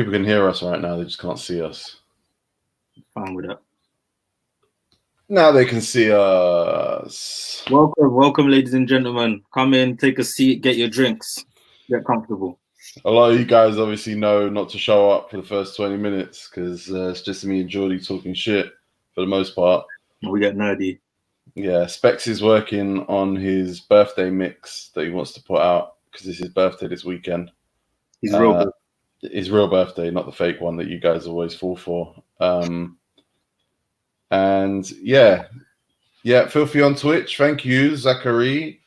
People can hear us right now. They just can't see us. Fine with that. Now they can see us. Welcome, ladies and gentlemen. Come in, take a seat, get your drinks, get comfortable. A lot of you guys obviously know not to show up for the first 20 minutes because it's just me and Geordie talking shit for the most part. We get nerdy. Yeah, Specs is working on his birthday mix that he wants to put out because it's his birthday this weekend. His real birthday, not the fake one that you guys always fall for. And yeah, Filthy on Twitch. Thank you, Zachary.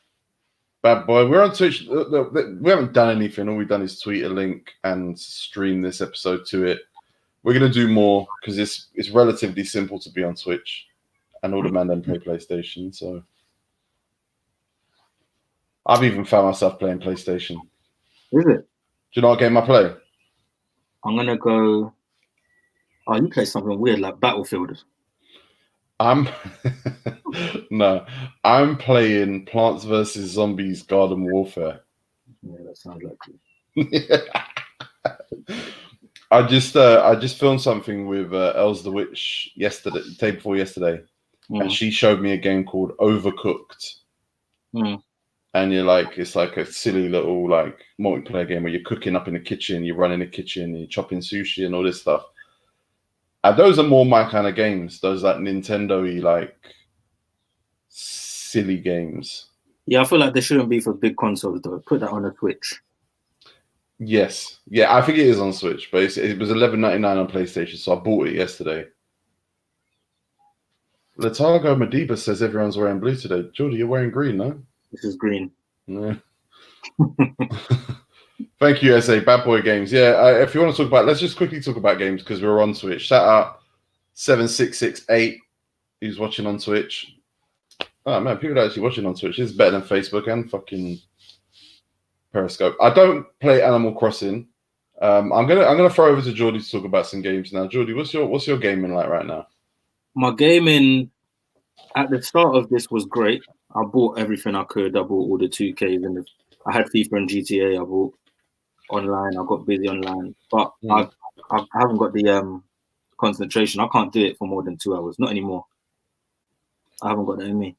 Bad boy. We're on Twitch. We haven't done anything. All we've done is tweet a link and stream this episode to it. We're going to do more because it's relatively simple to be on Twitch. And all the men then play PlayStation. So I've even found myself playing PlayStation. Is it? Do you know what game I play? I'm going to go... Oh, you play something weird like Battlefield. I'm playing Plants vs. Zombies Garden Warfare. Yeah, that sounds like it. I just filmed something with Els the Witch yesterday, the day before yesterday, and she showed me a game called Overcooked. And you're like, it's like a silly little like multiplayer game where you're cooking up in the kitchen, you're running the kitchen, you're chopping sushi and all this stuff. And those are more my kind of games. Those like Nintendo-y, like silly games. Yeah, I feel like they shouldn't be for big consoles though. Put that on a Switch. Yes. Yeah, I think it is on Switch, but it was $11.99 on PlayStation, so I bought it yesterday. Latago Madiba says everyone's wearing blue today. Geordie, you're wearing green, no? This is green. Yeah. Thank you, SA. Bad Boy Games. Yeah, if you want to talk about, let's just quickly talk about games because we're on Twitch. Shout out 7668 who's watching on Twitch. Oh man, people are actually watching on Twitch. It's better than Facebook and fucking Periscope. I don't play Animal Crossing. I'm gonna throw over to Geordie to talk about some games now. Geordie, what's your gaming like right now? My gaming at the start of this was great. I bought everything I could. I bought all the 2Ks and I had FIFA and GTA. I bought online. I got busy online, but I haven't got the concentration. I can't do it for more than 2 hours. Not anymore. I haven't got that in me.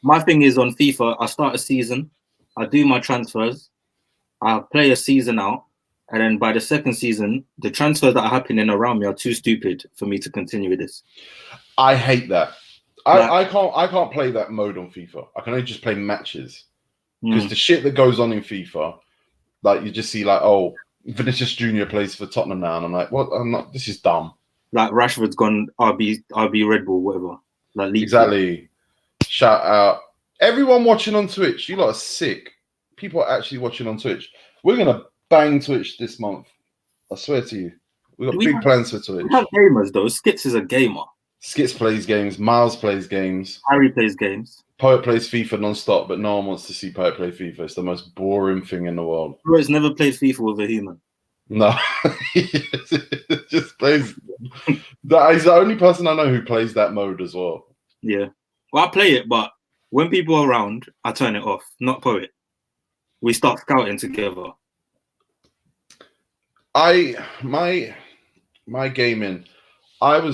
My thing is on FIFA. I start a season. I do my transfers. I play a season out, and then by the second season, the transfers that are happening around me are too stupid for me to continue with this. I hate that. I can't play that mode on FIFA. I can only just play matches because the shit that goes on in FIFA, like you just see like, oh, Vinicius Junior plays for Tottenham now, and I'm like, what? This is dumb. Like Rashford's gone RB Red Bull, whatever. Like exactly. Shout out everyone watching on Twitch. You lot are sick. People are actually watching on Twitch. We're gonna bang Twitch this month. I swear to you. We've got big plans for Twitch. We have gamers though. Skits is a gamer. Skits plays games. Miles plays games. Harry plays games. Poet plays FIFA non-stop, but no one wants to see Poet play FIFA. It's the most boring thing in the world. Poet's never played FIFA with a human. No. Just plays. He's the only person I know who plays that mode as well. Yeah. Well, I play it, but when people are around, I turn it off. Not Poet. We start scouting together. My gaming, I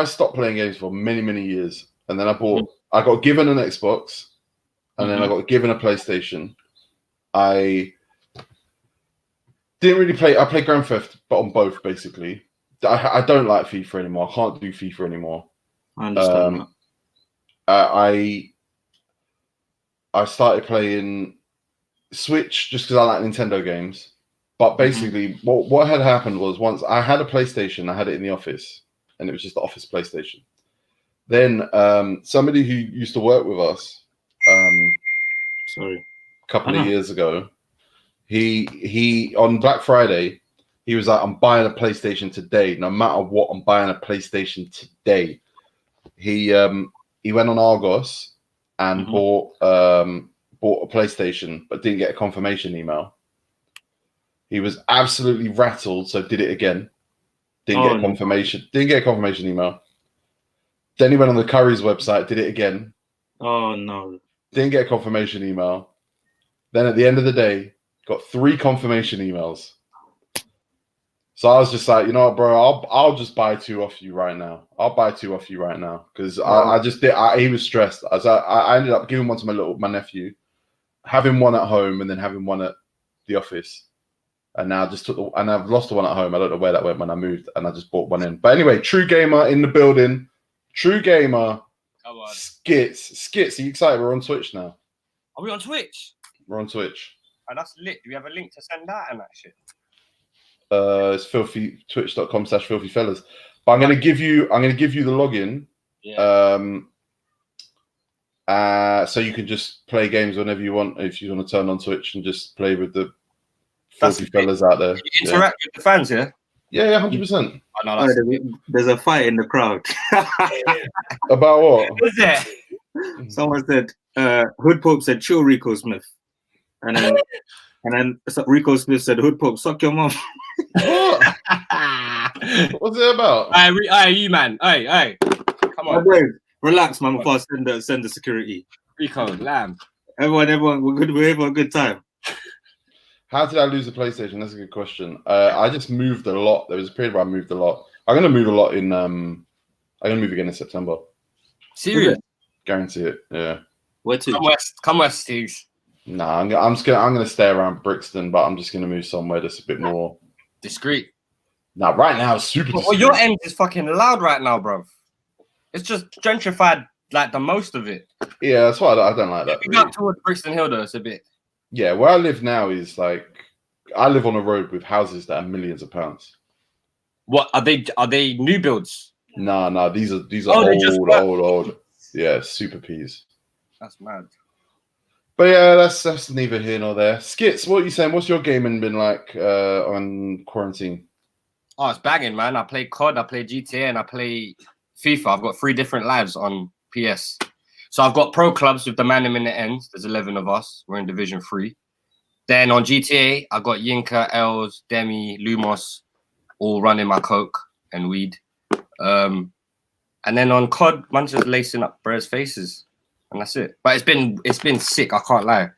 stopped playing games for many years, and then I got given an Xbox, and then I got given a PlayStation. I didn't really play. I played Grand Theft, but on both basically. I don't like FIFA anymore. I can't do FIFA anymore. I understand. I started playing Switch just because I like Nintendo games. But basically, what had happened was once I had a PlayStation, I had it in the office, and it was just the office PlayStation. Then somebody who used to work with us, a couple of years ago, he on Black Friday, he was like, "I'm buying a PlayStation today, no matter what. I'm buying a PlayStation today." He went on Argos and bought a PlayStation, but didn't get a confirmation email. He was absolutely rattled, so did it again. Didn't get a confirmation email. Then he went on the Curry's website, did it again. Oh no. Didn't get a confirmation email. Then at the end of the day, Got 3 confirmation emails. So I was just like, you know what, bro, I'll just buy 2 off you right now. I'll buy 2 off you right now because I just did. He was stressed. I ended up giving one to my nephew, having one at home, and then having one at the office. And now I just and I've lost the one at home. I don't know where that went when I moved, and I just bought one in. But anyway, True Gamer in the building. True Gamer. Come on. Skits. Are you excited? We're on Twitch now. Are we on Twitch? We're on Twitch. Oh, that's lit. Do we have a link to send that and that shit? It's twitch.com/filthyfellas. But I'm gonna give you the login. Yeah. So you can just play games whenever you want if you want to turn on Twitch and just play with the filthy fellas out there. You interact with the fans, yeah? Yeah, 100%. There's a fight in the crowd. About what? What's that? Someone said, Hood Pope said, chill Rico Smith. And then Rico Smith said, Hood Pope, suck your mum. What? What's it about? Hey, you man. Hey. Come on. Hey, relax, man, before I send the security. Rico, lamb. Everyone, we're having a good time. How did I lose the PlayStation? That's a good question. I just moved a lot. There was a period where I moved a lot. I'm gonna move a lot in I'm gonna move again in September. Serious? Guarantee it. Yeah. Where to? Come west, Steve. Nah, I'm gonna stay around Brixton, but I'm just gonna move somewhere that's a bit more discreet. Nah, right now it's super discreet. Well, your end is fucking loud right now, bro. It's just gentrified like the most of it. Yeah, that's why I don't like that. If you go towards Brixton Hill, though, it's a bit. Yeah, where I live now is like I live on a road with houses that are millions of pounds. What are they? Are they new builds? Nah. These are old. Yeah, super peas. That's mad. But yeah, that's neither here nor there. Skits, what are you saying? What's your gaming been like on quarantine? Oh, it's banging, man. I play COD, I play GTA, and I play FIFA. I've got 3 different lives on PS. So I've got pro clubs with the man in the end. There's 11 of us. We're in Division 3. Then on GTA, I got Yinka, Els, Demi, Lumos, all running my coke and weed. And then on COD, man, just lacing up brothers' faces, and that's it. But it's been sick. I can't lie.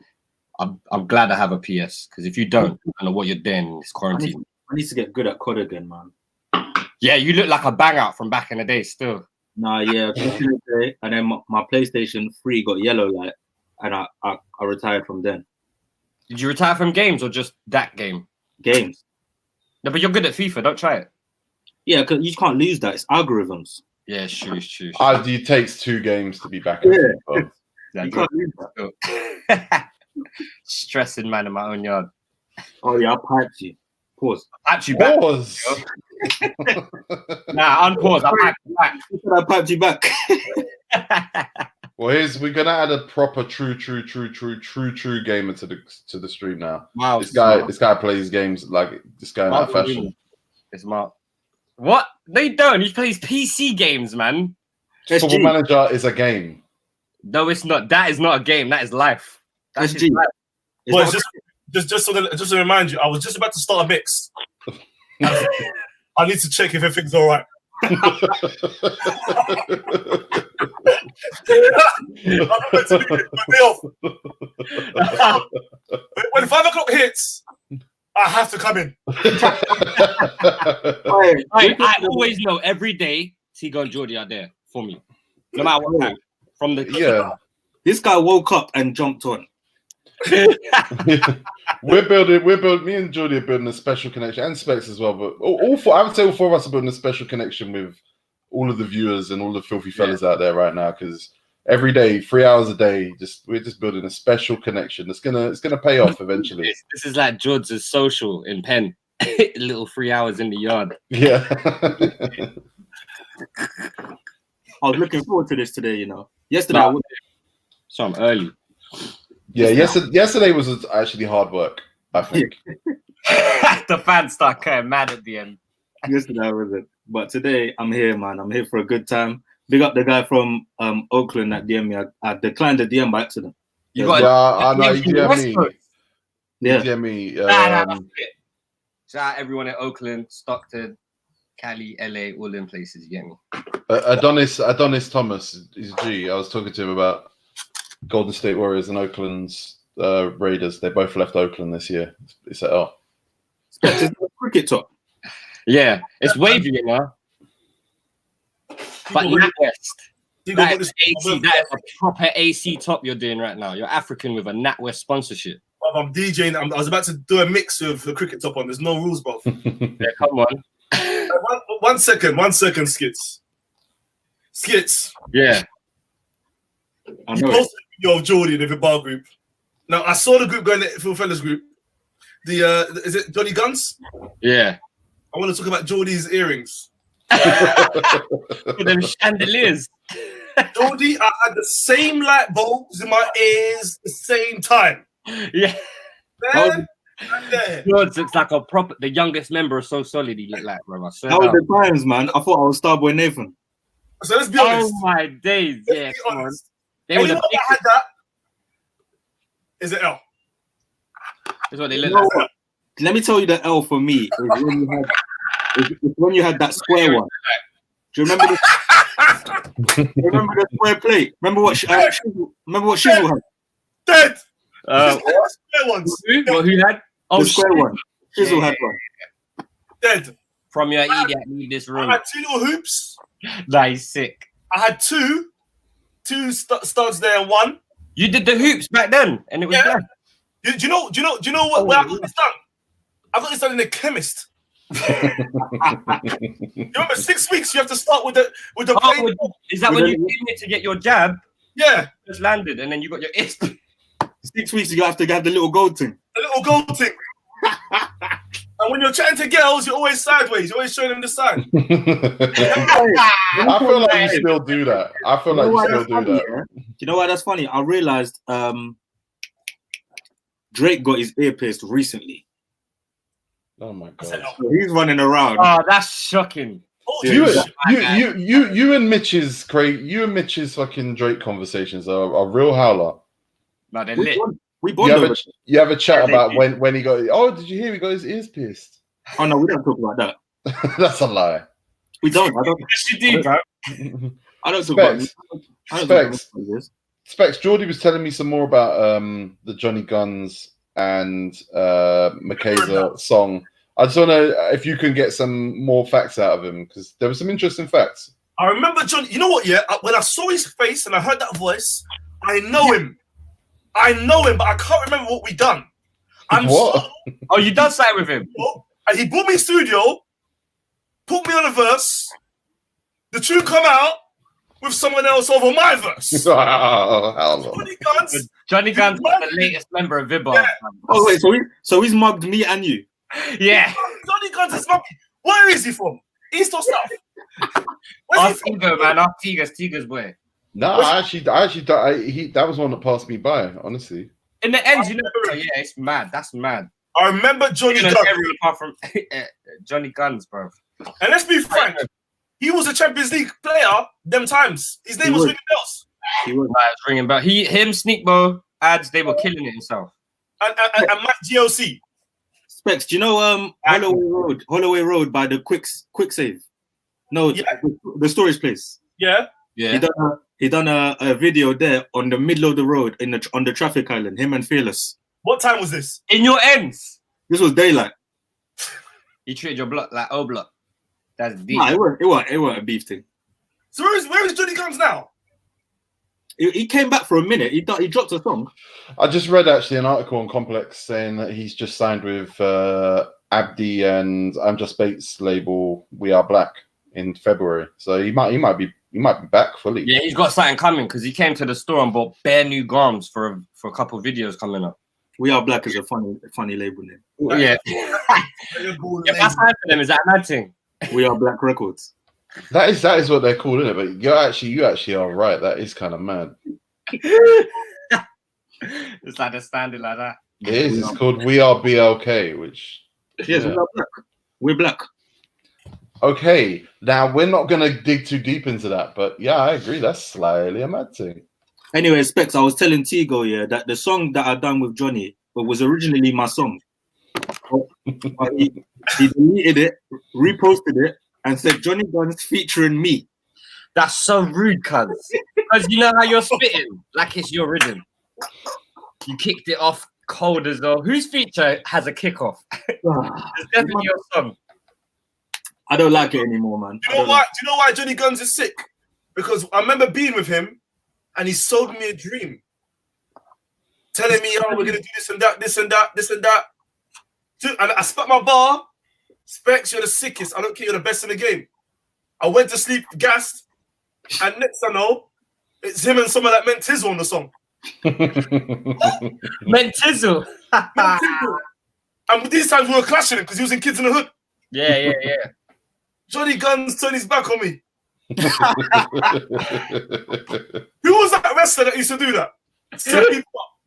I'm glad I have a PS because if you don't, I don't know what you're doing in this quarantine. I need to get good at COD again, man. Yeah, you look like a bang out from back in the day still. Nah, yeah. And then my PlayStation 3 got yellow light, and I retired from then. Did you retire from games or just that game? Games. No, but you're good at FIFA. Don't try it. Yeah, because you can't lose that. It's algorithms. Yeah, it's true. It takes 2 games to be back in FIFA. You can't lose that. Stressing man in my own yard. Oh yeah, I piped you. Pause. I piped you back. Pause. Nah, unpause. I piped you back. Well, we're gonna add a proper true gamer to the stream now. Wow, this guy plays games like this guy out of fashion. It's Mark. What? They don't. He plays PC games, man. Football Manager is a game. No, it's not. That is not a game. That is life. That's SG. life. Well, just to remind you, I was just about to start a mix. I need to check if everything's all right. When 5 o'clock hits, I have to come in. I always know every day Tigo and Geordie are there for me. No matter what time. From the This guy woke up and jumped on. We're building. Me and Geordie are building a special connection, and Specs as well. But all 4, I would say all 4 of us are building a special connection with all of the viewers and all the filthy fellas out there right now. Because every day, 3 hours a day, we're just building a special connection. It's gonna pay off eventually. This is like George's social in Penn. Little 3 hours in the yard. Yeah. I was looking forward to this today. You know, yesterday. So I'm early. Yeah, yesterday was actually hard work, I think. The fans start getting mad at the end. Yesterday was it. But today, I'm here, man. I'm here for a good time. Big up the guy from Oakland that DM me. I declined the DM by accident. I know, you DM me. Yeah. DM me. Shout out everyone in Oakland, Stockton, Cali, LA, all them places, you get me? Adonis Thomas is G. I was talking to him about Golden State Warriors and Oakland's Raiders. They both left Oakland this year. It's at L. Specs, is that a cricket top? Yeah, it's wavy, you know. But NatWest. That is a proper AC top you're doing right now. You're African with a NatWest sponsorship. I'm DJing. I was about to do a mix with the cricket top on. There's no rules, bro. Yeah, come on. One second, Skits. Yeah. You posted a video of Jordy in the bar group. Now, I saw the group going to FilthyFellas group. Is it Johnny Guns? Yeah. I want to talk about Jordy's earrings. With them chandeliers. Jordy, I had the same light bulbs in my ears the same time. Yeah. Man, George looks like the youngest member of So Solid. He looked like, bro. How was the times, man? I thought I was Starboy Nathan. So let's be honest. Oh my days! Yeah, come on. They Anyone that had that is an L. That's what they look like. Let me tell you, the L for me is when you had that square one. Do you remember the square plate? Remember what Shizzle had? Dead. Square ones. Who had? Oh, the square one. Shizzle had one. Dead. From your idiot, leave this room. I had 2 little hoops. That is sick. I had two studs there and one. You did the hoops back then, and it was black. Do you know what? Where I got this done? I got this done in a chemist. You remember 6 weeks? You have to start with the plane. Is that when you came here to get your jab? Yeah, just landed, and then you got your 6 weeks. You have to have the little gold thing. The little gold thing. And when you're chatting to girls, you're always sideways. You're always showing them the side. I feel like you still do that. You know why that's funny? I realized Drake got his ear pierced recently. Oh my god! So he's running around. Oh, that's shocking. You and Mitch's fucking Drake conversations are real howler. No, they're lit. You have a chat about when he got. Oh, did you hear he got his ears pierced? Oh no, we don't talk about that. That's a lie. We don't. I don't. Yes, you do, bro. I don't talk about this. Specs. Geordie was telling me some more about the Johnny Guns and Makeza song. I just want to if you can get some more facts out of him because there were some interesting facts. I remember Johnny. You know what? Yeah, when I saw his face and I heard that voice, I know him. But I can't remember what we done. Oh, you done something with him? And he brought me in studio, put me on a verse. The tune come out with someone else over my verse. Johnny Guns was the latest member of Vibbar. Yeah. Oh wait, so he's mugged me and you. Yeah. Johnny Guns is mugged. Where is he from? East or South? Ask Tigo, man. Ask Tiga's boy. No, I actually, that was one that passed me by, honestly. In the end, yeah, it's mad. That's mad. I remember Johnny Guns. Everyone apart from Johnny Guns, bro. And let's be frank, he was a Champions League player them times. His name was ringing bells. He was ringing bells. Him, Sneakbo, ads, they were killing it himself. And Matt GOC. Specs, do you know Holloway Road by the quick save? No, the storage place. Yeah. Yeah. He done a video there on the middle of the road on the traffic island. Him and Fearless. What time was this? In your ends. This was daylight. He treated your block like O block. That's deep. Nah, it wasn't a beef thing. So where is Johnny Guns now? He came back for a minute. He dropped a song. I just read actually an article on Complex saying that he's just signed with Abdi and I'm Just Bates label We Are Black in February. So he might be back fully. Yeah, he's got something coming because he came to the store and bought bare new garms for a couple of videos coming up. We Are Black is a funny label name. Yeah. If I signed for them, is that a mad thing? We Are Black Records. That is what they're calling it, but you actually are right. That is kind of mad. It's like a standard like that. It is. It's called We Are BLK, which yes, yeah. We are black. We're black. Okay, now we're not going to dig too deep into that, but yeah, I agree. That's slightly a mad thing. Anyway, Specs, I was telling Tigo, that the song that I done with Johnny was originally my song. He deleted it, reposted it, and said Johnny Guns featuring me. That's so rude, cuz. Because you know how you're spitting, like it's your rhythm. You kicked it off cold as well. Whose feature has a kickoff? It's definitely your song. I don't like it anymore, man. Do you know why? Do you know why Johnny Guns is sick? Because I remember being with him, and he sold me a dream, telling me, "Oh, we're gonna do this and that, this and that, this and that." Dude, and I spat my bar. Specs, you're the sickest. I don't care. You're the best in the game. I went to sleep gassed, and next I know, it's him and someone that meant Tizzle on the song. Mentizzle. And these times we were clashing him because he was in Kids in the Hood. Yeah. Johnny Guns turned his back on me. Who was that wrestler that used to do that? Set people up.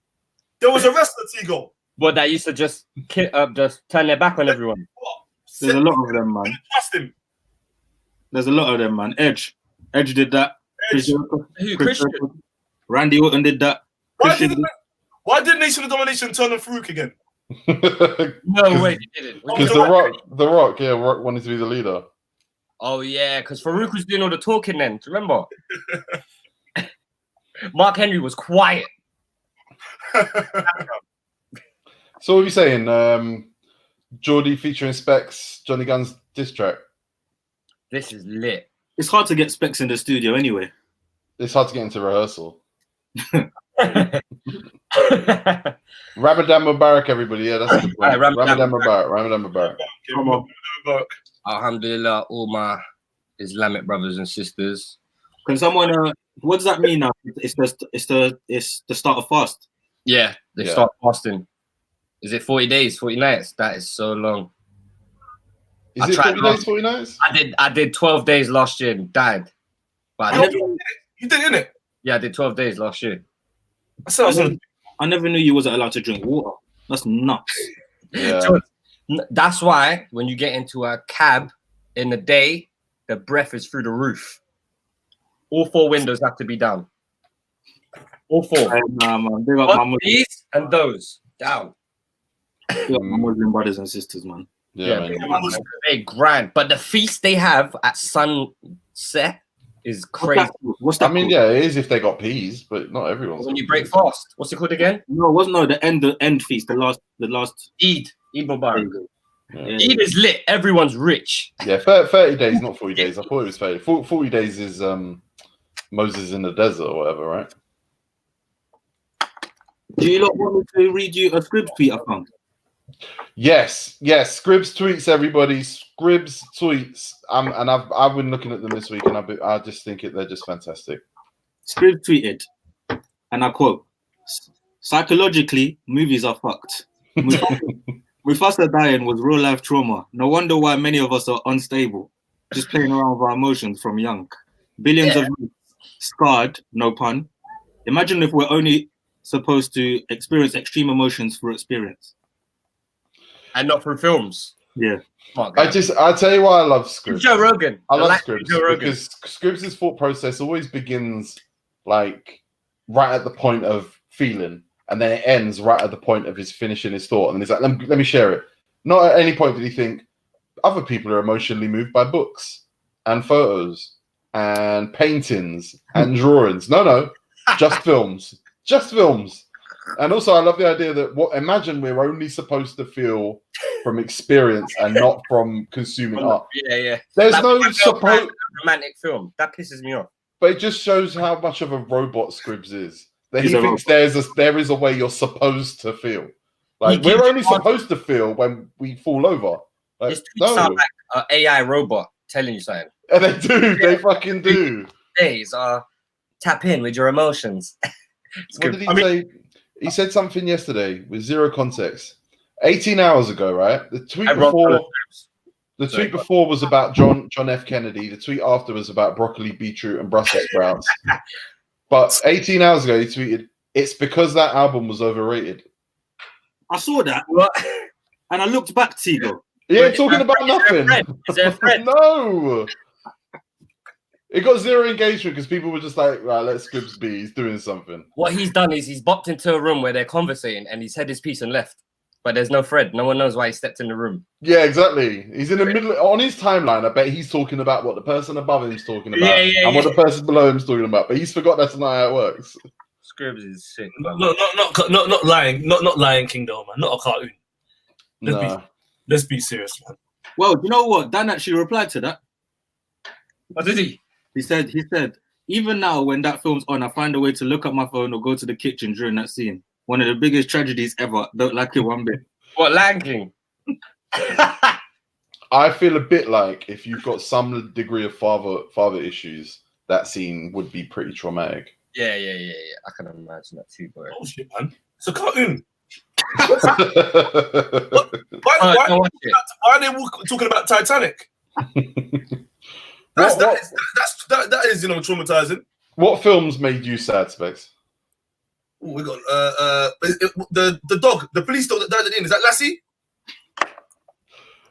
There was a wrestler, Tigo. What, that used to just turn their back on everyone? There's a lot of them, man. Trust him. There's a lot of them, man. Edge did that. Who, Christian? Randy Orton did that. Why did Nation of Domination turn on Farouk again? No way, he didn't. Because The Rock wanted to be the leader. Oh yeah, because Farouk was doing all the talking then. Do you remember? Mark Henry was quiet. So what are you saying? Geordie featuring Specs, Johnny Guns diss track. This is lit. It's hard to get Specs in the studio anyway. It's hard to get into rehearsal. Ramadan Mubarak, everybody. Yeah, that's a good point. Ramadan Mubarak. Come on. Alhamdulillah, all my Islamic brothers and sisters. Can someone? What does that mean now? It's the start of fast. Yeah, they start fasting. Is it 40 days, 40 nights? That is so long. Is it 40 days, 40 nights? I did 12 days last year and died. But You did, innit? yeah, I did 12 days last year. I never knew you wasn't allowed to drink water. That's nuts. Yeah. So that's why when you get into a cab in the day, the breath is through the roof. All 4 windows have to be down. All 4. Nah, man. Big up my These and those down. Muslim brothers and sisters, man. Yeah, man. They grind, but the feast they have at sunset is crazy. What's that? I mean, yeah, it is if they got peas, but not everyone's. When you break fast, what's it called again? No, it wasn't the end feast. The last. Eid Mubarak. Yeah. Eid is lit. Everyone's rich. Yeah, 30 days, not 40 days. I thought it was 30. 40 days is Moses in the desert or whatever, right? Do you lot want me to read you a script tweet I found? Yes. Scribs tweets, everybody. Scribs tweets. And I've been looking at them this week, and I just think they're just fantastic. Script tweeted, and I quote: "Psychologically, movies are fucked. Mufasa dying was real life trauma. No wonder why many of us are unstable, just playing around with our emotions from young. Billions of youth scarred, no pun. Imagine if we're only supposed to experience extreme emotions for experience." And not from films. Yeah. I'll tell you why I love Scribs. Joe Rogan. I love Scribs because Scribs' thought process always begins like right at the point of feeling, and then it ends right at the point of his finishing his thought. And he's like, let me share it. Not at any point did he think other people are emotionally moved by books and photos and paintings and drawings. No, just films. Just films. And also, I love the idea that imagine we're only supposed to feel from experience and not from consuming art. Yeah. There's like, no suppose romantic film that pisses me off. But it just shows how much of a robot Scribs is. That he He's a thinks there is a way you're supposed to feel. Like He we're only gives- supposed to feel when we fall over. Like, His tweets no, sound like an AI robot telling you something. and they do. They fucking do. Days are tap in with your emotions. What did he say? He said something yesterday with zero context. 18 hours ago, right? The tweet before was about John F. Kennedy. The tweet after was about broccoli, beetroot, and Brussels sprouts. But 18 hours ago, he tweeted, "It's because that album was overrated." I saw that, and I looked back, Tigo. Yeah, talking about nothing. Is there a friend? No. It got zero engagement because people were just like, right, let Scribs be. He's doing something. What he's done is he's bopped into a room where they're conversating and he said his piece and left. But there's no thread. No one knows why he stepped in the room. Yeah, exactly. He's in the middle on his timeline. I bet he's talking about what the person above him's talking about and what the person below him's talking about. But he's forgot that's not how it works. Scrubs is sick. Not Lion King though, man. Not a cartoon. Let's be serious, man. Well, you know what? Dan actually replied to that. What did he? He said, even now when that film's on, I find a way to look at my phone or go to the kitchen during that scene. One of the biggest tragedies ever. Don't like it one bit. What, Lion King? I feel a bit like if you've got some degree of father issues, that scene would be pretty traumatic. Yeah. I can imagine that too, bro. Oh shit, man. It's a cartoon. Why are they talking about Titanic? That is traumatizing. What films made you sad, Specs? Ooh, we got the dog, the police dog that died at the end. Is that Lassie?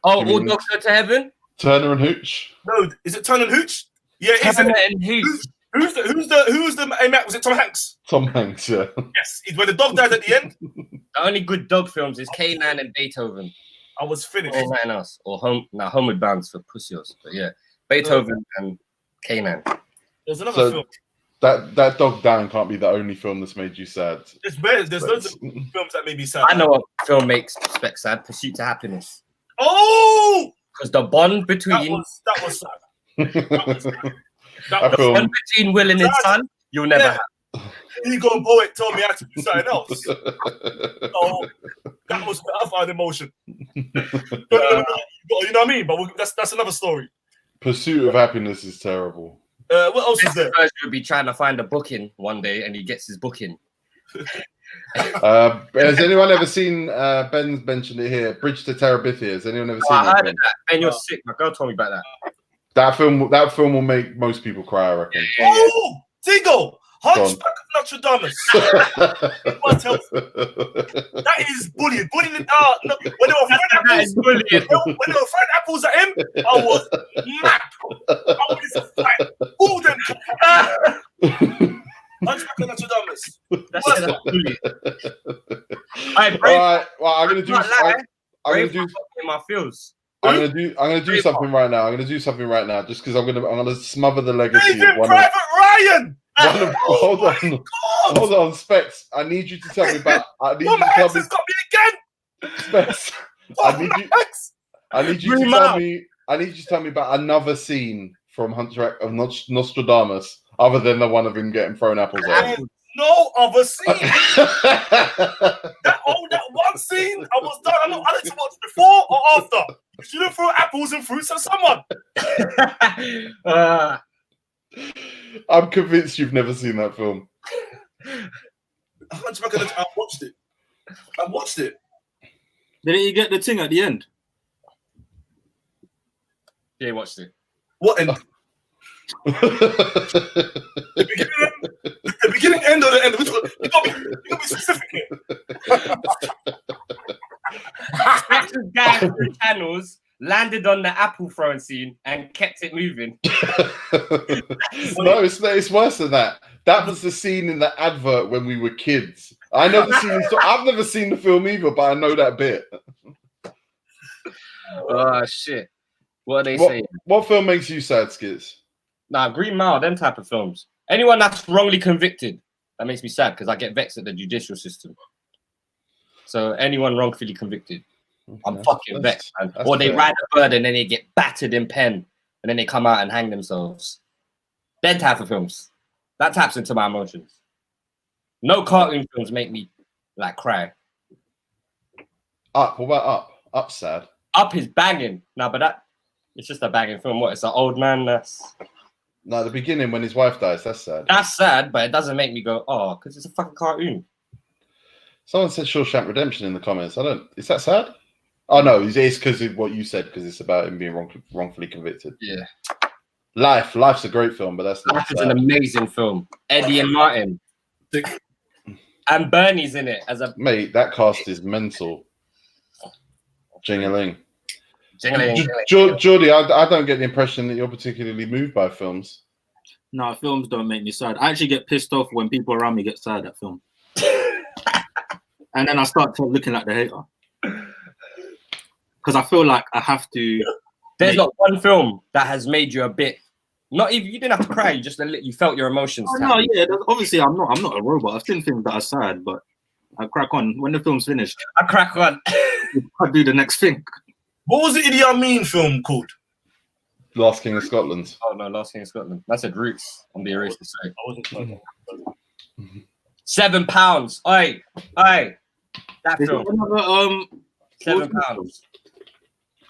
Oh, all dogs go to heaven? Turner and Hooch? No, is it Turner and Hooch? Yeah, Turner and Hooch. Who's the main man? Was it Tom Hanks? Tom Hanks, yeah. Yes, when the dog died at the end. The only good dog films is K9 and Beethoven. I was finished. Or nothing else. Or Homeward Bound's for pussies. But yeah, Beethoven and K9. There's another film. That dog dying can't be the only film that's made you sad. There's loads of films that made me sad. I know what film makes Specs sad. Pursuit to Happiness. Oh! Because the bond between... That was sad. The bond between Will and his son, you'll never have. Ego Poet told me I had to do something else. So that was I found emotion. You know what I mean? But that's another story. Pursuit of Happiness is terrible. What else is there? Would be trying to find a booking one day, and he gets his booking. Has anyone ever seen? Ben's mentioned it here. Bridge to Terabithia. Has anyone ever seen? I heard of that. Ben, you're sick. My girl told me about that. That film will make most people cry, I reckon. Oh, Tigo! Hunchback of Notre Dame. That is bullying. Bullying. When they were throwing apples at him, I was mad. I was like, all them. Hunchback of Notre Dame. That's bullying. All right. Well, I'm gonna do my feels. I'm gonna do something right now. Just because I'm gonna smother the legacy of one Private Ryan. Hold on, Specs. I need you to tell me about. Tom Hanks has got me again. Specs. I need you to tell me about another scene from Hunchback of Nostradamus other than the one of him getting thrown apples at. No other scene. that one scene, I was done. I need to watch before or after. You shouldn't throw apples and fruits at someone. I'm convinced you've never seen that film. I watched it. Didn't you get the thing at the end? Yeah, watched it. What end? The beginning, end, or the end? You got me specific here. Guy through channels landed on the apple throwing scene and kept it moving. No, it's worse than that. That was the scene in the advert when we were kids. I've never seen the film either, but I know that bit. Oh shit! What are they saying? What film makes you sad, Skiz? Nah, Green Mile, them type of films. Anyone that's wrongly convicted, that makes me sad because I get vexed at the judicial system. So anyone wrongfully convicted, I'm fucking vexed, man. Or they ride a bird and then they get battered in pen and then they come out and hang themselves. Them type of films. That taps into my emotions. No cartoon films make me like cry. Up, what about Up? Up's sad. Up is banging. Nah, but it's just a banging film. What? It's an old man that's... No, the beginning when his wife dies, that's sad. That's sad, but it doesn't make me go, oh, because it's a fucking cartoon. Someone said Shawshank Redemption in the comments. Is that sad? Oh no, it's because of what you said, because it's about him being wrongfully convicted. Yeah. Life's a great film, but that's not Life is an amazing film. Eddie and Martin. And Bernie's in it as a... Mate, that cast is mental. Jingling. Jordy, I don't get the impression that you're particularly moved by films. No, films don't make me sad. I actually get pissed off when people around me get sad at film. And then I start looking like the hater. Because I feel like I have to... There's not one film that has made you a bit Not even you didn't have to cry. You just you felt your emotions. Oh, no, yeah. Obviously, I'm not a robot. I've seen things that are sad, but I crack on when the film's finished. I crack on. I do the next thing. What was the Idi Amin film called? Last King of Scotland. Oh no, Last King of Scotland. That's said Roots on the erase to say. I wasn't sure. £7. Oi. That Is film. another, £7.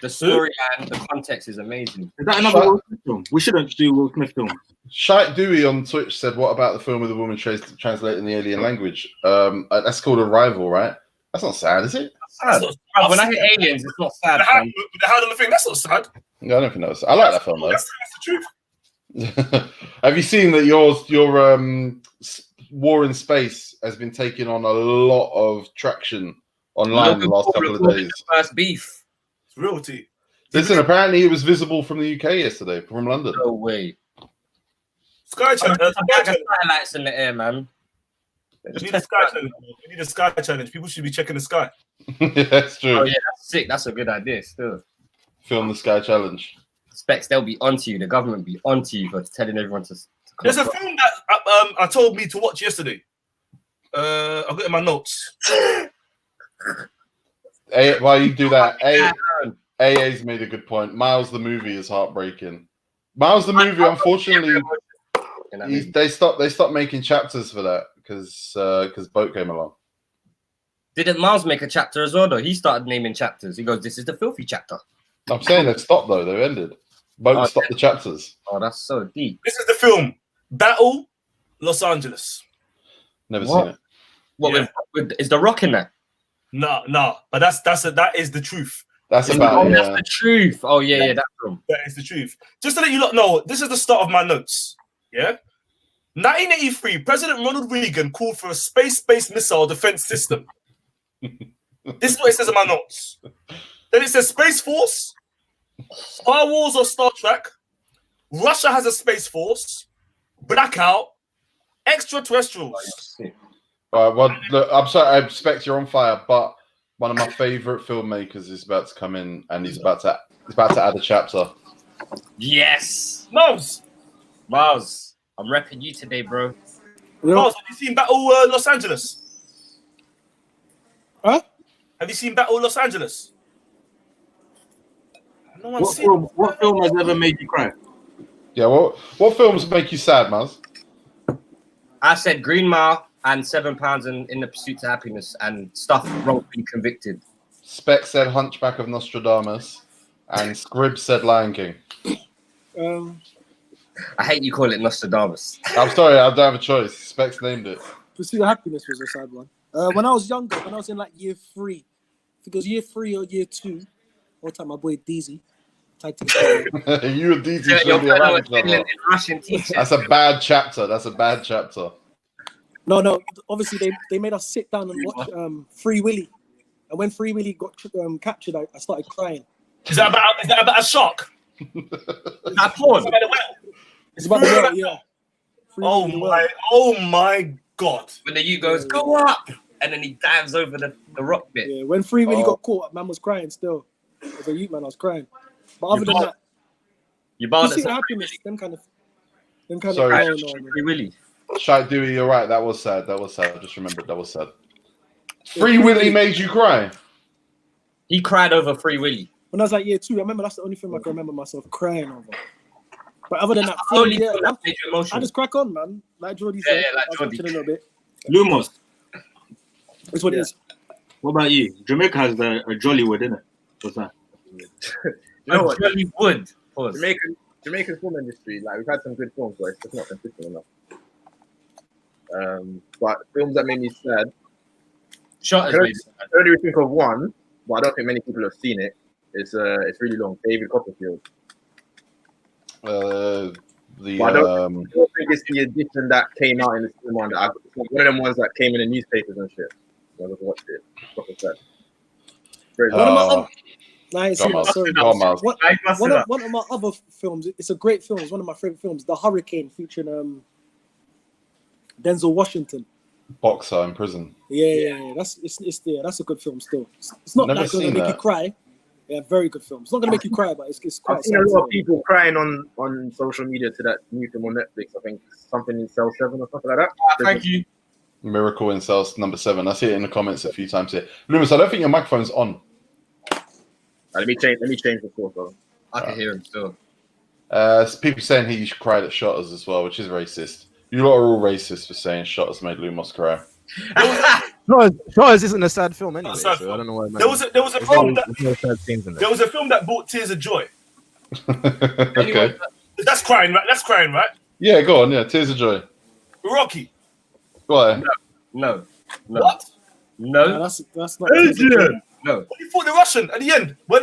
The storyline, the context is amazing. Is that another Will Smith film? We shouldn't do Will Smith film. Shite Dewey on Twitch said, "What about the film with the woman translating the alien language? That's called Arrival, right? That's not sad, is it? Sad. When I hear aliens, it's not sad. The hand on the thing, that's not sad. Yeah, I don't think that's. I like that film though. That's the truth. Have you seen that your War in Space has been taking on a lot of traction online the last couple of days? First beef. It's realty. Listen, apparently it was visible from the UK yesterday, from London. No way. Sky Channel. Highlights in the air, man. We need a Sky Challenge. We need a Sky Challenge. People should be checking the sky. Yeah, that's true. Oh yeah, that's sick. That's a good idea. Still, Film the Sky Challenge. Specs, they'll be onto you. The government be onto you for telling everyone to There's a film that I told me to watch yesterday. I've got it in my notes. While you do that, AA's made a good point. Miles the movie is heartbreaking. Miles the movie, unfortunately, they stopped making chapters for that because Boat came along. Didn't Miles make a chapter as well though? He started naming chapters. He goes, "This is the filthy chapter." I'm saying they've stopped though. They've ended. Boat stopped the chapters. Oh, that's so deep. This is the film Battle Los Angeles. Never seen it. What is the Rock in that? No, but that is the truth. That's about that's the truth. Oh yeah, that film. That is the truth. Just to let you lot know, this is the start of my notes. Yeah. 1983, President Ronald Reagan called for a space-based missile defense system. This is what it says in my notes. Then it says Space Force, Star Wars or Star Trek, Russia has a Space Force, Blackout, Extraterrestrials. All right, well, look, I'm sorry, I expect you're on fire, but one of my favorite filmmakers is about to come in, and he's about to add a chapter. Yes, Miles, I'm repping you today, bro. Miles, have you seen Battle Los Angeles? Huh? Have you seen Battle Los Angeles? No one's seen What film has ever made you cry? Yeah, what films make you sad, Maz? I said Green Mile and £7 in the pursuit to happiness and stuff wrongly convicted. Spec said Hunchback of Nostradamus, and Scribb said Lion King. I hate you call it Nostradamus. I'm sorry, I don't have a choice. Specs named it. Pursuit of Happiness was a sad one. When I was younger, when I was in like year 3, I think it was year 3 or year 2, one time my boy Deezy tagged together. You and DT should be around each other. Russian teacher. That's a bad chapter. No. Obviously, they made us sit down and watch Free Willy, and when Free Willy got captured, I started crying. Is that about a shark? That porn. It's about the whale, yeah. Oh my God! When the U goes, go up, and then he dives over the rock bit. Yeah, when Free Willy got caught, man was crying still. As a youth man, I was crying. But other than that, you barred Pursuit of Happiness, them kind of. Sorry. Free Willy. Shite Dewey, you're right. That was sad. I just remembered that was sad. Free Willy made you cry. He cried over Free Willy. When I was like year 2, I remember that's the only film I can remember myself crying over. But other than that, I just crack on, man. Like Jordy said, I was watching a little bit. Lumos. It's what it is. What about you? Jamaica has a Jollywood, innit? What's that? You know what? Jollywood. Pause. Jamaican film industry, like we've had some good films, but it's just not consistent enough. But films that made me sad. Shot I only think of one, but I don't think many people have seen it. It's really long. David Copperfield. I don't think it's the edition that came out in the cinema. One of them ones that came in the newspapers and shit. So I just watched it. Proper sad. One of my other films, it's a great film. It's one of my favorite films, The Hurricane, featuring Denzel Washington. Boxer in prison. Yeah. That's a good film still. It's not like going to make you cry, Yeah, very good film. It's not gonna make you cry, but it's I've quite seen a sad. lot of people crying on social media to that new film on Netflix. I think something in Cell 7 or something like that. Thank you. Miracle in Cells number 7. I see it in the comments a few times here. Loomis, I don't think your microphone's on. Let me change the course, bro. I can hear him still. People saying he cried at Shotters as well, which is racist. You lot are all racist for saying Shotters made Lumos cry. Shotters isn't a sad film anyway, sad so I don't know why. There was a film that no sad scenes in there. there was a film that brought tears of joy. Okay. That's crying, right? That's crying, right? Yeah, go on. Yeah, Tears of Joy. Rocky. Why? No. What? No. That's not. Adrian. No. What you fought the Russian at the end? When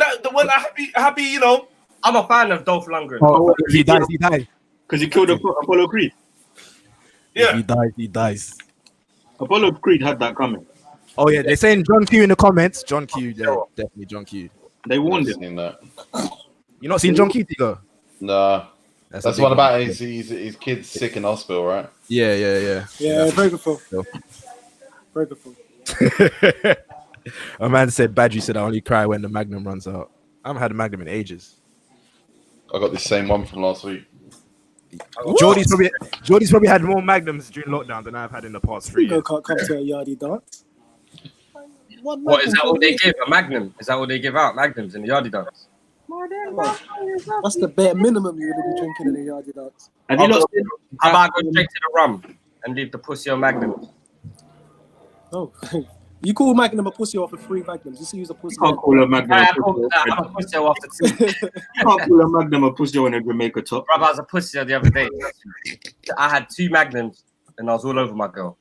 happy, you know. I'm a fan of Dolph Lundgren. Oh, he dies. Because he killed Apollo Creed. Yeah. He dies. Apollo Creed had that coming. Oh yeah, they're saying John Q in the comments. John Q, yeah, definitely John Q. They warned him. Seen that. You not seen John Q, Tigo? Nah. That's That's a one big about his kid's sick in hospital, right? Yeah. Yeah, very good film. Yeah. Very good film. A man said, Badgie said, I only cry when the Magnum runs out. I haven't had a Magnum in ages. I got the same one from last week. Jordy's probably had more Magnums during lockdown than I've had in the past 3 You years. can't come to a yardie dance. What is that? All they give? A Magnum? Is that all they give out? Magnums in the yardie dance? That's the bare minimum you would be drinking in a yardie dance. Have you not seen? How about I go straight to the rum and leave the pussy on Magnum? Oh, you call Magnum a pussy off of 3 Magnums. You see who's a pussy. You can't call a Magnum I a pussy. have a pussy after 2. You can't call a Magnum a pussy on a Jamaica top. Brother, I was a pussy the other day. I had 2 Magnums and I was all over my girl.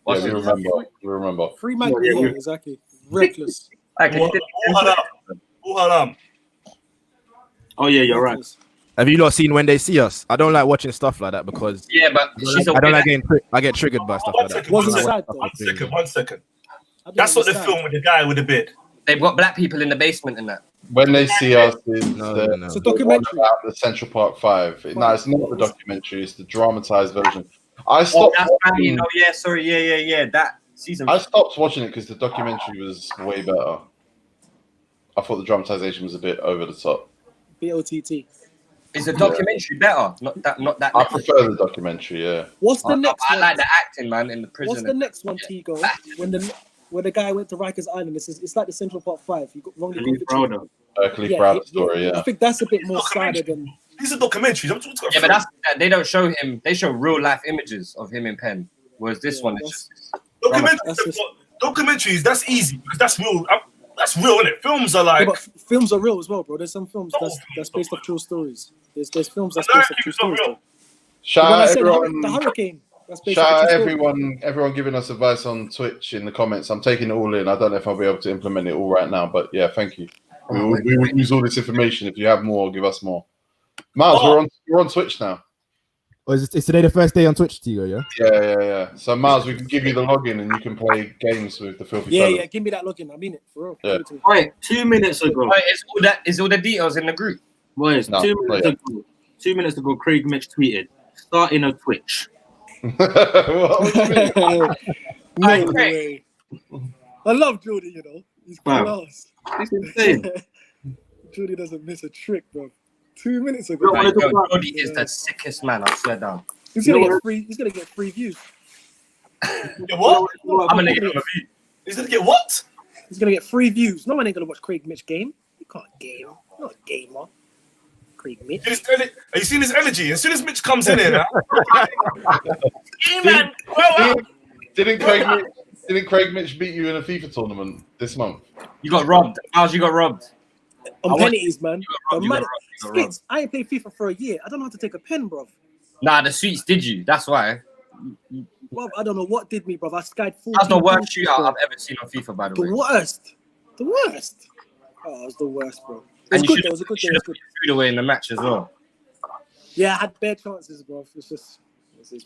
Yeah, we remember. 3 Magnums, yeah, exactly. Reckless. Okay. Oh yeah, you're right. Have you not seen When They See Us? I don't like watching stuff like that because Yeah, but she's I don't like I get triggered by stuff like that. Wasn't sad though. 1 second. That's not the film with the guy with the beard. They've got black people in the basement and that. When They See Us is No. It's a the one documentary. about the Central Park 5. No, it's not the documentary. It's the dramatized version. I Oh, stopped. that's watching, funny. Oh, yeah, sorry. Yeah. That season. I stopped watching it because the documentary was way better. I thought the dramatization was a bit over the top. BOTT. Is the documentary better? Not that. I prefer the documentary. Yeah. What's the next I one? like the acting, man, in the prison. What's the next one, Tigo? When the guy went to Rikers Island, it's like the Central Park 5. You got wrongly Khalif convicted. Browder. Khalif Browder story. I Yeah. think that's a bit more sided than. These are documentaries. I'm talking Yeah, but they don't show him. They show real life images of him in pen. Whereas this one is just documentaries. That's easy because that's real. That's real, isn't it? Films are like. Yeah, but films are real as well, bro. There's some films that's based off true stories. There's films that's based off true stories. Though. Shout When I out said everyone. the Hurricane. That's based Shout off out true story. everyone giving us advice on Twitch in the comments. I'm taking it all in. I don't know if I'll be able to implement it all right now, but yeah, thank you. We will use all this information. If you have more, give us more. Miles, we're on Twitch now. Oh, is today the first day on Twitch, Tigo? Yeah. Yeah. So Miles, we can give you the login and you can play games with the Filthy Yeah, Fellas. give me that login. I mean it, for real. Yeah. Right, 2 minutes ago. is all the details in the group. Boys, No, 2 minutes ago. 2 minutes ago, Craig Mitch tweeted, starting a Twitch. What do you mean? No way. I love Jordy, you know. He's Wow. class. It's insane. Jordy doesn't miss a trick, bro. 2 minutes ago. Bro, wanna talk about- Jordy is the sickest man. I swear down. He's gonna get free. He's gonna get free views. Yeah, what? I'm gonna get him a view. He's gonna get what? He's gonna get free views. No one ain't gonna watch Craig Mitch game. You can't game. You're not a gamer. Craig Mitch. Have you seen his energy? As soon as Mitch comes in here, now, hey, man, Didn't Craig Mitch beat you in a FIFA tournament this month? You got robbed. How's you got robbed? On penalties, man. You got robbed. Skits, I ain't played FIFA for a year. I don't know how to take a pen, bro. Nah, the sweets did you. That's why. Bro, I don't know what did me, bro. I skied 14. That's the worst shootout I've ever seen on FIFA, by the way. The worst. The worst. Oh, it was the worst, bro. It was And good. you It was a good day. should It was have good. put your food away in the match as well. Yeah, I had bare chances, bro. It's just.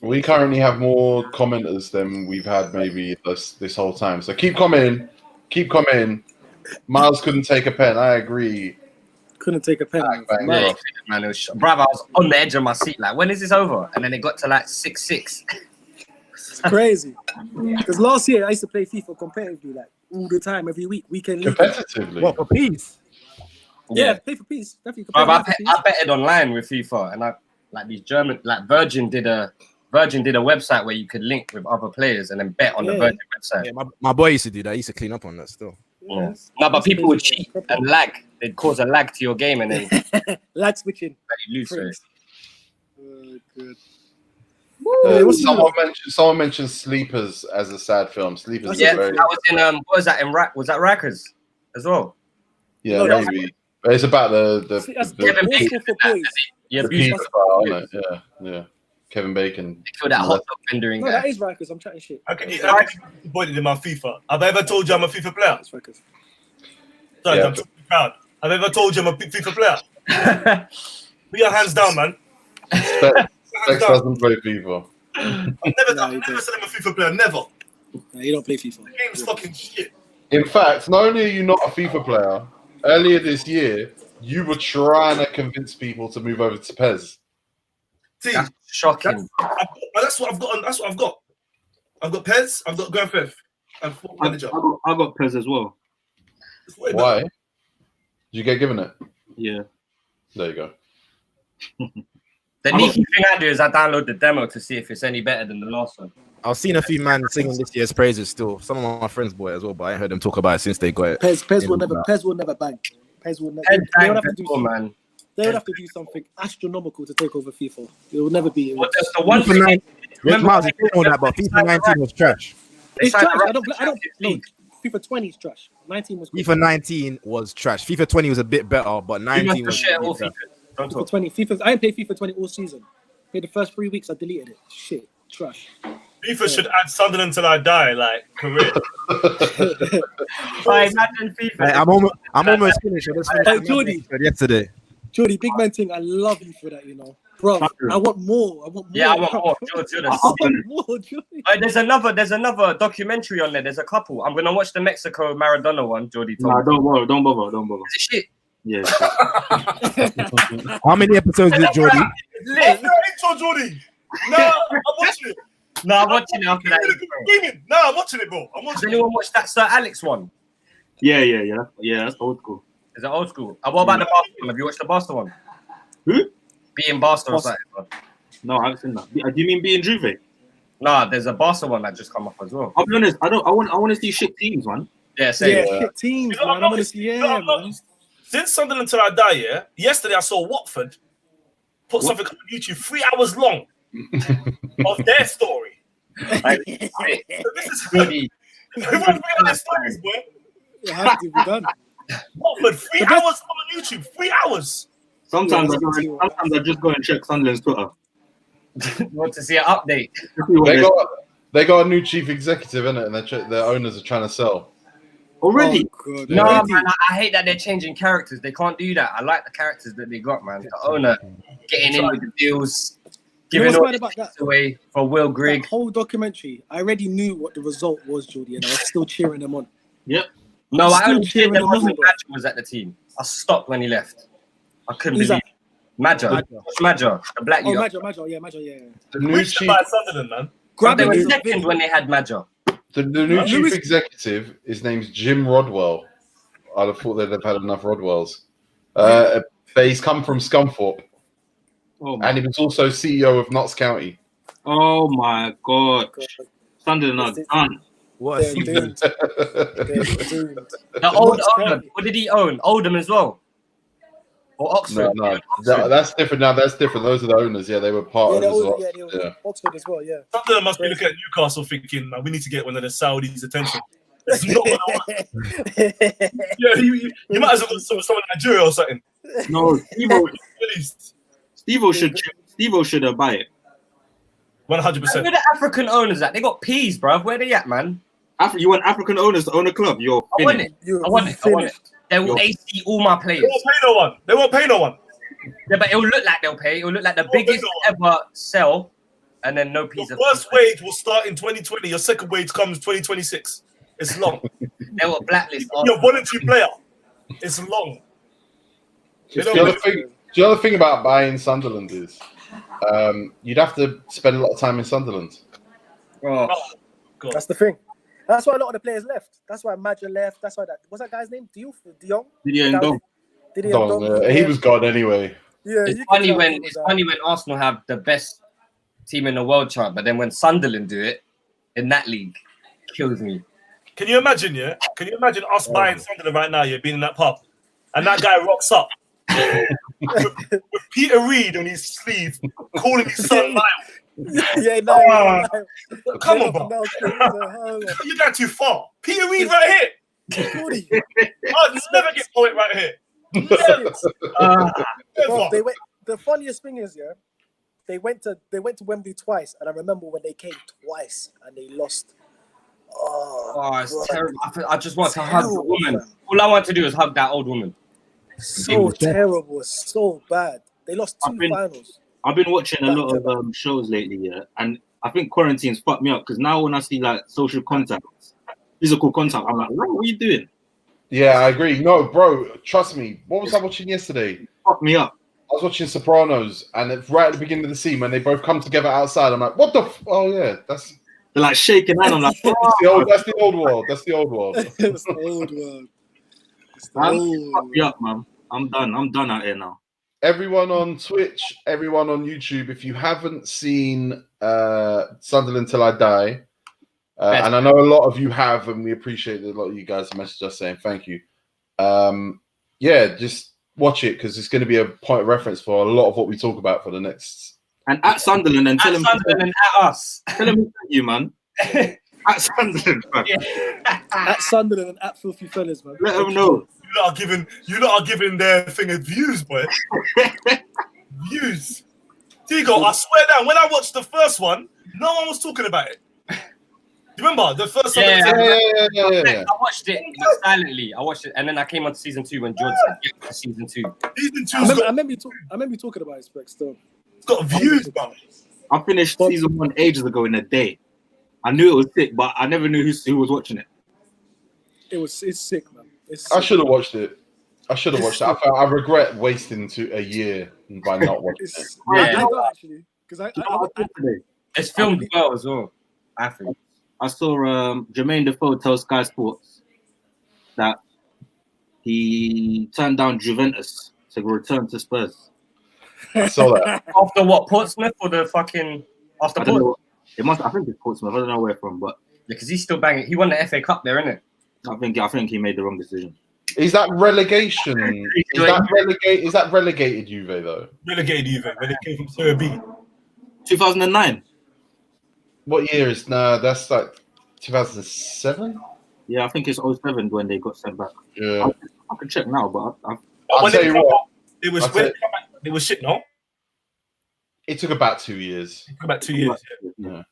We currently have more commenters than we've had maybe this whole time. So keep commenting. Miles couldn't take a pen. I agree. Couldn't take a pen. Bang, Yeah, bro. man, it was brother, I was on the edge of my seat. Like, when is this over? And then it got to like 6-6. It's crazy. Because last year I used to play FIFA competitively, like all the time, every week, weekend league. Competitively. What for peace? Yeah, play for peace. Definitely. But Play for peace. I betted online with FIFA, and I like these German, like Virgin did a website where you could link with other players and then bet on the Virgin website. Yeah, my boy used to do that. He used to clean up on that still. Yeah. No, but people would cheat and lag. They'd cause a lag to your game, and then lag switching. you lose. So. Good. Someone mentioned Sleepers as a sad film. Sleepers. Yeah, very... that was in what was that in was that Rikers as well? Yeah, no, maybe. But it's about the Kevin Bacon for boys. Yeah, yeah. Kevin Bacon. They killed that hot dog vendor in No, that is Rikers. I'm chatting shit. How can you avoid it in my FIFA? Have I ever told you I'm a FIFA player? That's Rikers. Sorry, I'm too proud. Have I ever told you I'm a FIFA player? Put your hands down, man. Specs doesn't play FIFA. I've never said I'm a FIFA player. Never. No, you don't play FIFA. The game's fucking shit. In fact, not only are you not a FIFA player, earlier this year, you were trying to convince people to move over to PES. See, that's shocking. That's what I've got. That's what I've got. I've got PES, I've got Grand Theft, and Football Manager. I got PES as well. Why? Did you get given it? Yeah. There you go. The neat thing I do is I download the demo to see if it's any better than the last one. I've seen a few man singing this year's praises still. Some of my friends bought it as well, but I ain't heard them talk about it since they got it. PES will never bang. PES will never. They would have to do something astronomical to take over FIFA. It will never be. Well, the one thing, Miles, you don't know that, but FIFA 19 was trash. It's trash. I don't. No, FIFA 20 is trash. 19 was. FIFA 19 was trash. FIFA 20 was a bit better, but 19 was. FIFA 20. I didn't play FIFA 20 all season. Played the first 3 weeks. I deleted it. Shit, trash. FIFA should add Sunderland till I die, like career. Imagine FIFA. Hey, I'm almost finished. I just finished Jordy. Yesterday. Jordy, big man thing. I love you for that. You know, bro. I want more. Yeah, I want more. I want more, Jordy. There's another documentary on there. There's a couple. I'm gonna watch the Mexico Maradona one. Jordy. Nah, don't bother. Is it shit? Yeah. How many episodes is it, Jordy? Intro, Jordy. No, I'm watching it. No, I'm watching it after that. No, I'm watching it, bro. Has anyone watched that Sir Alex one? Yeah. That's old school. Is it old school? What about the Barca one? Have you watched the Barca one? Who? Being Barca or something? No, I haven't seen that. Do you mean being Juve? No, there's a Barca one that just come up as well. I'll be honest. I want to see shit teams, man. Yeah, same. Yeah, shit teams, man. I want to see. Yeah, man. Since Sunderland till I die, yeah. Yesterday I saw Watford put something on YouTube 3 hours long of their story. Like, this is really. Everyone's making their stories, boy. It has to be done. Watford 3 hours on YouTube. 3 hours. Sometimes I just go and check Sunderland's Twitter. Want to see an update? They got a new chief executive in it, and their owners are trying to sell. Already? Oh, No, man, I hate that they're changing characters. They can't do that. I like the characters that they got, man. The owner getting in with the deals, giving all the away for Will Grigg. That whole documentary, I already knew what the result was, Jordy, and I was still cheering them on. Yep. No, I only cheered them on when Madger was at the team. I stopped when he left. I couldn't believe it. Madger, the black guy. Madger, yeah. The new chief Sunderland, man. They were second when they had Madger. The new chief executive, his name's Jim Rodwell. I'd have thought they'd have had enough Rodwells. But he's come from Scunthorpe. And he was also CEO of Notts County. Oh my God. Sunderland are done. What? The old owner. What did he own? Oldham as well. Or Oxford? No. That's different. Now that's different. Those are the owners. Yeah, they were part of it as well. Yeah, Oxford as well. Yeah. Sunderland must be looking at Newcastle thinking, man, we need to get one of the Saudis' attention. It's not you might as well go someone in Nigeria or something. No, Steve-O should buy it. 100%. Where the African owners at? They got peas, bruv. Where they at, man? You want African owners to own a club? I want it. They will AC all my players. They won't pay no one. Yeah, but it'll look like they'll pay. It'll look like the biggest ever sell, and then no piece of. First wage will start in 2020. Your second wage comes 2026. It's long. They will blacklist. You're a voluntary player. It's long. The other thing about buying Sunderland is you'd have to spend a lot of time in Sunderland. Oh, that's the thing. That's why a lot of the players left. That's why Madja left. That's why what's that guy's name? De Jong? Didier Ndong. He was gone anyway. Yeah, It's you could funny tell when he was it's funny when Arsenal have the best team in the world chart, but then when Sunderland do it in that league, kills me. Can you imagine, yeah? Can you imagine us buying Sunderland right now, being in that pub, and that guy rocks up with Peter Reid on his sleeve, calling his son Lyle. Yeah, no. Come on, bro. You're going too far. Peter Reid right here. I'll never get poet right here. Never. Bro, the funniest thing is, yeah, they went to Wembley twice, and I remember when they came twice and they lost. Oh, it's terrible. I just want to hug the woman. All I want to do is hug that old woman. So terrible, so bad. They lost two finals. I've been watching a lot of shows lately, yeah, and I think quarantine's fucked me up because now when I see like social contact, physical contact, I'm like, what are you doing? Yeah, I agree. No, bro, trust me. What was I watching yesterday? Fuck me up. I was watching Sopranos, and it's right at the beginning of the scene when they both come together outside. I'm like, what the? Oh yeah, that's. They're like shaking hand. I'm like, that's the old world. That's the old world. It's the old world. Fuck me up, man. I'm done. I'm done out here now. Everyone on Twitch, everyone on YouTube, if you haven't seen Sunderland Till I Die, and I know a lot of you have, and we appreciate that a lot of you guys messaged us saying thank you. Yeah, just watch it because it's going to be a point of reference for a lot of what we talk about for the next. And at Sunderland and tell them Sunderland and at us. Tell them thank you, man. At Sunderland, man. Yeah. At Sunderland and at FilthyFellas, man. Let them know. You lot are giving their thing of views, boy. Views. Tigo, I swear down, when I watched the first one, no one was talking about it. You remember the first one? Yeah. I watched it silently. I watched it, and then I came on to season 2 when George said season 2. Season 2. I remember you talking about it, Specs, though. It's got views, bro. I finished season 1 ages ago in a day. I knew it was sick, but I never knew who was watching it. It's sick, man. I should have watched it. I regret wasting a year by not watching it. I don't actually, because it's filmed well as well. I think. I saw Jermaine Defoe tell Sky Sports that he turned down Juventus to return to Spurs. I saw that. After what, Portsmouth or the fucking after Portsmouth? I think it's Portsmouth. I don't know where from, but because he's still banging. He won the FA Cup there, isn't it? I think he made the wrong decision. Is that relegation? Is that relegated Juve though? Relegated Juve when it came from Serie B. 2009. What year is that's like 2007? Yeah, I think it's 07 when they got sent back. Yeah. I can check now, but I'll tell you what. It was shit, no? It took about 2 years. Yeah.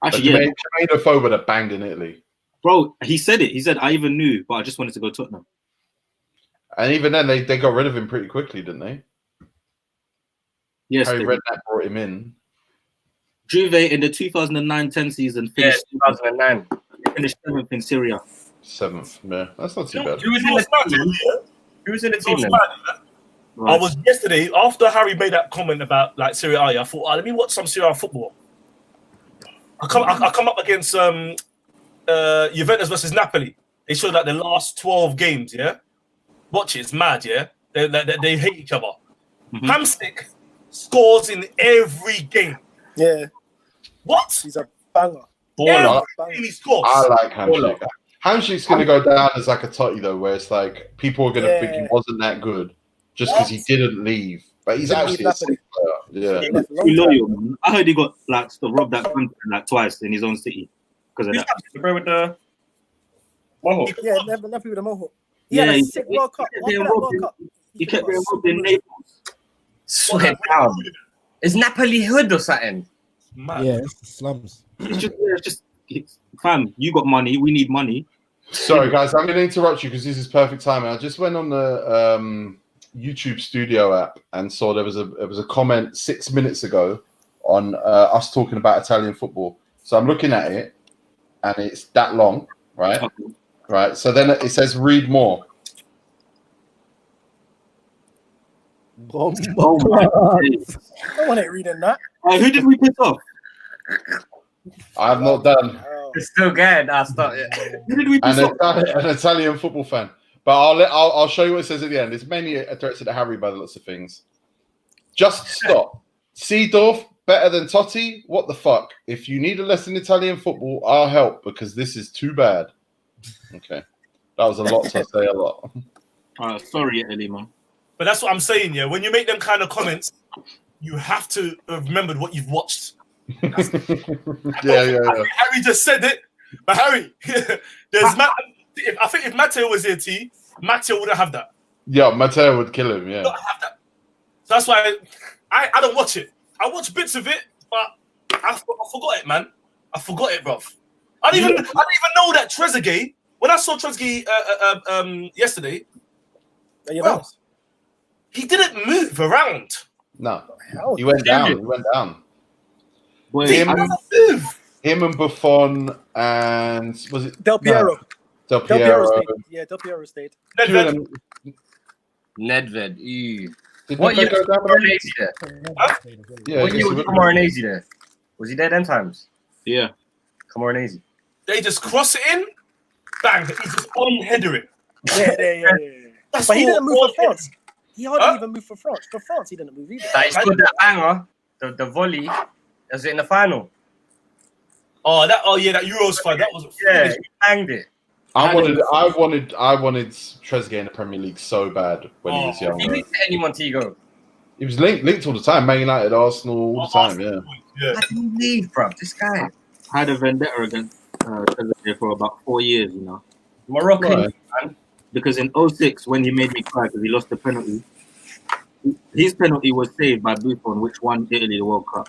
Actually, Jermaine Defoe would have banged in Italy. Bro, he said it. He said, I even knew, but I just wanted to go to Tottenham. And even then, they got rid of him pretty quickly, didn't they? Yes. Harry Redknapp brought him in. Juve in the 2009-10 season finished 2009. Finished 7th in Syria. 7th, yeah. That's not too bad. Who was in the team then? Right. I was yesterday, after Harry made that comment about like Serie A, I thought, let me watch some Serie A football. I come up against Juventus versus Napoli. They showed like the last 12 games, yeah? Watch it, it's mad, yeah? They hate each other. Mm-hmm. Hamstick scores in every game. Yeah. What? He's a banger. Every game he scores. I like Hamstick. Hamstick's going to go down as like a Totti, though, where it's like people are going to think he wasn't that good just because he didn't leave. But he's actually a sick player. Yeah. Loyal. I heard he got like robbed that like twice in his own city because of that. The with the mohawk. Yeah, never with the mohawk. He had a sick World Cup. He kept getting robbed in Naples. Swear down. Is Napoli hood or something? Man. Yeah, it's the slums. It's just fam, you got money, we need money. Sorry, guys, I'm going to interrupt you because this is perfect timing. I just went on the YouTube Studio app and saw there was a comment 6 minutes ago on us talking about Italian football. So I'm looking at it, and it's that long, right? Okay. Right. So then it says read more. Oh my God. No one ain't reading that. Who did we piss off? I have not done. Oh. It's still good. I'll stop. Yeah. Who did we do? An Italian football fan. But I'll show you what it says at the end. It's mainly addressed to Harry by the looks of things. Just stop. Seedorf better than Totti? What the fuck? If you need a lesson in Italian football, I'll help because this is too bad. Okay. That was a lot to say a lot. Sorry, Italy, man. But that's what I'm saying, yeah. When you make them kind of comments, you have to have remembered what you've watched. Yeah. Harry just said it. But Harry, I think if Matteo was here, Matteo wouldn't have that. Yeah, Matteo would kill him, yeah. Not have that. So that's why I don't watch it. I watch bits of it, but I forgot it, man. I forgot it, bruv. I didn't even know that Trezeguet, when I saw Trezeguet yesterday, bro, he didn't move around. No. He went down. Boy, Him and Buffon and was it Del Piero? No. Del Piero stayed. Yeah, Del Piero stayed. Nedved. Ew. Did What year Nedved go was down? Camoranesi there? Yeah, What year was Camoranesi there? Was he there them times? Yeah. Camoranesi. They just cross it in, bang, he just on-header it. Yeah. But he didn't move for France. He hardly even moved for France. For France, he didn't move either. He scored that banger, the volley. Was it in the final? That Euros fight. That was Yeah, he banged it. I wanted Trezeguet in the Premier League so bad when he was younger. He linked to any Montego. He was linked all the time. Man United, Arsenal, all the time. Yeah. How did he leave, bro? This guy had a vendetta against Trezeguet for about 4 years, you know. Moroccan, man. Because in 06, when he made me cry because he lost the penalty, his penalty was saved by Buffon, which won Italy the World Cup,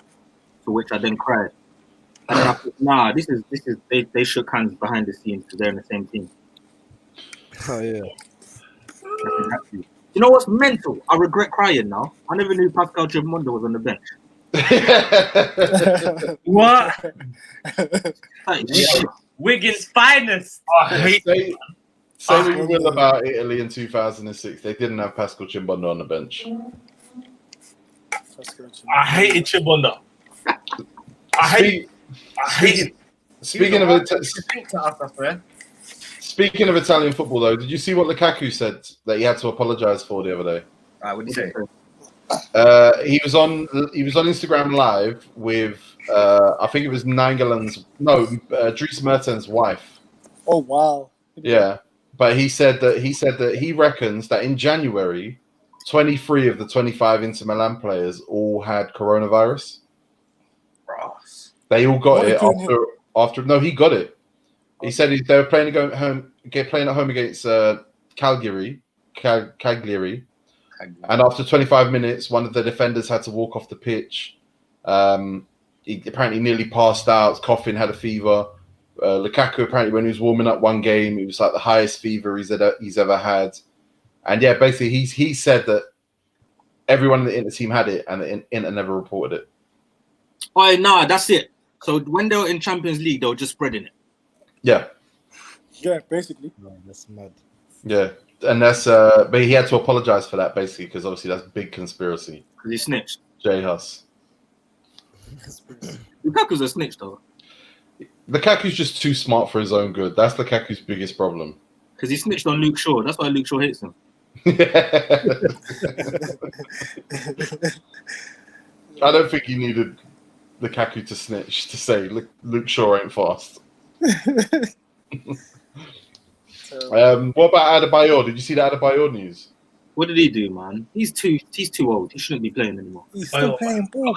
to which I then cried. And then I thought, this is they shook hands behind the scenes because they're in the same team. Oh yeah. You know what's mental? I regret crying now. I never knew Pascal Gimondo was on the bench. What? Like, Wigan's finest. Say what you will about Italy in 2006. They didn't have Pascal Gimondo on the bench. I hated Chibonda. Speaking of Italian football, though, did you see what Lukaku said that he had to apologize for the other day? What did he say? He was on Instagram Live with I think it was Dries Mertens' wife. Oh wow! Yeah, but he said that he reckons that in January, 23 of the 25 Inter Milan players all had coronavirus. Ross. They all got it after. No, he got it. He said they were playing at home against Cagliari. And after 25 minutes, one of the defenders had to walk off the pitch. He apparently nearly passed out, coughing, had a fever. Lukaku, apparently, when he was warming up one game, it was like the highest fever he's ever had. And yeah, basically, he said that everyone in the Inter team had it, and the Inter never reported it. Oh, nah, that's it. So when they were in Champions League, they were just spreading it. Yeah. Yeah, basically. No, that's mad. Yeah. And that's but he had to apologize for that basically because obviously that's big conspiracy. Because he snitched. Jay Huss. Lukaku's a snitch though. Lukaku's just too smart for his own good. That's Lukaku's biggest problem. Because he snitched on Luke Shaw. That's why Luke Shaw hates him. I don't think he needed Lukaku to snitch to say Luke Shaw ain't fast. What about Adebayor? Did you see the Adebayor news? What did he do, man? He's too old. He shouldn't be playing anymore. He's still playing ball.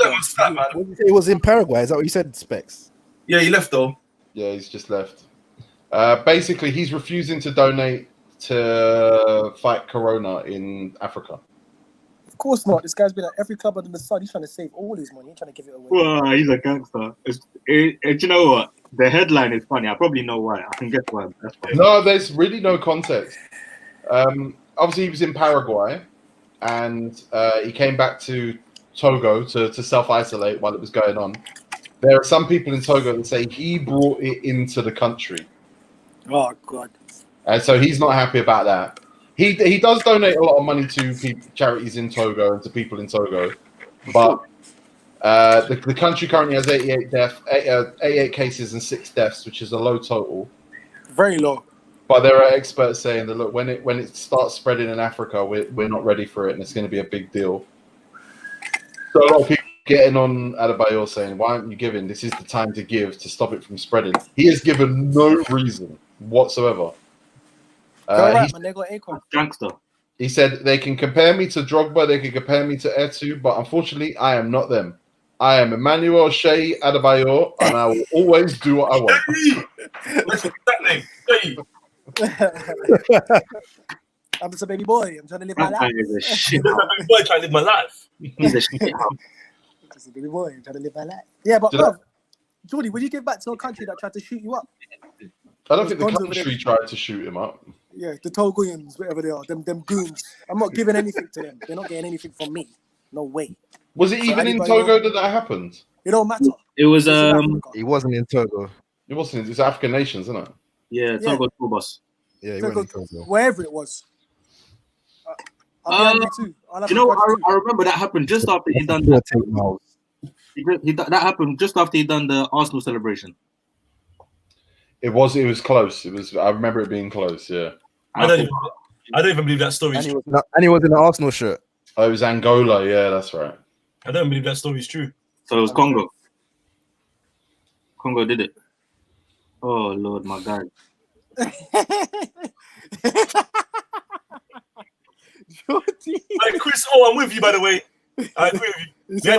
It was in Paraguay. Is that what you said, Specs? Yeah, he left though. Yeah, he's just left. Basically, he's refusing to donate to fight Corona in Africa. Of course not. This guy's been at every club under the sun. He's trying to save all his money. He's trying to give it away. Well, he's a gangster. Do you know what? The headline is funny. I probably know why. I can guess why. That's why. No, there's really no context. Obviously, he was in Paraguay, and he came back to Togo to self-isolate while it was going on. There are some people in Togo that say he brought it into the country. Oh, God. And so he's not happy about that. He does donate a lot of money to charities in Togo and to people in Togo, but The country currently has 88 cases and 6 deaths, which is a low total. Very low. But there are experts saying that look, when it starts spreading in Africa, we're not ready for it, and it's going to be a big deal. So a lot of people getting on Adebayor saying, "Why aren't you giving? This is the time to give to stop it from spreading." He has given no reason whatsoever. Gangster. He said they can compare me to Drogba, they can compare me to Etu, but unfortunately, I am not them. I am Emmanuel Adebayor, and I will always do what I want. What's that name? I'm just a baby boy. I'm trying to live my life. He's a shit. I'm a baby boy trying to live my life. He's a shit. Just a baby boy. I'm trying to live my life. Yeah, but bro, Jordy, would you give back to a country that tried to shoot you up? I don't think the country tried to shoot him up. Yeah, the Togoyans, whatever they are, them goons. I'm not giving anything to them. They're not getting anything from me. No way. Was it even in Togo that happened? It don't matter. It was He wasn't in Togo. It wasn't. It's African nations, isn't it? Yeah, Togo tour bus. Yeah, he wasn't in Togo. Wherever it was. I'll be angry too. You know, I remember that happened just after he done that. That happened just after he done the Arsenal celebration. It was close. I remember it being close. Yeah. I don't even believe that story is true. And he was in an Arsenal shirt. Oh, it was Angola. Yeah, that's right. I don't believe that story is true. So it was Congo. Congo did it. Oh Lord, my God. Hey, Chris, I'm with you, by the way. I agree with you.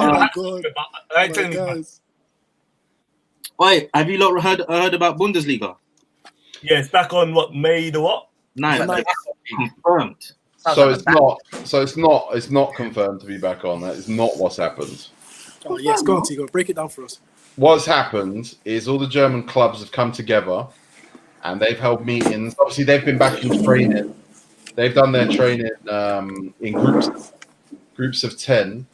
I ain't telling you. Wait, have you lot heard about Bundesliga? Yeah, it's back on May the what? 9th. Confirmed. So it's not confirmed to be back on. That is not what's happened. Oh yes, go on, Tigo. Break it down for us. What's happened is all the German clubs have come together and they've held meetings. Obviously, they've been back in training. They've done their training in groups of 10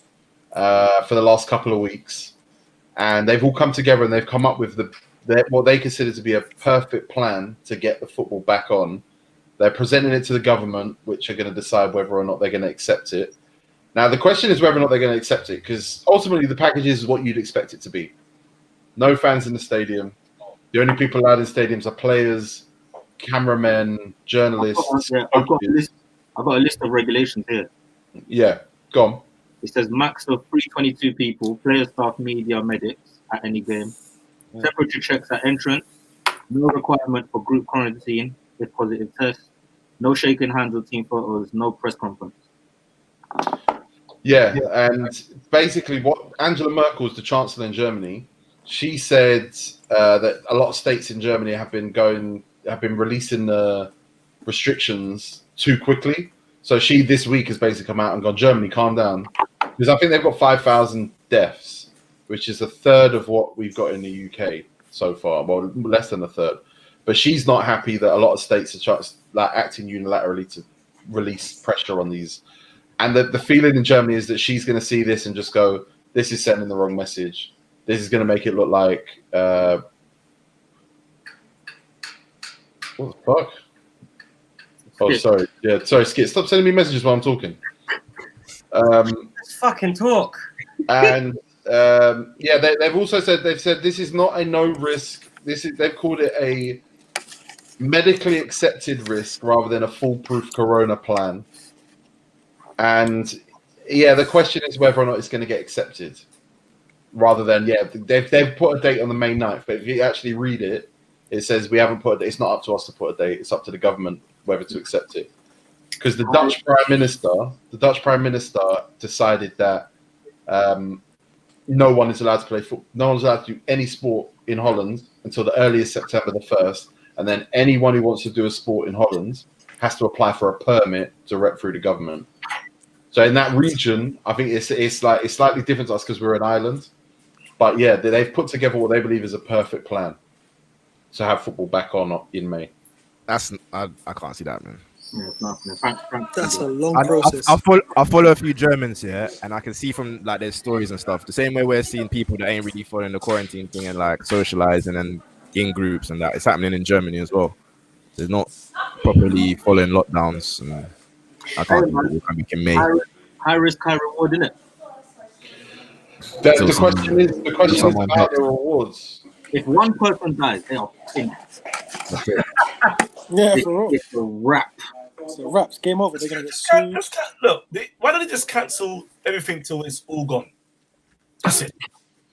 for the last couple of weeks. And they've all come together and they've come up with what they consider to be a perfect plan to get the football back on. They're presenting it to the government, which are going to decide whether or not they're going to accept it. Now, the question is whether or not they're going to accept it, because ultimately the package is what you'd expect it to be. No fans in the stadium. The only people allowed in stadiums are players, cameramen, journalists. I've got a list of regulations here. Yeah, go on. It says max of 322 people, players, staff, media, medics at any game. Temperature checks at entrance. No requirement for group quarantine with positive tests. No shaking hands or team photos. No press conference. Yeah, and basically what Angela Merkel is the chancellor in Germany. She said that a lot of states in Germany have been releasing the restrictions too quickly. So she this week has basically come out and gone, Germany, calm down. Because I think they've got 5,000 deaths, which is a third of what we've got in the UK so far. Well, less than a third. But she's not happy that a lot of states are acting unilaterally to release pressure on these. And the feeling in Germany is that she's going to see this and just go, this is sending the wrong message. This is going to make it look like... what the fuck? Oh, sorry. Yeah, sorry, Skit. Stop sending me messages while I'm talking. Let's fucking talk. And they've also said this is not a no risk. They've called it a medically accepted risk rather than a foolproof corona plan. And yeah, the question is whether or not it's going to get accepted, rather than they've put a date on the May 9th. But if you actually read it, it says we haven't put. It's not up to us to put a date. It's up to the government whether to accept it. Because the Dutch Prime Minister decided that no one is allowed to play football. No one's allowed to do any sport in Holland until the earliest September the 1st, and then anyone who wants to do a sport in Holland has to apply for a permit direct through the government. So in that region, I think it's slightly different to us because we're an island. But yeah, they've put together what they believe is a perfect plan to have football back on in May. I can't see that, man. Yeah, that's a long process. I follow a few Germans here, and I can see from like their stories and stuff. The same way we're seeing people that ain't really following the quarantine thing and like socializing and in groups and that, it's happening in Germany as well. They're not properly following lockdowns. And I can't think we're coming in May. High risk, high reward, isn't it? The question is someone about dies. the rewards. If one person dies, they are finished. Yeah, for real. It's a wrap. So raps, game over. They're gonna get sued. Look, why don't they just cancel everything till it's all gone? That's it.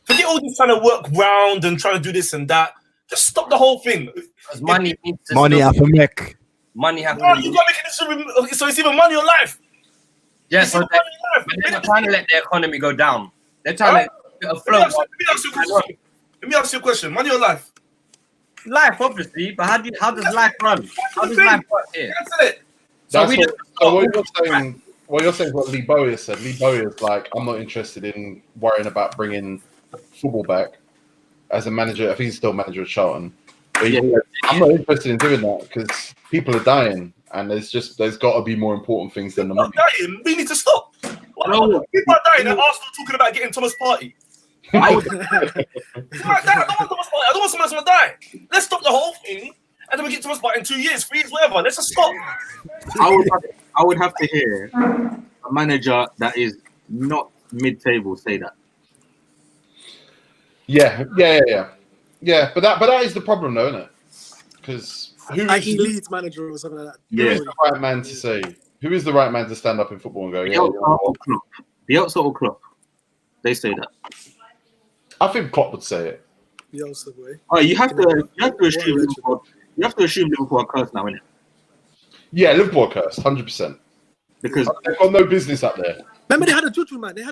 Forget all this trying to work round and trying to do this and that. Just stop the whole thing. Because money needs to Money stop. have to make. Money have No, to you gotta make it so it's either money or life. Yeah, It's so either they, money or life. but they're not trying to let the economy go down. They're trying to afloat. Let me ask you a question. Money or life? Life, obviously, but how does life run? How does life work here? Cancel it. So That's we what, just so what you're saying is what Lee Bowyer said. Lee Bowyer's like, I'm not interested in worrying about bringing football back as a manager. I think he's still manager of Charlton. But he's like, I'm not interested in doing that because people are dying, and there's got to be more important things than the money. Dying. We need to stop. No. People are dying. And Arsenal talking about getting Thomas Partey. I would, I don't want someone to die. Let's stop the whole thing, and then we get Thomas Partey in 2 years, 3 years, whatever. Let's just stop. I would have to hear a manager that is not mid-table say that. Yeah. But that is the problem, though, isn't it? Because who Like is he leads manager or something like that. who is the right man to say? Who is the right man to stand up in football and go? Bielsa or Klopp. They say that. I think Klopp would say it. Bielsa way. Oh, you have to assume Liverpool. You have to assume Liverpool are cursed now, innit? Yeah, Liverpool are cursed, 100%. Because They've got no business up there. Remember they had a juju man. Yeah,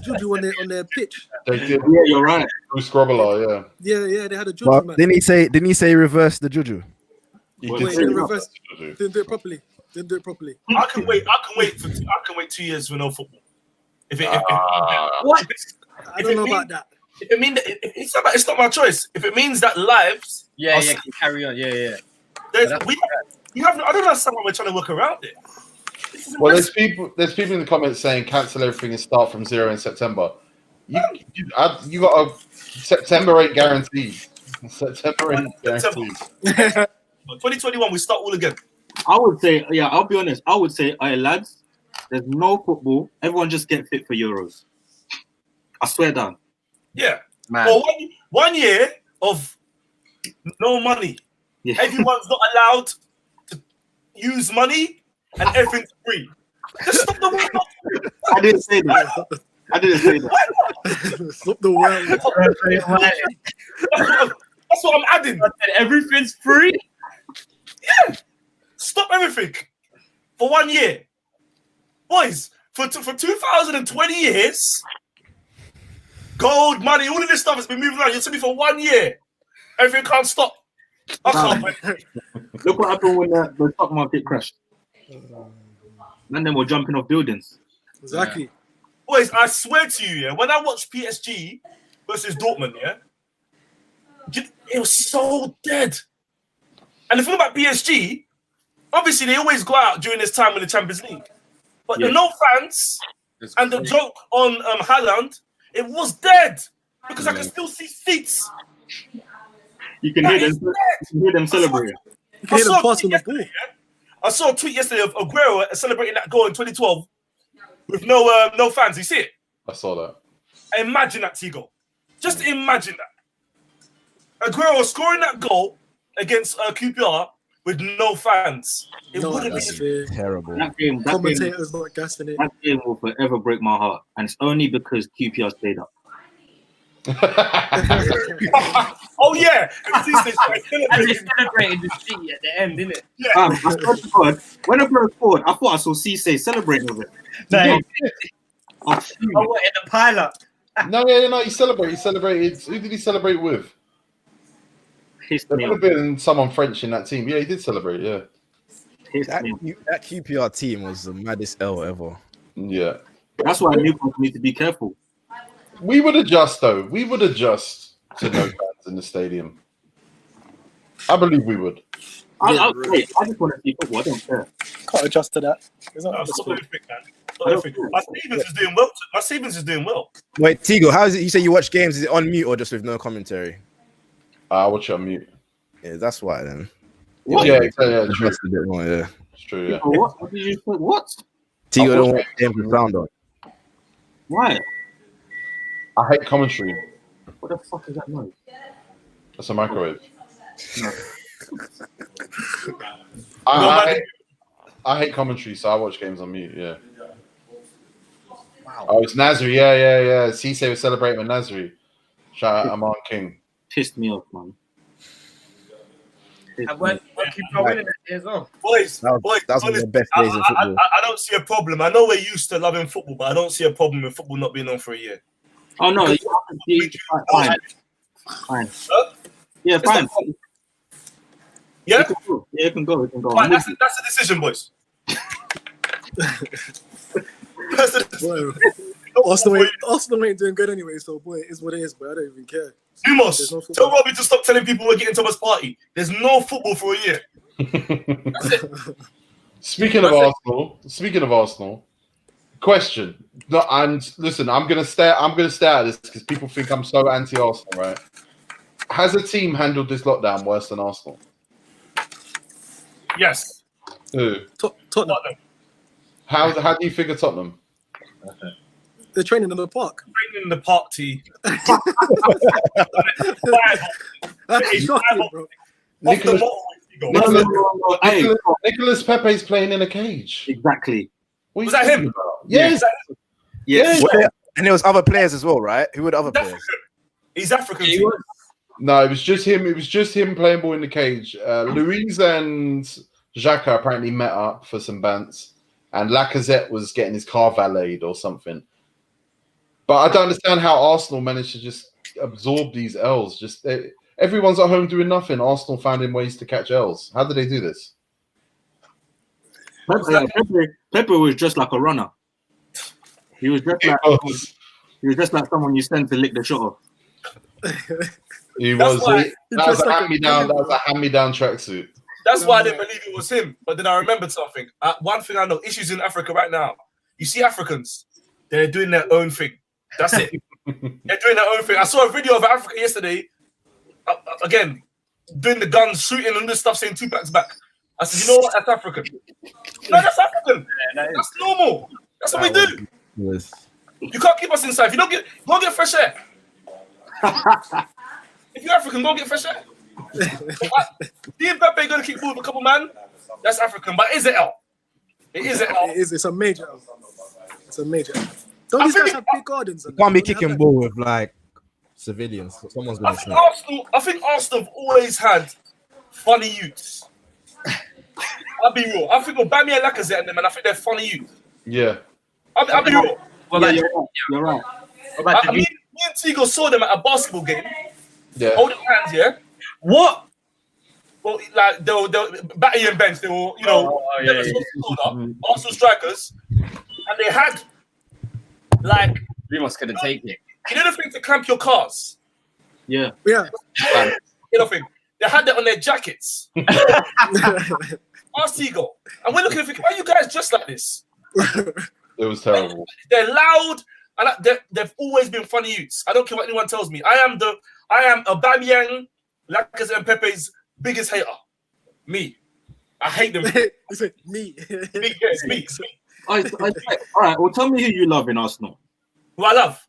juju on their pitch. They did. yeah, you're right. Scrobler, yeah. Yeah, they had a juju But man. didn't he say reverse the juju? He Wait, did Wait, say didn't that. reverse. Didn't do it properly. I can wait 2 years for no football. What? I don't know about that. If it means it's not my choice. If it means that lives, Can carry on. Yeah. I don't understand why we're trying to work around it. Well, there's people in the comments saying cancel everything and start from zero in September. You got a September ain't guaranteed. September ain't guaranteed. 2021 we start all again. I would say, I'll be honest. I would say, hey lads, there's no football. Everyone just get fit for Euros. I swear down. Yeah. Man. Well, 1 year of no money. Yeah. Everyone's not allowed to use money and everything's free. Just stop the world. I didn't say that. Stop the world. That's what I'm adding. Everything's free. Yeah. Stop everything for 1 year. Boys, for 2020 years, gold, money, all of this stuff has been moving around. You're telling me for 1 year, everything can't stop. I can't. Look what happened when the stock market crashed. And then we're jumping off buildings. Exactly. Boys, I swear to you, yeah, when I watched PSG versus Dortmund, yeah, it was so dead. And the thing about PSG, obviously they always go out during this time in the Champions League. But the no fans and the joke on Haaland, it was dead because I can still see seats. You can hear them celebrating. You can hear them pass on the ball. I saw a tweet yesterday of Aguero celebrating that goal in 2012 with no fans. You see it? I saw that. Imagine that, Tigo. Just imagine that. Aguero scoring that goal against QPR with no fans. It would have been terrible. That game Commentators not gassing it. that game will forever break my heart. And it's only because QPR stayed up. Oh yeah, And they celebrated the city at the end, didn't it? yeah. I swear to God, when Aguero scored, I thought I saw Cisse celebrating with it. Like, Oh, what in the pilot? No, he celebrated. He celebrated. Who did he celebrate with? There would have been someone French in that team. Yeah, he did celebrate, yeah. That QPR team was the maddest L ever. Yeah. That's why Newcastle need to be careful. We would adjust, though. We would adjust to no fans in the stadium. I believe we would. I just want to see football. I don't care. Can't adjust to that. It's not No, the stop sport. everything, man. Stop everything. My Stevens is doing well. Wait, Tigo, how is it? You say you watch games? Is it on mute or just with no commentary? I watch it on mute. Yeah, that's why then. Yeah, true. That's a bit more, yeah. It's true, yeah. What? What did you say? What? Tigo don't watch games with sound on. Why? I hate commentary. What the fuck is that noise? That's a microwave. No. I hate commentary, so I watch games on mute. Yeah. Wow. Oh, it's Nasri. Yeah. Cisse was celebrating with Nasri. Shout out Amon King. Pissed me off, man. And when Goalkeeper winning it as well. Boys, That was one of the best days in football. I don't see a problem. I know we're used to loving football, but I don't see a problem with football not being on for a year. Oh no, fine. Huh? Yeah, fine. Yeah? It can go. Fine, that's the decision, boys. That's the decision. Arsenal ain't doing good anyway, so boy, it is what it is, but I don't even care. Lumos, tell Robbie to stop telling people we're getting Thomas party. There's no football for a year. That's it. Speaking of Arsenal, question. No, and listen, I'm gonna stare at this because people think I'm so anti-Arsenal, right? Has a team handled this lockdown worse than Arsenal? Yes. Who? Tottenham. How do you figure Tottenham? They're training in the park. Training in the park, T. That's shocking, bro. Nicolas Pepe's playing in a cage. Exactly. Was that him? Yes. Yes. And there was other players as well, right? Who were the other players? He's African. He was. No, it was just him. It was just him playing ball in the cage. Louise and Xhaka apparently met up for some bants, and Lacazette was getting his car valeted or something. But I don't understand how Arsenal managed to just absorb these L's. Everyone's at home doing nothing. Arsenal finding ways to catch L's. How did they do this? Pepe was just like a runner. He was just like someone you send to lick the shot off. That was a hand-me-down tracksuit. That's why I didn't believe it was him. But then I remembered something. One thing I know, issues in Africa right now. You see Africans, they're doing their own thing. That's it. They're doing their own thing. I saw a video of Africa yesterday. Again, doing the guns, shooting and this stuff, saying Tupac's back. I said, you know what? That's African. No, that's African. That's normal. That's what we do. Yes. You can't keep us inside. If you don't go get fresh air. If you're African, go get fresh air. Seeing Pepe going to keep moving a couple man, that's African. But is it L? It is an L. It's a major L. It's a major L. Don't these guys have big gardens? You can't be kicking ball with like civilians. Someone's going to snap. I think Arsenal have always had funny youths. I'll be real. I think Obama and Lacazette and them, and I think they're funny youths. Yeah. I'll be real. Well, you're right. Me and Tigo saw them at a basketball game. Yeah. Holding hands, yeah. What? Well, like they were Batty and Bench. They were, Arsenal strikers, and they had like We must couldn't take it. you know the thing to clamp your cars. Yeah. You know the thing. They had that on their jackets. Ask Tigo, and we're looking and thinking, why are you guys dressed like this? It was terrible. They're loud, and they've always been funny youths. I don't care what anyone tells me. I am Aubameyang, Lacazette, and Pepe's biggest hater. Me. I hate them. You said me. It's me. All right. Well, tell me who you love in Arsenal. Who I love.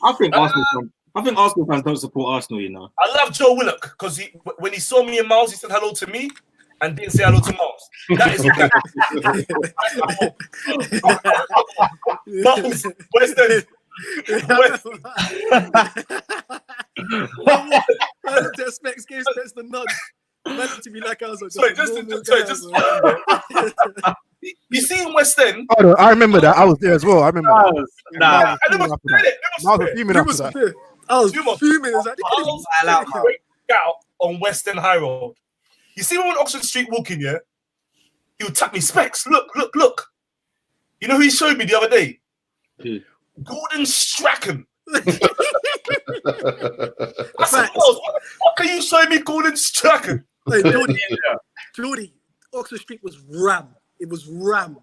I think Arsenal fans don't support Arsenal. You know. I love Joe Willock because when he saw me and Miles, he said hello to me and didn't say hello to Miles. That is Miles, West End. Specs gave Specs the nod. Meant to be like I was like, you see in West End. Oh, I remember that. I was there as well. I remember that. Nah, I was fuming after that. I was fuming. Miles out on West End High Road. You see when we're on Oxford Street walking, yeah? He would tap me, Specs, look. You know who he showed me the other day? Gordon Strachan. I said, what can you show me Gordon Strachan? Hey, Jordy, Oxford Street was ram. It was ram.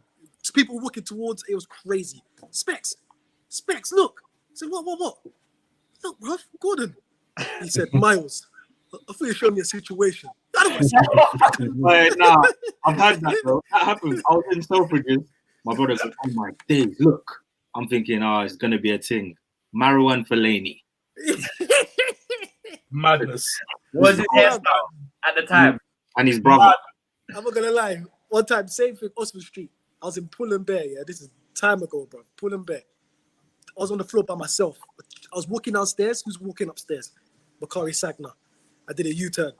People walking towards it was crazy. Specs, look. I said, what? Look, bruv, Gordon. He said, Miles, I thought you showed me a situation. Wait, nah, I've had that, bro. That happened. I was in Selfridges. My brother said, oh my days, look. I'm thinking, it's gonna be a thing. Marwan Fellaini. Madness. What was his hairstyle at the time? And his brother. I'm not gonna lie. One time, same thing, Oxford Street. I was in Pull & Bear, yeah. This is time ago, bro. Pull & Bear. I was on the floor by myself. I was walking downstairs. Who's walking upstairs? Bakari Sagna. I did a U-turn.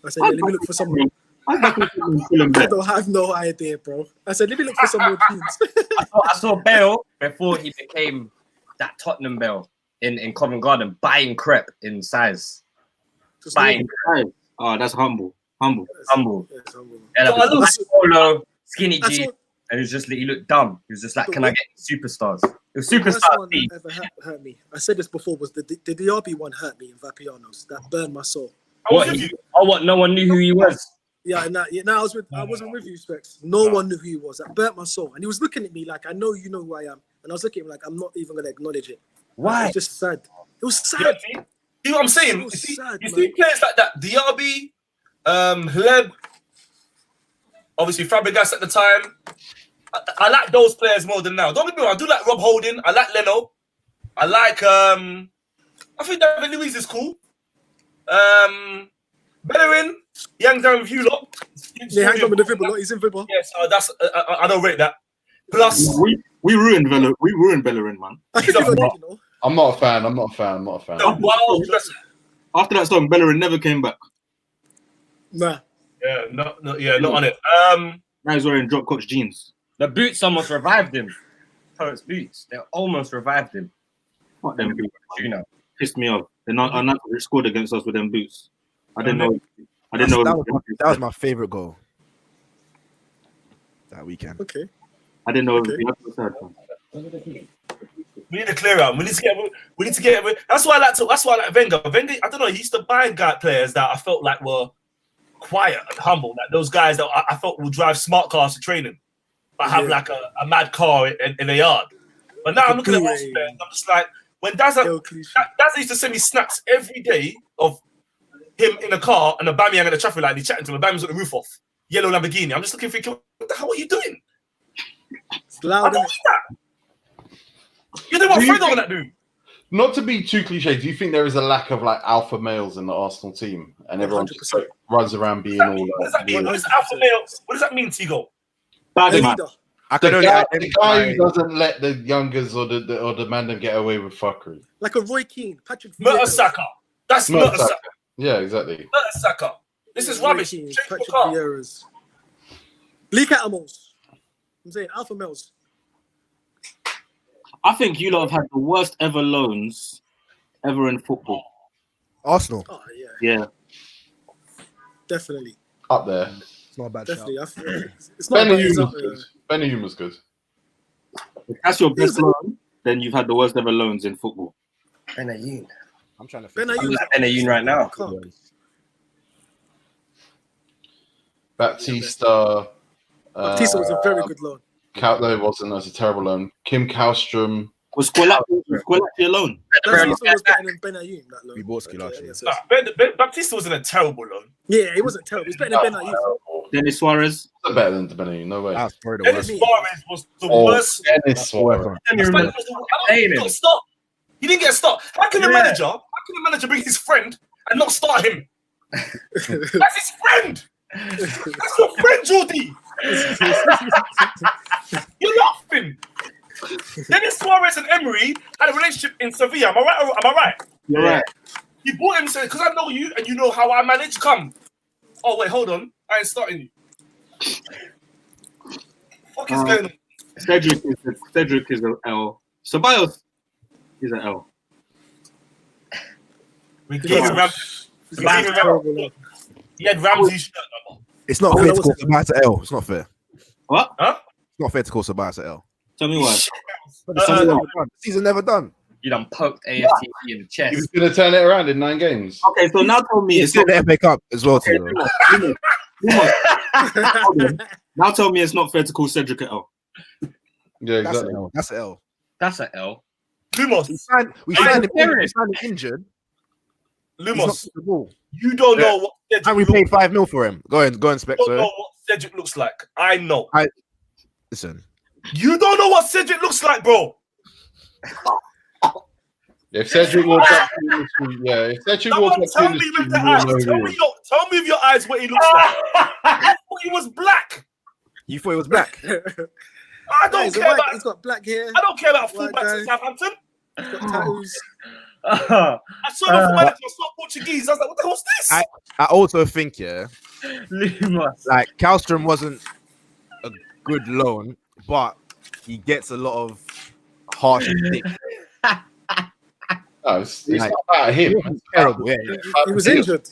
I said, let me look for someone. I don't have no idea, bro. I said, let me look for some more teams. I saw Bale before he became that Tottenham Bale in Covent Garden, buying crepe in size. Buying crepe. Oh, that's humble. Humble. Yes, humble. And So I look- polo, skinny I jeans, saw- and he looked dumb. He was just like, The "Can I one- get superstars?" It was The worst superstar one team. that ever hurt me. I said this before, was the Diaby one hurt me in Vapiano's. That burned my soul. What? No one knew who he was. Yeah, I wasn't with you, Specs. No one knew who he was. That burnt my soul. And he was looking at me like, I know you know who I am. And I was looking at him like, I'm not even gonna acknowledge it. Why? It was just sad. It was Yeah, sad. see? You know what I'm saying? It was sad, you man. see players like that, Diaby, Hleb, obviously Fabregas at the time. I like those players more than now. Don't get me wrong, I do like Rob Holding. I like Leno. I like I think David Luiz is cool. Bellerin, Young down with you lot. Yeah, hang on with the Vibble. He's in Vibble. Yes, that's I don't rate that. Plus, We ruined Bellerin, man. I think He's he a got, you know. I'm not a fan. I'm not a fan. the wild dress. After that song, Bellerin never came back. Nah. Yeah, not on it. Now he's wearing drop coach jeans. The boots almost revived him. Poets boots. They almost revived him. Fuck them boots. You know. Pissed me off. They're not scored against us with them boots. I didn't know. That was my favorite goal that weekend. Okay. I didn't know. Okay. We need to clear out. We need to get. That's why I like Wenger. Wenger, I don't know. He used to buy players that I felt like were quiet and humble. Like those guys that I thought would drive smart cars to training, but have like a mad car in the yard. But now I'm looking at most players. I'm just like, when Daz used to send me snaps every day of him in a car and Aubameyang at the traffic light. He's chatting to him. Aubameyang's got the roof off. Yellow Lamborghini. I'm just looking thinking, what the hell are you doing? It's loud. I don't need that. You know what Fredo on that dude? Not to be too cliche, do you think there is a lack of like alpha males in the Arsenal team, and everyone just 100%. runs around being all What does like, that mean? What does alpha male? What does that mean, Tigo? Bad A man. leader. I could the only guy who doesn't let the youngers or the man them get away with fuckery? Like a Roy Keane. Patrick Vieira. Mertesacker. That's Mertesacker. Yeah, exactly. Mertesacker. This is Roy rubbish. Keane, Change Patrick the car. Vieira's. Bleak animals. I'm saying alpha males. I think you lot have had the worst ever loans ever in football. Arsenal. Oh yeah, Yeah. definitely, Up there. It's not a bad shout. definitely. It's not Benny bad, it's was up there. good. Benny was good. If that's your best loan, then you've had the worst ever loans in football. Benayoun. I'm trying to think. Benayoun I'm was like Benayoun right now. Can't. Baptista. Baptista was a very good loan. No, it wasn't. That was a terrible loan. Kim Kallstrom. Was Squelacci alone? Baptista was better than Benayoun. That loan. We bought Squillaci. Baptista wasn't a terrible loan. Yeah, he wasn't terrible. He was better than Benayoun. Dennis Suarez. Better than Benayoun. No way. That's probably the Dennis worst. Suarez was the worst. Dennis Suarez. I don't remember playing him. He didn't get a start. How can a manager bring his friend and not start him? That's his friend. That's your friend, Jordi. You're laughing. Dennis Suarez and Emery had a relationship in Sevilla. Am I right? You're right. He brought him, said, because I know you and you know how I manage. Come. Oh, wait, hold on. I ain't starting you. What is going on? Cedric is an L. Ceballos is an L. We gave him Ramsey. He had Ramsey's shirt number. It's not fair to call Sabata L. It's not fair. What? Huh? It's not fair to call Sabata L. Tell me why. Season never done. You done poked AFTV in the He chest. was going to turn it around in 9 games. Okay, so now tell me It's in the FA Cup as well, too. Now tell me it's not fair to call Cedric an L. Yeah, That's exactly. an L. That's an L. That's an L. Lumos. We signed him injured. He's not Lumos. the ball. You don't know what Cedric And we paid 5 mil for him. Go on, Spec. You don't know what Cedric looks like. I know. Listen, You don't know what Cedric looks like, bro. If Cedric walked up to you in the street, yeah. If Cedric walked up to you in the street, you wouldn't know who he is. Tell me with your eyes what he looks like. I thought he was black. You thought it was black? I don't care about. He's got black hair. I don't care about White fullbacks guy. in Southampton. He's got tattoos. I saw the fullback. I saw Portuguese. I was like, what the hell's this? I also think, yeah, Lumas. like Kallstrom wasn't a good loan, but he gets a lot of harsh stick. No, it's not about him. It's terrible. Yeah, He was injured.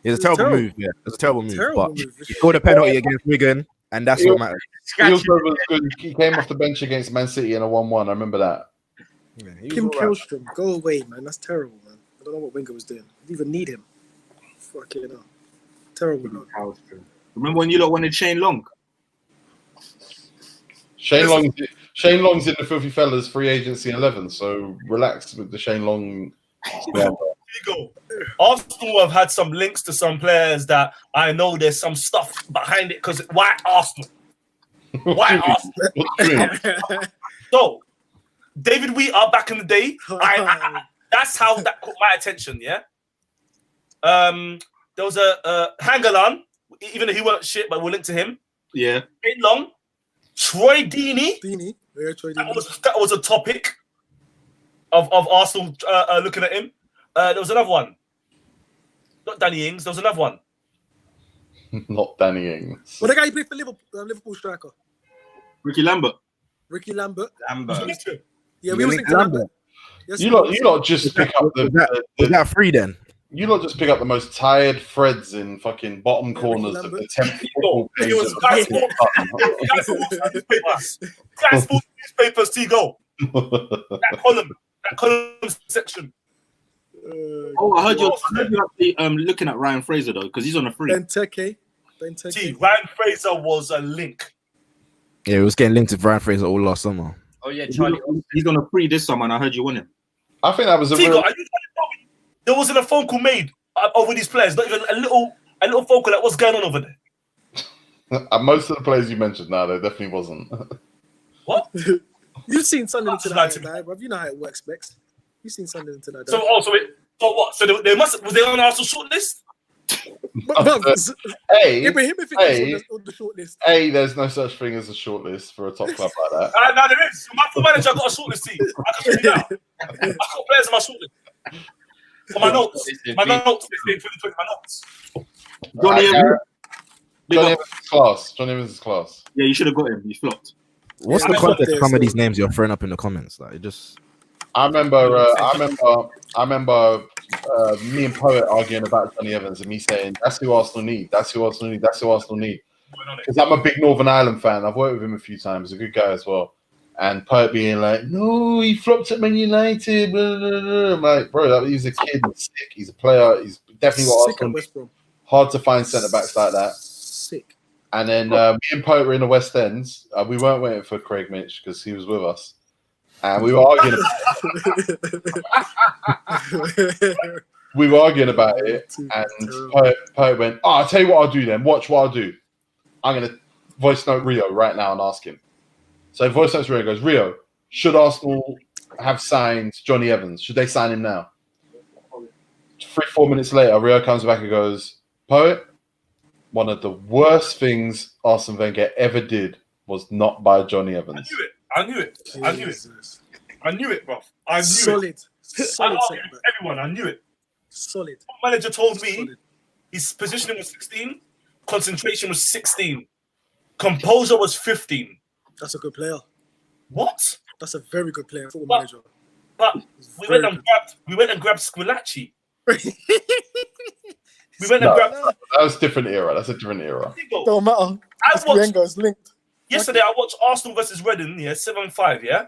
it's a terrible terrible. move. Yeah, it's a terrible move. Terrible But move. he scored a penalty against Wigan, and that's what matters. He also was good. He came off the bench against Man City in a 1-1. I remember that. Yeah, he was Kim all right. Kallstrom, go away, man. That's terrible, man. I don't know what Wenger was doing. I didn't even need him. Fucking hell. Terrible, man. Remember when you lot wanted Shane Long? Shane Long's in the Filthy Fellas free agency 11, so relax with the Shane Long. Here you go. Arsenal have had some links to some players that I know there's some stuff behind it because why Arsenal? Why Arsenal? So, David Wheater back in the day, that's how that caught my attention, yeah? There was a Hangalan, even though he wasn't shit, but we're linked to him. Yeah. Shane Long, Troy Deeney. Deeney. Yeah, Troy Deeney. That was a topic of Arsenal looking at him. There was another one. Not Danny Ings. There was another one. Not Danny Ings. Well, the guy who played for Liverpool striker. Ricky Lambert. Ricky Lambert. Amber. Yeah, we was linked to Lambert. Yes, You lot just pick up Was that free then? You lot just pick up the most tired threads in fucking bottom corners of the 10th football page. It was Sky Sports newspapers, T-Go. That column section. Oh, I heard you're actually looking at Ryan Fraser though, because he's on a free. Benteke. T, Ryan Fraser was a link. Yeah, it was getting linked to Brian Fraser all last summer. Oh yeah, Charlie. He's on a free this summer, and I heard you want him. I think that was a T-Go, real... are you trying to tell me there wasn't a phone call made over these players? Not even a little phone call. Like, what's going on over there? Most of the players you mentioned, no, there definitely wasn't. What? You've seen Sunderland to That's that guy, bruv. You know how it works, Bex. You've seen Sunderland to that. So what? So they must was they on Arsenal shortlist? Ibrahim, if it's on the short list. There's no such thing as a shortlist for a top club like that. No, there is. My full manager got a shortlist team. I can show you now. I got players on my shortlist. On my notes. My notes. My notes. Johnny Evans. Johnny Evans is class. Yeah, you should have got him. You flopped. What's Yeah, the I got context there, of some of so- these names you're throwing up in the comments? Like, it just... I remember me and Poet arguing about Johnny Evans and me saying, that's who Arsenal need. That's who Arsenal need. That's who Arsenal need. Because I'm a big Northern Ireland fan. I've worked with him a few times. He's a good guy as well. And Poet being like, no, he flopped at Man United. Blah, blah, blah. I'm like, bro, he's a kid. He's sick. He's a player. He's definitely what Sick at Arsenal West need. Brom. Hard to find centre-backs like that. Sick. And then me and Poet were in the West End. We weren't waiting for Craig Mitch because he was with us. And we were arguing about it. And Poet went, I'll tell you what I'll do then. Watch what I'll do. I'm going to voice note Rio right now and ask him. So voice notes Rio, goes, Rio, should Arsenal have signed Johnny Evans? Should they sign him now? 3-4 minutes later, Rio comes back and goes, Poet, one of the worst things Arsene Wenger ever did was not buy Johnny Evans. I knew it, bro. I knew it. Solid. Solid I centre back. everyone, I knew it. Solid. Manager told me Solid. his positioning was 16, concentration was 16, composure was 15. That's a good player. What? That's a very good player. Football manager. But we went and grabbed Squillaci. We went and grabbed. That was a different era. That's a different era. Don't matter. It's linked. Yesterday, I watched Arsenal versus Reading. Yeah, 7-5. Yeah.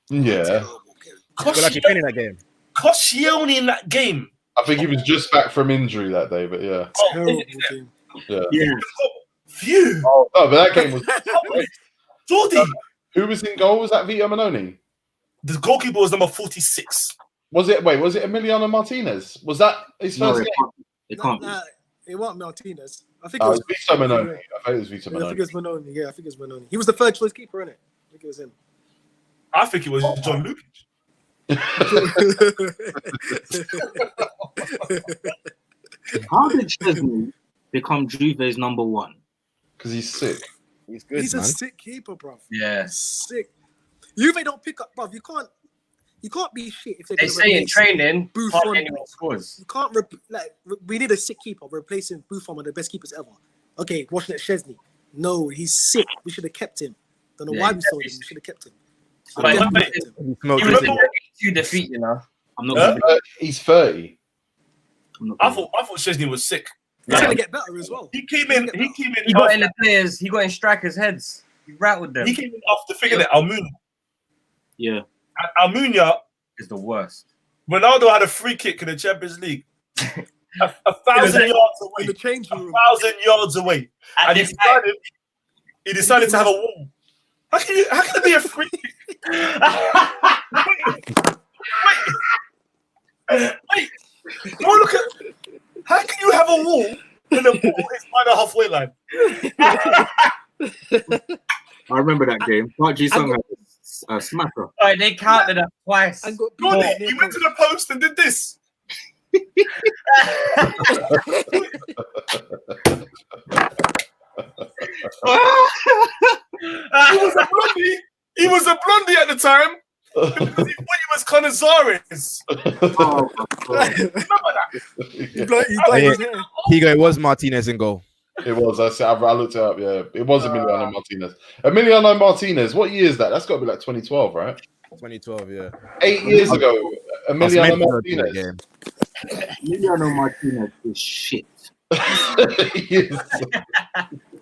Yeah. in that game. Koscielny in that game. I think he was just back from injury that day, but yeah. Terrible game. Yeah. Phew. Oh, no, but that game was. Jordi. Who was in goal? Was that Vito Manoni? The goalkeeper was number 46. Was it Emiliano Martinez? Was that his first game? It can't be. It wasn't Martinez. I think It it was was Vito Manoni. I think it was Vito I think Manoni. it was Manoni. Yeah, I think it was Manoni. He was the third choice keeper, innit? I think it was him. I think it was John Lukic. How did Chesney become Juve's number one? Because he's sick. He's good, He's man. a sick keeper, bro. Yeah. He's sick. Juve don't pick up, bro. You can't be shit if They say in training, Buffon, hardly anyone scores. You can't we need a sick keeper. We're replacing Buffon, one of the best keepers ever. Okay, watching at Chesney. No, he's sick. We should have kept him. Don't know why we sold him. We should have kept him. But Kept him. you remember when 2 defeat, you know? I'm not. He's 30. I thought Chesney was sick. He's gonna get better as well. He came in. He got in the players. He got in strikers' heads. He rattled them. He came in after figuring that Almunia. Yeah. Almunia Is the worst. Ronaldo had a free kick in the Champions League. a 1,000 yards In away. the change room. 1,000 yards away. And he decided to have a wall. How can it be a free kick? Wait. Go look at. How can you have a wall when the ball is by the halfway line? I remember that game. Park Ji-sung had a smacker. Right, they counted that twice. And got Go on, he went to the post and did this. He was a blondie at the time. Because he thought he was Canizares. Oh, my God. Remember that? He dyed his hair. Higo, it was Martinez in goal. It was. I looked it up. Yeah, it was Emiliano Martinez. Emiliano Martinez. What year is that? That's got to be like 2012, right? 2012, yeah. 8 years ago. Emiliano Martinez. Emiliano Martinez is shit. He is.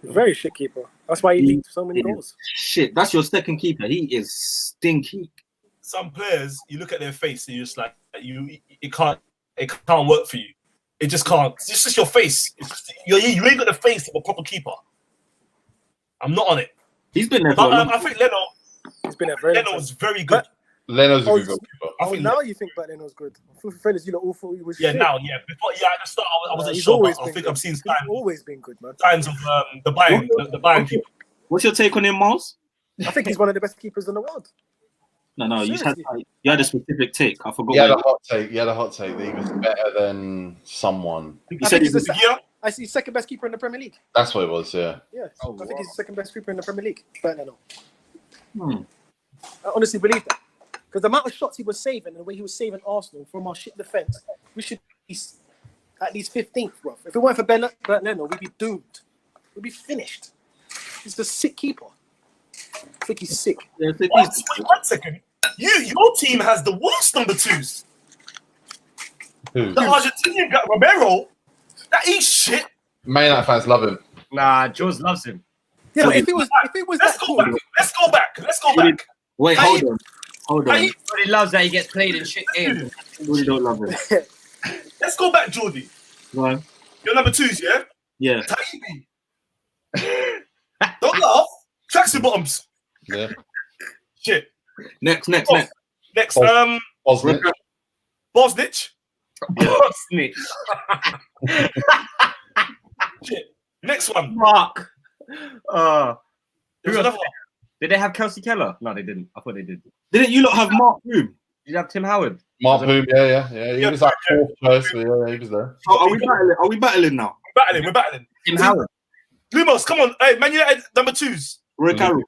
Very shit keeper. That's why he leaked so many goals. Shit. That's your second keeper. He is stinky. Some players, you look at their face and you're just like, it can't work for you. It just can't. It's just your face. It's just, you ain't got the face of a proper keeper. I'm not on it. He's been there for But a long I think Leno Leno's was very good. Leno's a good goalkeeper. I think now you think that Leno's good. FilthyFellas, you know, all thought he was yeah, shit. now, yeah. Before, at the start, I wasn't He's sure. always But I been think good. I've seen He's always been good, man. signs of the Bayern keeper. What's your take on him, Miles? I think he's one of the best keepers in the world. No, you Seriously? had a specific take. I forgot. He had a what hot take. He had a hot take that he was better than someone. you I said think he's Yeah. I see second best keeper in the Premier League. That's what it was. Yeah. Yeah, Oh, I think he's wow. the second best keeper in the Premier League. Better than Hmm. I honestly believe that. Because the amount of shots he was saving and the way he was saving Arsenal from our shit defence, we should be at least 15th, bro. If it weren't for Bert Leno, we'd be doomed. We'd be finished. He's the sick keeper. I think he's sick. Yeah, Wait, 1 second. Your team has the worst number 2s. Who? The Argentinian guy, Romero, that ain't shit. Man United fans love him. Nah, Jules loves him. Yeah, but if it was Let's that go cool, back. Let's go back. Wait, Hey. hold on. He loves that he gets played in shit games. We don't love him. Let's go back, Jordy. Go on. Your number 2s, yeah? Yeah. Taibbi. Don't laugh. Tracksuit bottoms. Yeah. Shit. Next. Next, Osman. Bosnich. Snitch. Shit. Next one. Mark. There's another one. Did they have Kelsey Keller? No, they didn't. I thought they did. Didn't you lot have Mark Room? Did you have Tim Howard? Mark Boom. Yeah. He was like fourth choice. But yeah, he was there. Oh, are we battling now? We're battling. Tim Howard. Lumos, come on. Hey, Man United number 2s. Roy Carroll.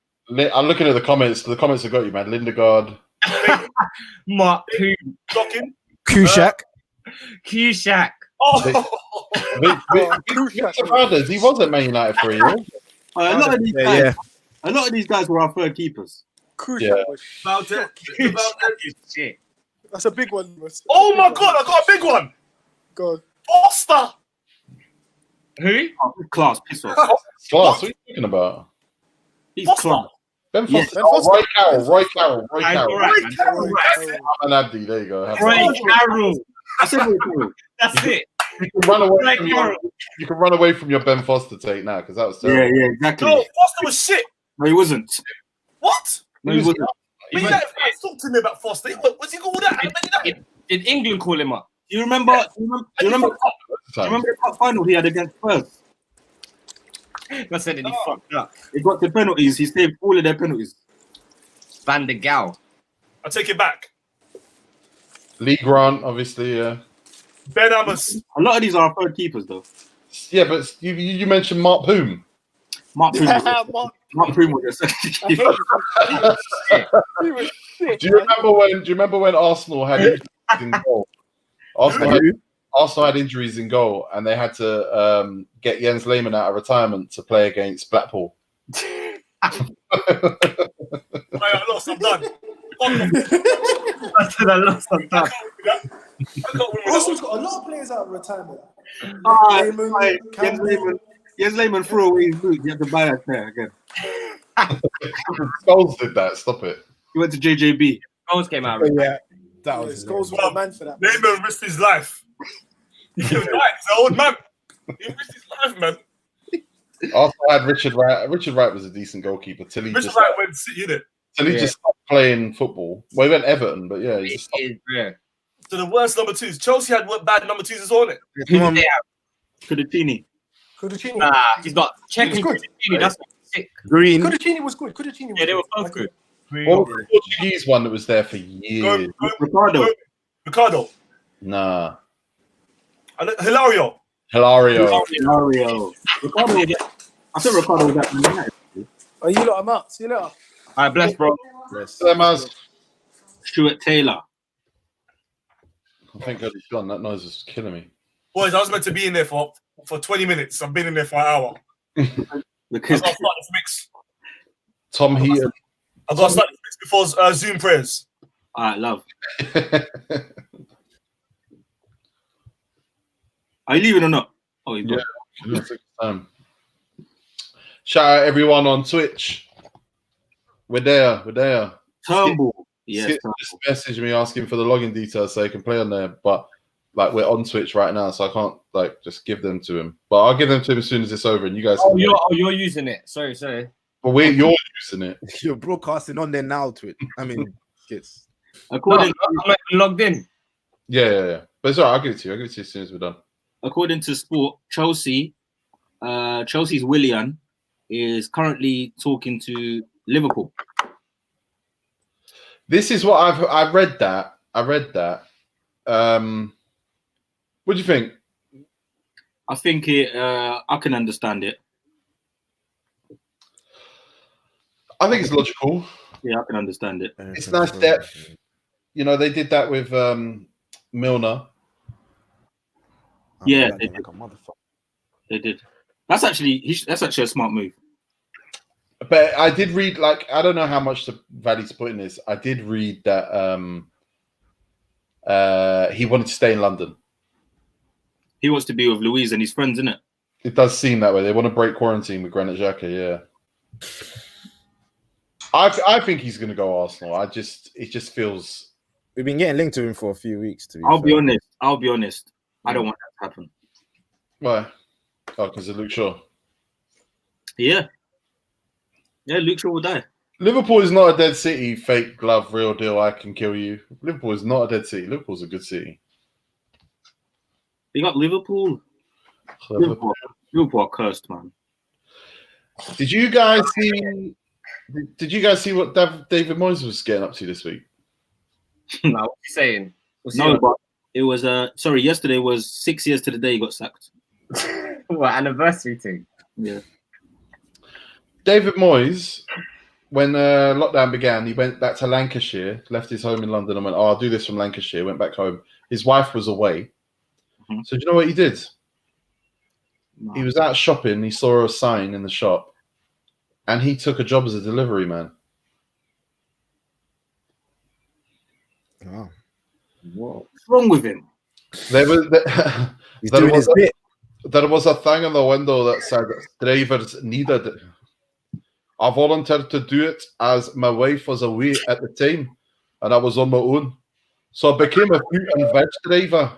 I'm looking at the comments. The comments have got you, man. Lindegaard. Mark Docking. Kushak. Kushak. Oh, Victor Brothers. He was at Man United for a year. A lot of these guys. Yeah. A lot of these guys were our third keepers. Crucial. Yeah. Banter. Shit. That's a big one. Oh my God, I got a big one. God. Foster. Who? Oh, class, piss off. Class. What are you talking about? He's Foster. class. Ben Yes. Foster. Oh, Roy Carroll. All right, Carroll. And Abdi. There you go. Have Roy fun. Carroll. I said Roy Carroll. That's it. You can run away Roy from Carroll. you can run away from your Ben Foster take now because that was Yeah, terrible. exactly. No, Foster was shit. No, he wasn't. What? No, he wasn't. Man United fans talk to me about Foster. What's he called that? Did England call him up? Do you remember? Do you remember the cup final he had against Spurs? I said that he fucked up. He got the penalties. He saved all of their penalties. Van der Gaal. I take it back. Lee Grant, obviously, yeah. Ben Amos. A lot of these are third keepers though. Yeah, but you mentioned Mark Poom. Mark Primo. Mark- Mark Primo was a second keeper. He was shit. Do you remember when Arsenal had injuries in goal? Arsenal had injuries in goal, and they had to get Jens Lehmann out of retirement to play against Blackpool. I lost. I'm done. I said I lost some time. Arsenal's got a lot of players out of retirement. Jens Lehmann threw away his boots. You have to buy that pair again. Scholes did that. Stop it. He went to JJB. Goals came out. Yeah, that was Scholes was the man for that. Lehman risked his life. He was right. He's an old man. He risked his life, man. Arsenal had Richard Wright. Richard Wright was a decent goalkeeper till he Richard just Wright went City, innit? just stopped playing football. Well, he went Everton, but yeah, he just stopped. Yeah. So the worst number twos. Chelsea had bad number twos as well, innit? Kudetini. Kudetini. Nah, he's got checking. Good. That's sick. Green. Kudetini was good. Kudetini was Yeah, they were good. both good. What was the Portuguese one that was there for years? Ricardo. Nah, Hilario. Hilario. Hilario. I think Ricardo was at Man United. Oh, you lot, I'm out. See you later. All right, bless, bro. Stuart Taylor. I think God he's gone. That noise was killing me. Boys, I was meant to be in there for 20 minutes. I've been in there for an hour. Because I've got to start this mix. Tom Heaton. I've got to start this mix before Zoom prayers. all right, love. Are you leaving or not? Oh, he's gone. Yeah. Take your time. Shout out everyone on Twitch. We're there. Turnbull. Yes. Skip just messaged me asking for the login details so he can play on there, but like we're on Twitch right now, so I can't like just give them to him. But I'll give them to him as soon as it's over, and you guys. Oh, you're using it. Sorry. But you're using it. You're broadcasting on there now, Twitch. I mean, kids. According I'm not even logged in. Yeah. But it's all right. I'll give it to you. As soon as we're done. according to Sport, Chelsea's Willian is currently talking to Liverpool. This is what I read that. What do you think? I think I can understand it. I think it's logical. Yeah, I can understand it. It's nice depth. You know, they did that with Milner. Yeah, they did. That's actually a smart move. But I did read, like, I don't know how much the value to put in this. I did read that he wanted to stay in London. He wants to be with Louise and his friends, isn't it? It does seem that way. They want to break quarantine with Granit Xhaka, yeah. I think he's going to go Arsenal. It just feels... We've been getting linked to him for a few weeks. I'll be honest. I don't want that to happen. Why? Oh, because of Luke Shaw. Yeah. Yeah, Luke Shaw will die. Liverpool is not a dead city. Fake glove, real deal. I can kill you. Liverpool is not a dead city. Liverpool's a good city. You got Liverpool. Liverpool are cursed, man. Did you guys see? Did you guys see what David Moyes was getting up to this week? No, what's he saying? But it was yesterday was 6 years to the day he got sacked. What anniversary thing? Yeah. David Moyes, when lockdown began, he went back to Lancashire, left his home in London, and went, "Oh, I'll do this from Lancashire." Went back home. His wife was away. Mm-hmm. So do you know what he did? No. He was out shopping. He saw a sign in the shop, and he took a job as a delivery man. Oh. What's wrong with him? There was a thing in the window that said drivers needed. I volunteered to do it as my wife was away at the time, and I was on my own. So I became a fruit and veg driver.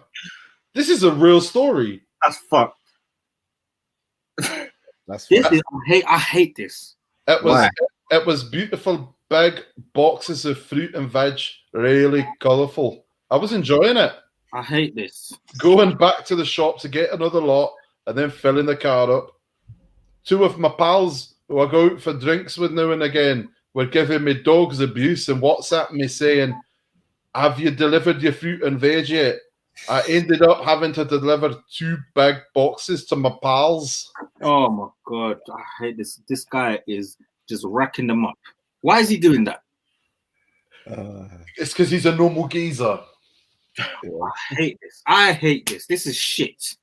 This is a real story. That's fucked. I hate this. It was beautiful, big boxes of fruit and veg, really colourful. I was enjoying it. I hate this. Going back to the shop to get another lot and then filling the car up. Two of my pals who I go out for drinks with now and again were giving me dogs abuse and WhatsApp me saying, have you delivered your fruit and veg yet? I ended up having to deliver 2 big boxes to my pals. Oh my god, I hate this. This guy is just racking them up. Why is he doing that? It's because he's a normal geezer. I hate this. I hate this. This is shit.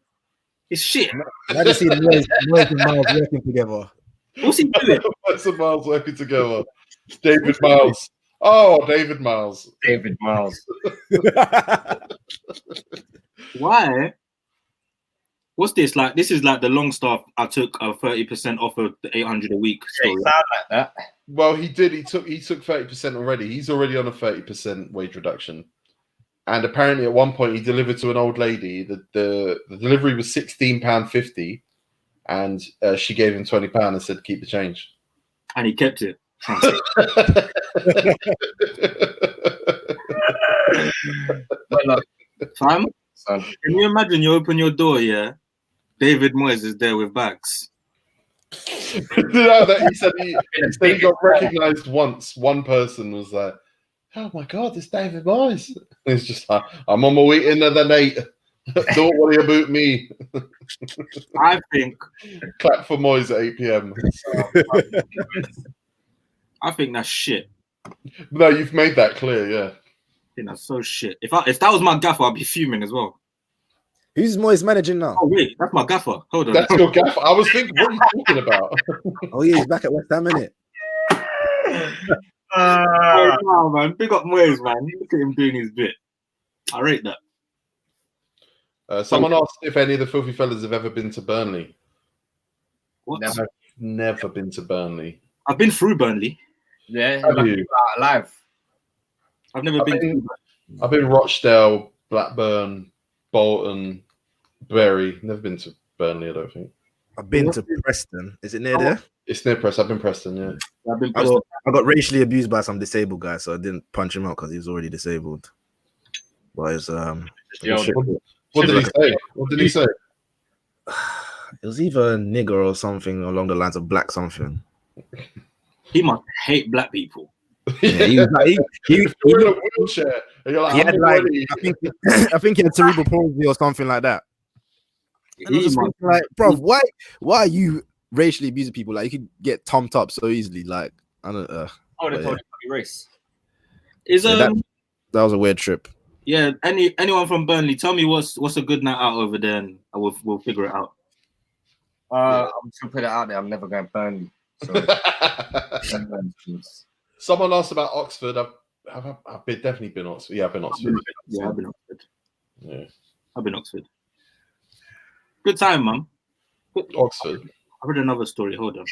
It's shit. I just see Moyes and Miles working together. What's he doing? What's and Miles working together? David Miles. Oh, David Miles. David Miles. Why? What's this? Like, this is like the long staff. I took a 30% off of the 800 a week Yeah, story. sound like that. Well, he did. He took 30% already. He's already on a 30% wage reduction. And apparently, at one point, he delivered to an old lady. The delivery was £16.50, and she gave him £20 and said, "Keep the change." And he kept it. Fam, Son. can you imagine you open your door, yeah? David Moyes is there with bags. No, he said he got recognised once. One person was like, "Oh my God, it's David Moyes." He's just like, "I'm on my way in the night. Don't worry about me." I think Clap for Moyes at 8 p.m. I think that's shit. No, you've made that clear, yeah. I think that's so shit. If that was my gaffer, I'd be fuming as well. Who's Moyes managing now? Oh wait, that's my gaffer. Hold on. That's your gaffer. I was thinking, what are you talking about? Oh yeah, he's back at West Ham, innit? Oh, wow, man. Big up Moyes, man. Look at him doing his bit. I rate that. Someone asked if any of the filthy fellas have ever been to Burnley. What? I've never been to Burnley. I've been through Burnley. Yeah, Have like you? you are alive. I've never been. I've been Rochdale, Blackburn, Bolton, Bury. Never been to Burnley, I don't think. I've been to Preston. Is it near there? It's near Preston. I've been Preston, yeah. I've been. I got racially abused by some disabled guy, so I didn't punch him out because he was already disabled. But it's Yo, What did he say? What did he say? it was either a nigger or something along the lines of black something. He must hate black people. Yeah, he was like, If you're in a wheelchair and you're like, he had "I'm like ready." I think he had cerebral palsy or something like that. And I was just thinking, like, bro, why are you racially abusing people? Like, you could get thumped up so easily. Like, I don't. Oh, they but told you race. Is that was a weird trip. yeah. Anyone from Burnley? Tell me what's a good night out over there, and we'll figure it out. I'm just gonna put it out there. I'm never going to Burnley. So. Someone asked about Oxford. I've definitely been Oxford. Yeah, I've been Oxford. Yeah, I've been Oxford. Yeah. I've been Oxford. Good time, man. Oxford. I read another story. Hold on.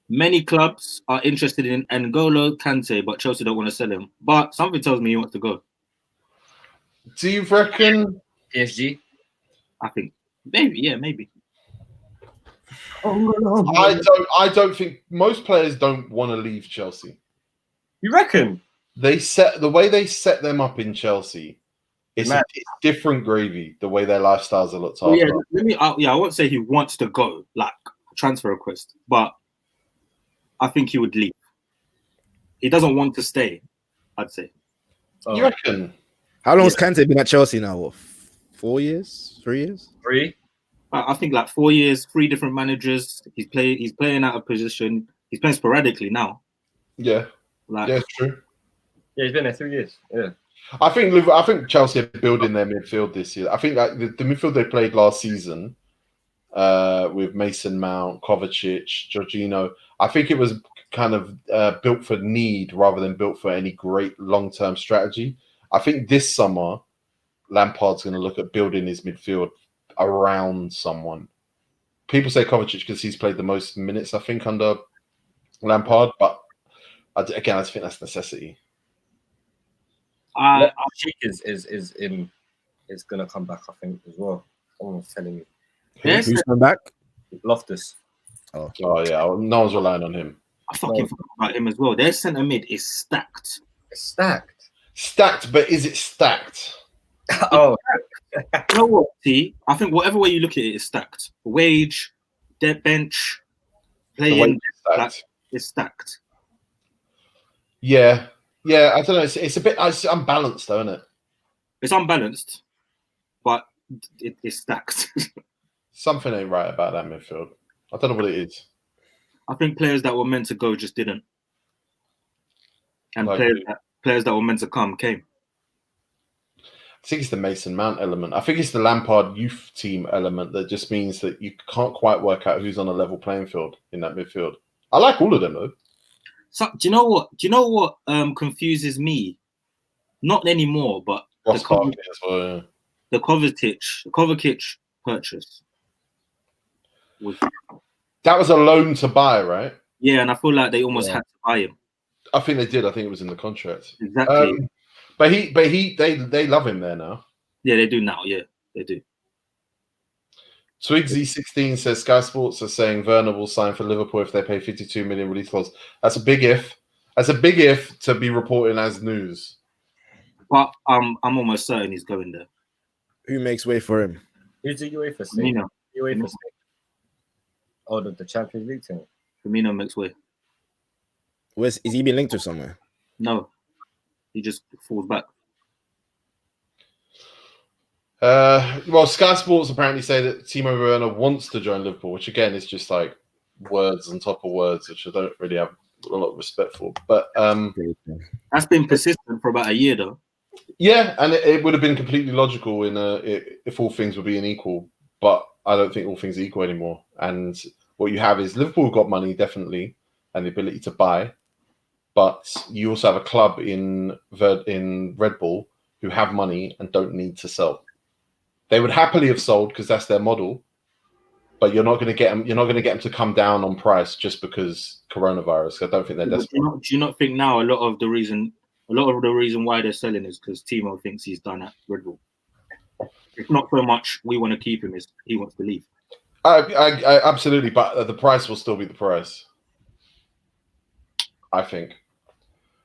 Many clubs are interested in N'Golo Kante, but Chelsea don't want to sell him. But something tells me he wants to go. Do you reckon? PSG. I think maybe, yeah, maybe. I don't think most players don't want to leave Chelsea. You reckon? The way they set them up in Chelsea. It's different gravy. The way their lifestyles are looked after. I won't say he wants to go, like transfer request, but I think he would leave. He doesn't want to stay, I'd say. You reckon? How long has Kante been at Chelsea now? What, 4 years? 3 years? 3. I think like 4 years, 3 different managers. He's playing out of position. He's playing sporadically now. Yeah. Like, yeah, it's true. Yeah, he's been there 3 years. Yeah. I think Chelsea are building their midfield this year. I think like the midfield they played last season with Mason Mount, Kovacic, Jorginho, I think it was kind of built for need rather than built for any great long-term strategy. I think this summer, Lampard's going to look at building his midfield around someone. People say Kovacic because he's played the most minutes, I think, under Lampard. But again, I think that's necessity. Cheek is gonna come back, I think, as well. Someone was telling me. Yes. Who's coming back? Loftus. Oh yeah, no one's relying on him. I fucking forgot about him as well. Their centre mid is stacked. It's stacked. Stacked, but is it stacked? Oh, You know what? See, I think whatever way you look at it is stacked. Wage, dead bench, The way playing, it's stacked. is stacked. Yeah. I don't know. It's a bit it's unbalanced, though, isn't it? It's unbalanced, but it's stacked. Something ain't right about that midfield. I don't know what it is. I think players that were meant to go just didn't, and Like, players that were meant to come came. I think it's the Mason Mount element. I think it's the Lampard youth team element that just means that you can't quite work out who's on a level playing field in that midfield. I like all of them, though. So do you know what confuses me? Not anymore, but Ross Barkley as well, yeah. the Kovacic purchase was, That was a loan to buy, right? yeah, and I feel like they almost had to buy him. I think they did. I think it was in the contract. Exactly. But they love him there now. Yeah, they do now. Yeah, they do. Twigsy16 says Sky Sports are saying Werner will sign for Liverpool if they pay 52 million release clause. That's a big if. That's a big if to be reporting as news. But I'm almost certain he's going there. Who makes way for him? Who's the UEFA For me, state? no. UEFA state. Oh, the Champions League team. Firmino makes way. Is he being linked to somewhere? No, he just falls back. Well, Sky Sports apparently say that Timo Werner wants to join Liverpool, which again is just like words on top of words, which I don't really have a lot of respect for. But That's been persistent for about a year, though. yeah, and it would have been completely logical if all things were being equal. But I don't think all things are equal anymore. And what you have is Liverpool got money, definitely, and the ability to buy. But you also have a club in Red Bull who have money and don't need to sell. They would happily have sold because that's their model, but you're not going to get them. You're not going to get them to come down on price just because coronavirus. I don't think they're desperate. Do you not think now a lot of the reason why they're selling is because Timo thinks he's done at Red Bull? It's not so much we want to keep him; it's he wants to leave. I absolutely, but the price will still be the price. I think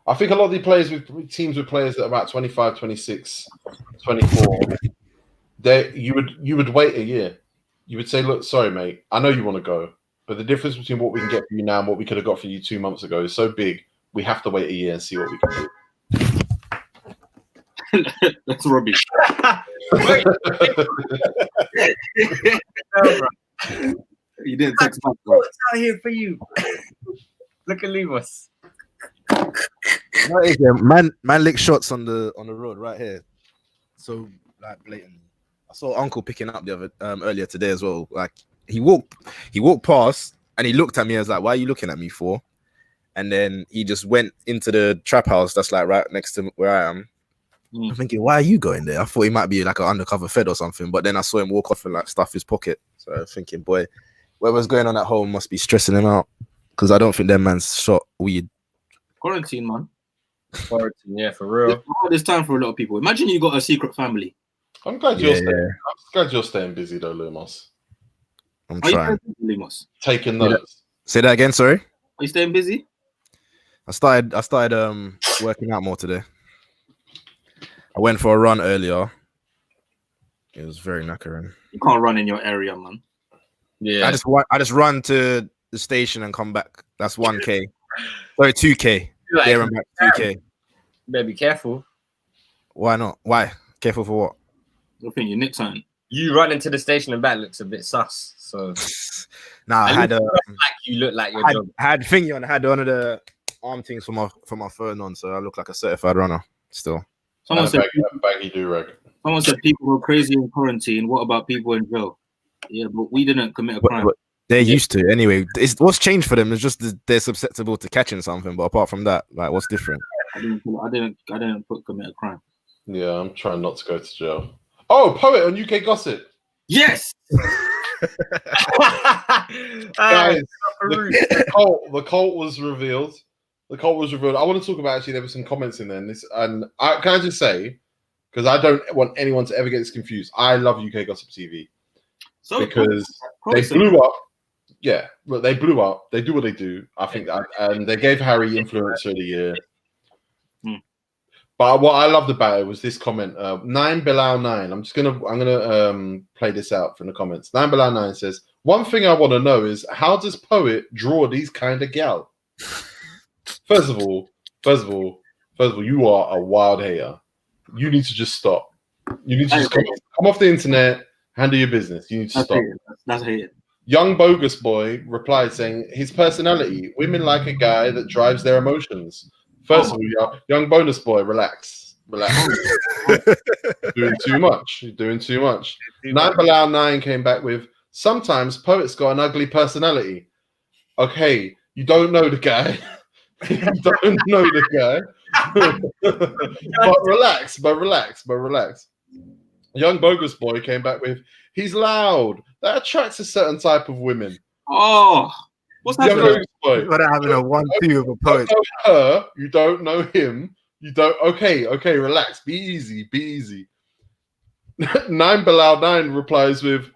a lot of the players with teams with players that are about 25, 26, 24. You would wait a year. You would say, look, sorry, mate, I know you want to go, but the difference between what we can get for you now and what we could have got for you 2 months ago is so big, we have to wait a year and see what we can do. That's rubbish. You didn't text back. What's out here for you? Look and leave us. Man lick shots on the road right here. So like blatant. I saw Uncle picking up the other earlier today as well. Like he walked past and he looked at me. I was like, "Why are you looking at me for?" And then he just went into the trap house that's like right next to where I am. I'm thinking, why are you going there? I thought he might be like an undercover fed or something, but then I saw him walk off and like stuff his pocket. So I was thinking, boy, whatever's going on at home must be stressing him out because I don't think them man's shot weed. Quarantine, man. Quarantine, yeah, for real. There's time for a lot of people. Imagine you got a secret family. I'm glad you're staying busy though, Lumos. I'm trying. Lumos? Taking notes. Say that again, sorry. Are you staying busy? I started working out more today. I went for a run earlier. It was very knackering. You can't run in your area, man. Yeah. I just run to the station and come back. That's 1K. Sorry, 2K. Like, there and back 2K. Better be careful. Why not? Why? Careful for what? I think you nicked something. You running to the station and back looks a bit sus. So I had like you look like your job. I had thingy on. I had one of the arm things for my phone on, so I look like a certified runner still. Someone said baggy do-rag. Someone said people were crazy in quarantine. What about people in jail? Yeah, but we didn't commit a crime. But they're used to it anyway. What's changed for them is just they're susceptible to catching something. But apart from that, like, what's different? I didn't commit a crime. Yeah, I'm trying not to go to jail. Oh, Poet on UK Gossip. Yes. Guys, the cult was revealed. The cult was revealed. I want to talk about, actually, there were some comments in there. Can I just say, because I don't want anyone to ever get this confused, I love UK Gossip TV. Because they blew up. Yeah, look, they blew up. They do what they do. I think that, and they gave Harry Influencer of the Year. But what I loved about it was this comment. 9Bilal9. I'm gonna play this out from the comments. 9Bilal9 says, "One thing I want to know is how does Poet draw these kind of gal? First of all, First of all, you are a wild hater. You need to just stop. You need to just come off the internet, handle your business. You need to stop. That's hating. Young Bogus Boy replied saying, his personality, women like a guy that drives their emotions. First of all, young Bonus Boy, relax. You're doing too much. You're doing too much. 9 came back with, sometimes poets got an ugly personality. Okay, you don't know the guy. You don't know the guy. but relax. Young Bogus Boy came back with, he's loud. That attracts a certain type of women. Oh, what's that? Young Bogus Boy. Got having a 1-2 of a poet. You don't know her. You don't know him. You don't. Okay, relax. Be easy. 9 replies with,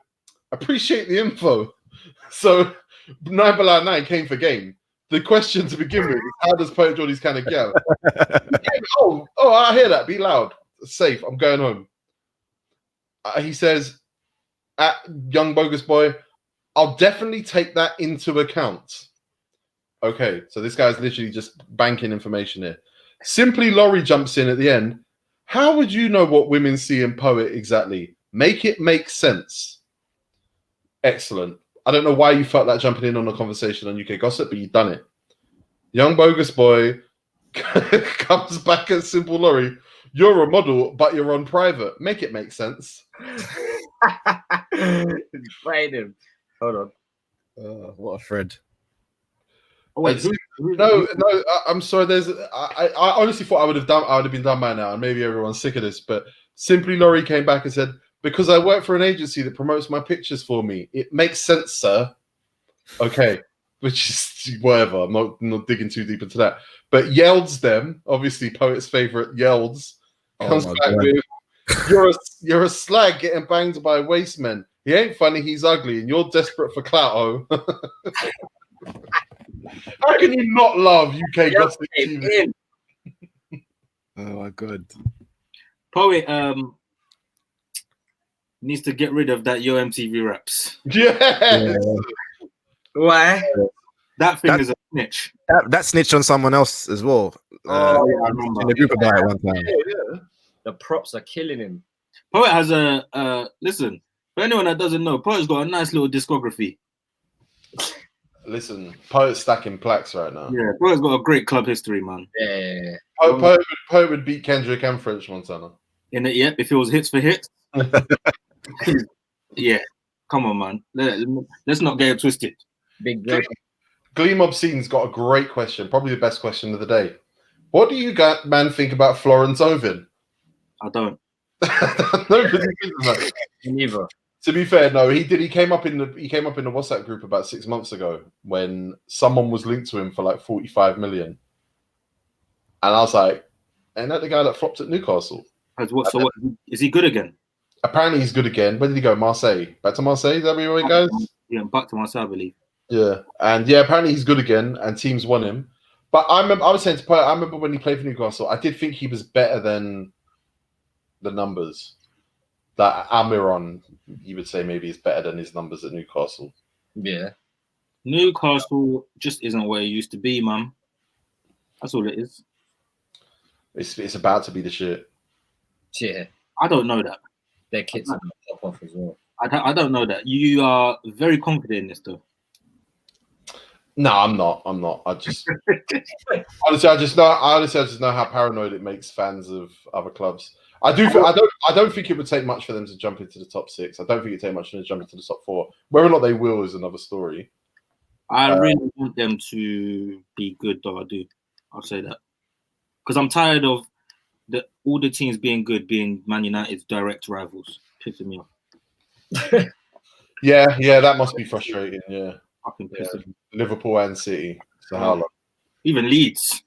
appreciate the info. So 9 came for game. The question to begin with is, how does Poet Geordie's kind of go? Oh, I hear that. Be loud. Safe. I'm going home. He says, at Young Bogus Boy, I'll definitely take that into account. Okay, so this guy's literally just banking information here. Simply Laurie jumps in at the end. How would you know what women see in Poet exactly? Make it make sense. Excellent. I don't know why you felt like jumping in on a conversation on UK Gossip, but you've done it. Young Bogus Boy comes back at Simple Laurie. You're a model, but you're on private. Make it make sense. Played him. Hold on. What a thread. Oh, wait, No, I'm sorry. I honestly thought I would have been done by now, and maybe everyone's sick of this. But Simply Laurie came back and said, because I work for an agency that promotes my pictures for me, it makes sense, sir. Okay, which is whatever. I'm not digging too deep into that. But Yelds them, obviously Poet's favorite Yelds, comes back with, you're a slag getting banged by waste men. He ain't funny, he's ugly, and you're desperate for clout, oh. How can you not love UK Gossip TV? Oh my god. Poet needs to get rid of that Yo MTV raps. Yes. Why? That thing is a snitch. That snitched on someone else as well. I remember. In the group about it one time. Yeah. The props are killing him. Poet has a listen. For anyone that doesn't know, Poet's got a nice little discography. Listen, Poet's stacking plaques right now. Yeah, Poet's got a great club history, man. Yeah. Poet would beat Kendrick and French Montana. In it, yeah. If it was hits for hits, yeah. Come on, man. Let's not get it twisted. Big break. Gleam Obscene's got a great question, probably the best question of the day. What do you man think about Florence Ovin? I don't. Nobody thinks about it. Neither. To be fair, no, he did. He came up in the WhatsApp group about 6 months ago when someone was linked to him for like 45 million, and I was like, "Ain't that the guy that flopped at Newcastle?" So what? Is he good again? Apparently, he's good again. Where did he go? Marseille. Back to Marseille. Is that where he goes? Yeah, back to Marseille, I believe. Yeah, and yeah, apparently he's good again, and teams want him. But I was saying to Poet, I remember when he played for Newcastle, I did think he was better than the numbers. That Almiron, you would say maybe is better than his numbers at Newcastle. Yeah. Newcastle just isn't where it used to be, man. That's all it is. It's about to be the shit. Yeah. I don't know that. Their kits are top off as well. I don't know that. You are very confident in this, though. No, I'm not. I just honestly, I just know how paranoid it makes fans of other clubs. I don't think it would take much for them to jump into the top 6. I don't think it'd take much for them to jump into the top 4. Whether or not they will is another story. I really want them to be good, though. I do. I'll say that because I'm tired of all the teams being good, being Man United's direct rivals. Pissing me off. Yeah, that must be frustrating. Yeah, Fucking pissing me. Liverpool and City. So how long? Even Leeds.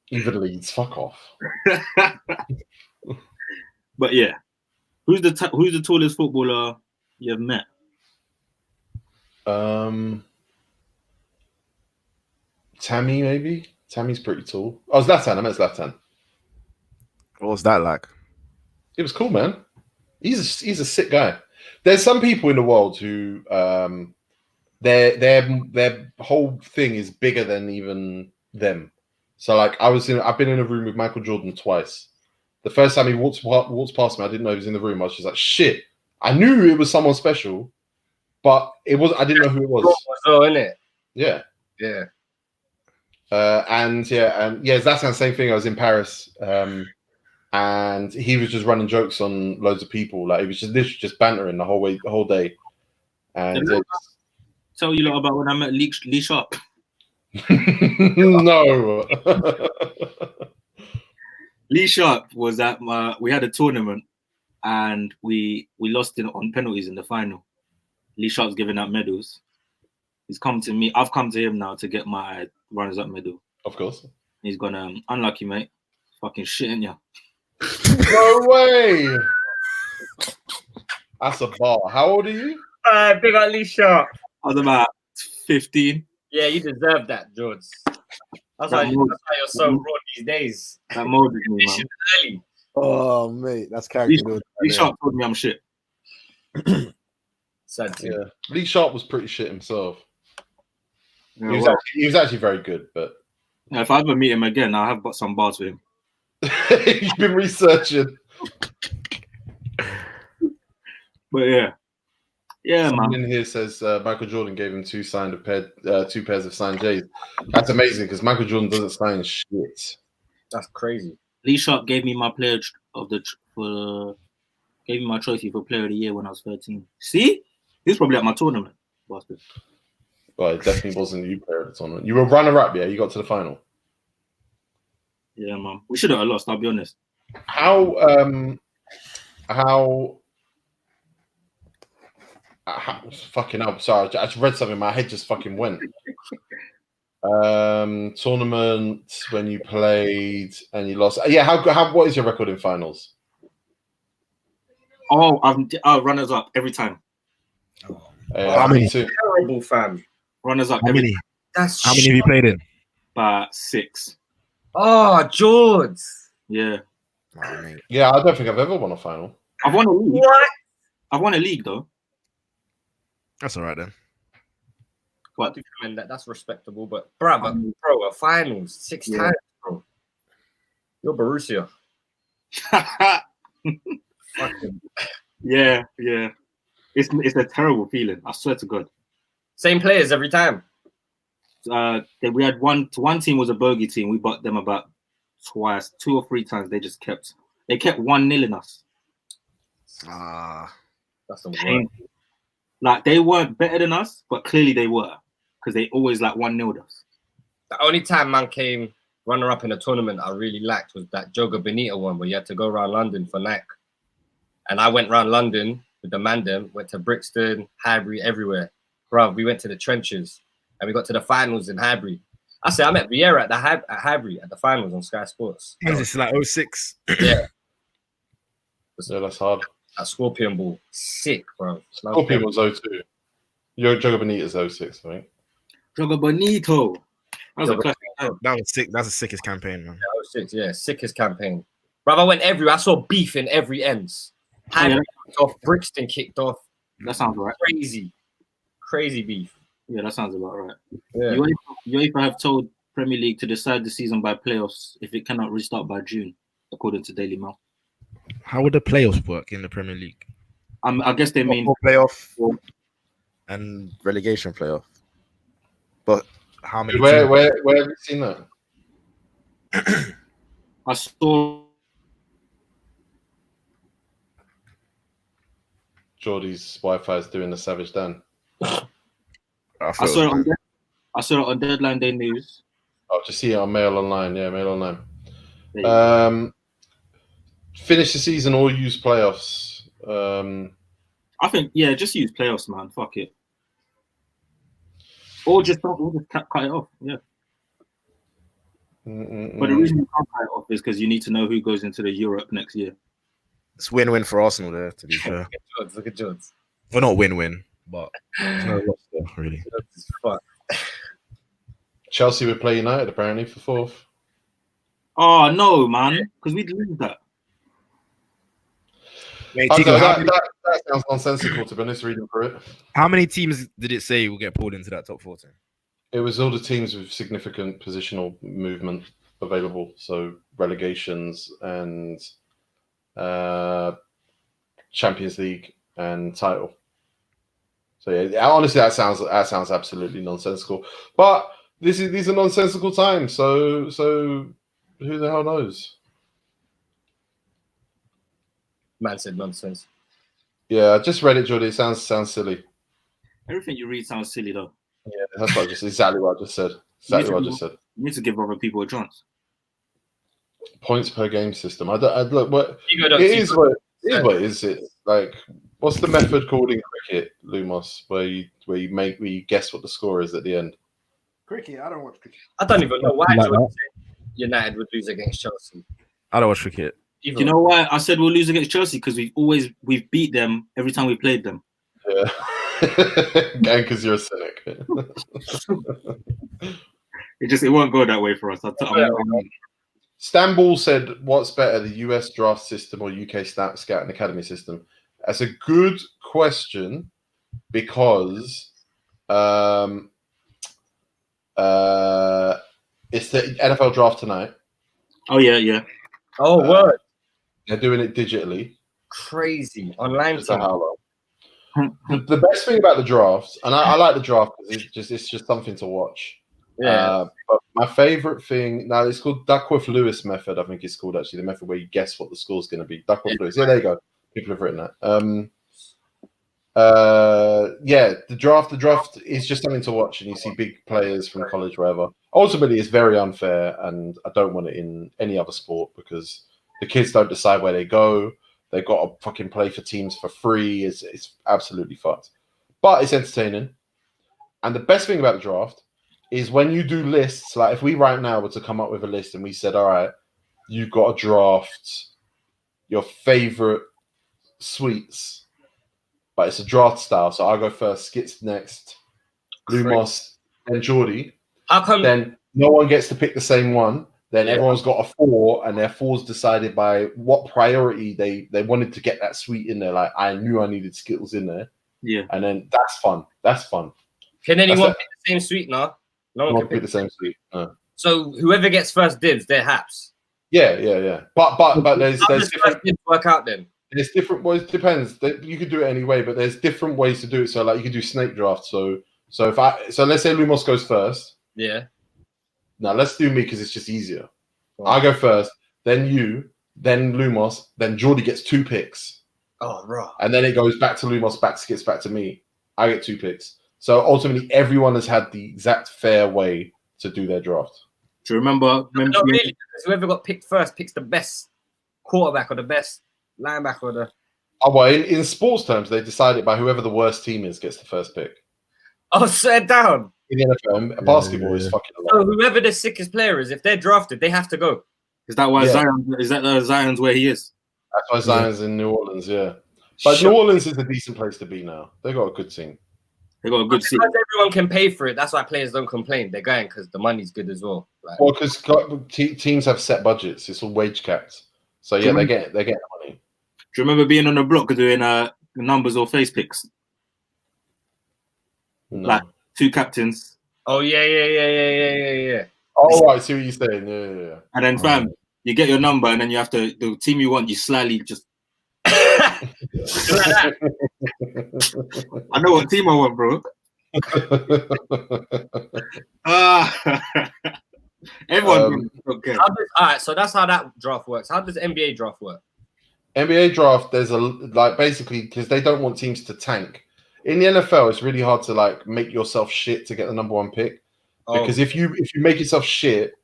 Even Leeds. Fuck off. But yeah, who's the tallest footballer you've met? Tammy, maybe. Tammy's pretty tall. Oh, Zlatan. I meant Zlatan. What was that like? It was cool, man. He's a sick guy. There's some people in the world who their whole thing is bigger than even them. So like I've been in a room with Michael Jordan twice. The first time he walked past me, I didn't know he was in the room. I was just like, shit. I knew it was someone special, but I didn't know who it was. So, innit? Yeah. Yeah. And that's the same thing. I was in Paris, and he was just running jokes on loads of people. Like it was just literally just bantering the whole day. And tell you lot about when I met Lee Sharp. No. Lee Sharp was at we had a tournament and we lost on penalties in the final. Lee Sharp's giving out medals. He's come to me. I've come to him now to get my runners-up medal. Of course. He's gonna unlucky, mate. Fucking shitting ya. No way. That's a bar. How old are you? Big up Lee Sharp. I was about 15. Yeah, you deserve that, George. That's why you're so raw these days. That molded me, man. Early. Oh, mate, that's character. Lee Sharp told me I'm shit. Sad too. Yeah. Lee Sharp was pretty shit himself. Yeah, He was actually very good, but if I ever meet him again, I'll have got some bars for him. you've been researching. But yeah, Someone man. in here says Michael Jordan gave him two pairs of signed J's. That's amazing because Michael Jordan doesn't sign shit. That's crazy. Lee Sharp gave me my gave me my trophy for Player of the Year when I was 13. See, he was probably at my tournament, bastard. Well, it definitely wasn't you player at the tournament. You were runner-up, yeah. You got to the final. Yeah, man. We should have lost. I'll be honest. How fucking hell, sorry, I just read something, my head just fucking went. Tournament when you played and you lost. Yeah, how what is your record in finals? Oh, runners up every time. How many? Terrible, fam. Runners up How every many? time. How many have you played in? About 6. Oh, George. Yeah. Oh, mate. Yeah, I don't think I've ever won a final. I've won a league. What? I've won a league though. That's all right then. What? That's respectable, but bro, a finals 6 times, bro. You're Borussia. Fucking. Yeah. It's a terrible feeling. I swear to God. Same players every time. We had one team was a bogey team. We bought them about twice, 2 or 3 times. They kept 1-0 in us. That's the worst. Like they weren't better than us, but clearly they were because they always 1-0'd us. The only time man came runner up in a tournament I really liked was that Joga Bonita one where you had to go around London for Nike. And I went around London with the Mandem, went to Brixton, Highbury, everywhere. Bruv, we went to the trenches and we got to the finals in Highbury. I met Vieira at Highbury at the finals on Sky Sports. What is this, like 06? Yeah. Yeah, that's hard. That Scorpion ball. Sick, bro. Scorpion was 02. Your Joga Bonita's 06, I think. Joga Bonito. That was a classic. That was sick. That's the sickest campaign, man. Yeah, 06, yeah. Sickest campaign. Bruv, I went everywhere. I saw beef in every ends. Highbury kicked off, Brixton kicked off. That sounds right. Crazy beef. Yeah, that sounds about right. Yeah. UEFA have told Premier League to decide the season by playoffs if it cannot restart by June, according to Daily Mail. How would the playoffs work in the Premier League? I guess they mean playoff and relegation playoff. But how many? Where have you seen that? I saw Geordie's Wi-Fi is doing the Savage Dan. I saw it on Deadline Day News. Oh, just see it on Mail Online. Yeah, Mail Online. Finish the season or use playoffs. I think just use playoffs, man. Fuck it. Or just cut it off. Yeah. But the reason you can't cut it off is because you need to know who goes into the Europe next year. It's win-win for Arsenal there, to be fair. Look at Jones. Well, not win-win, but there's no loss there, really. Fuck. Chelsea would play United apparently for 4th. Oh no, man, because we'd lose that. Mate, Okay, Tico, that sounds nonsensical to be honest. Reading through it, how many teams did it say will get pulled into that top 14? it was all the teams with significant positional movement. available. So relegations and Champions League and title. So yeah, honestly, that sounds absolutely nonsensical. But these are nonsensical times. So who the hell knows? Man said nonsense. Yeah, I just read it, Jordy. It sounds silly. Everything you read sounds silly, though. Yeah, that's what exactly what I just said. Exactly what I just said. You need to give other people a chance. Points per game system. I look. What You go it is what it is. It like what's the method called in cricket, Lumos, where you guess what the score is at the end? Cricket. I don't watch cricket. I don't even know why Like Jordan that. said United would lose against Chelsea. I don't watch cricket. You know why I said we'll lose against Chelsea? Because we've beat them every time we played them. Yeah, gang, because you're a cynic. It won't go that way for us. Stanbul said, "What's better, the US draft system or UK scouting academy system?" That's a good question because it's the NFL draft tonight. Oh yeah. Oh, word. They're doing it digitally. Crazy. Online Just a thing. how long. The best thing about the draft, and I like the draft because it's just something to watch. Yeah. But my favorite thing now, it's called Duckworth-Lewis method. I think it's called actually the method where you guess what the score's going to be. Duckworth-Lewis. Yeah, there you go. People have written that. The draft is just something to watch, and you see big players from college, wherever. Ultimately, it's very unfair, and I don't want it in any other sport because the kids don't decide where they go. They've got to fucking play for teams for free. It's absolutely fucked. But it's entertaining. And the best thing about the draft is when you do lists, like if we right now were to come up with a list and we said, all right, you've got to draft your favorite sweets, but it's a draft style. So I'll go first, Skits next, Lumos, and Geordie. How come? Then no one gets to pick the same one. Then everyone's got a 4, and their 4's decided by what priority they wanted to get that sweet in there. Like I knew I needed Skittles in there. Yeah. And then that's fun. That's fun. Can anyone pick the same sweet now? No one can pick the same sweet. No. So whoever gets first dibs, they're haps. Yeah. But there's How does different first dibs work out then? there's different ways. It depends. You could do it anyway, but there's different ways to do it. So like you could do snake draft. So let's say Lumos goes first. Yeah. Now let's do me because it's just easier. I go first, then you, then Lumos, then Geordie gets 2 picks. Oh, right. And then it goes back to Lumos, gets back to me. I get 2 picks. So ultimately, everyone has had the exact fair way to do their draft. Do you remember? Not really, because whoever got picked first picks the best quarterback or the best linebacker or the. Oh, well, in sports terms, they decide it by whoever the worst team is gets the first pick. Oh, set it down. In the NFL, basketball is fucking a lot. So whoever the sickest player is, if they're drafted, they have to go. Is that why Zion? Is that Zion's where he is? That's why Zion's in New Orleans, yeah. But New Orleans is a decent place to be now. They got a good team. They got a good team. Because everyone can pay for it. That's why players don't complain. They're going because the money's good as well. Like, Well, because teams have set budgets. It's all wage capped. So yeah, they get the money. Do you remember being on the block doing numbers or face picks? No. Like 2 captains. oh yeah. Oh, right. I see what you're saying. Yeah. And then, fam, you get your number, and then you have to the team you want. You slightly just. I know what team I want, bro. Everyone. Okay. All right, so that's how that draft works. How does NBA draft work? NBA draft, there's basically because they don't want teams to tank. In the NFL, it's really hard to make yourself shit to get the number 1 pick. Because if you make yourself shit,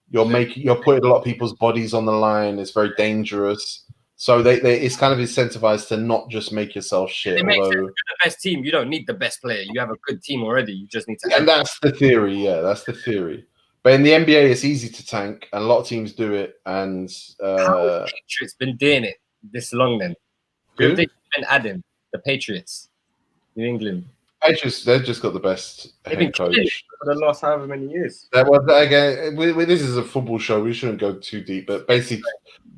you're putting a lot of people's bodies on the line. It's very dangerous. So it's kind of incentivized to not just make yourself shit. It makes sense. You're the best team. You don't need the best player. You have a good team already. You just need to. And that's the theory. Yeah, that's the theory. But in the NBA, it's easy to tank, and a lot of teams do it. And how have the Patriots been doing it this long then? Who have they been adding? The Patriots, New England. Patriots, they've just got the best head coach for the last however many years. Again, this is a football show. We shouldn't go too deep, but basically,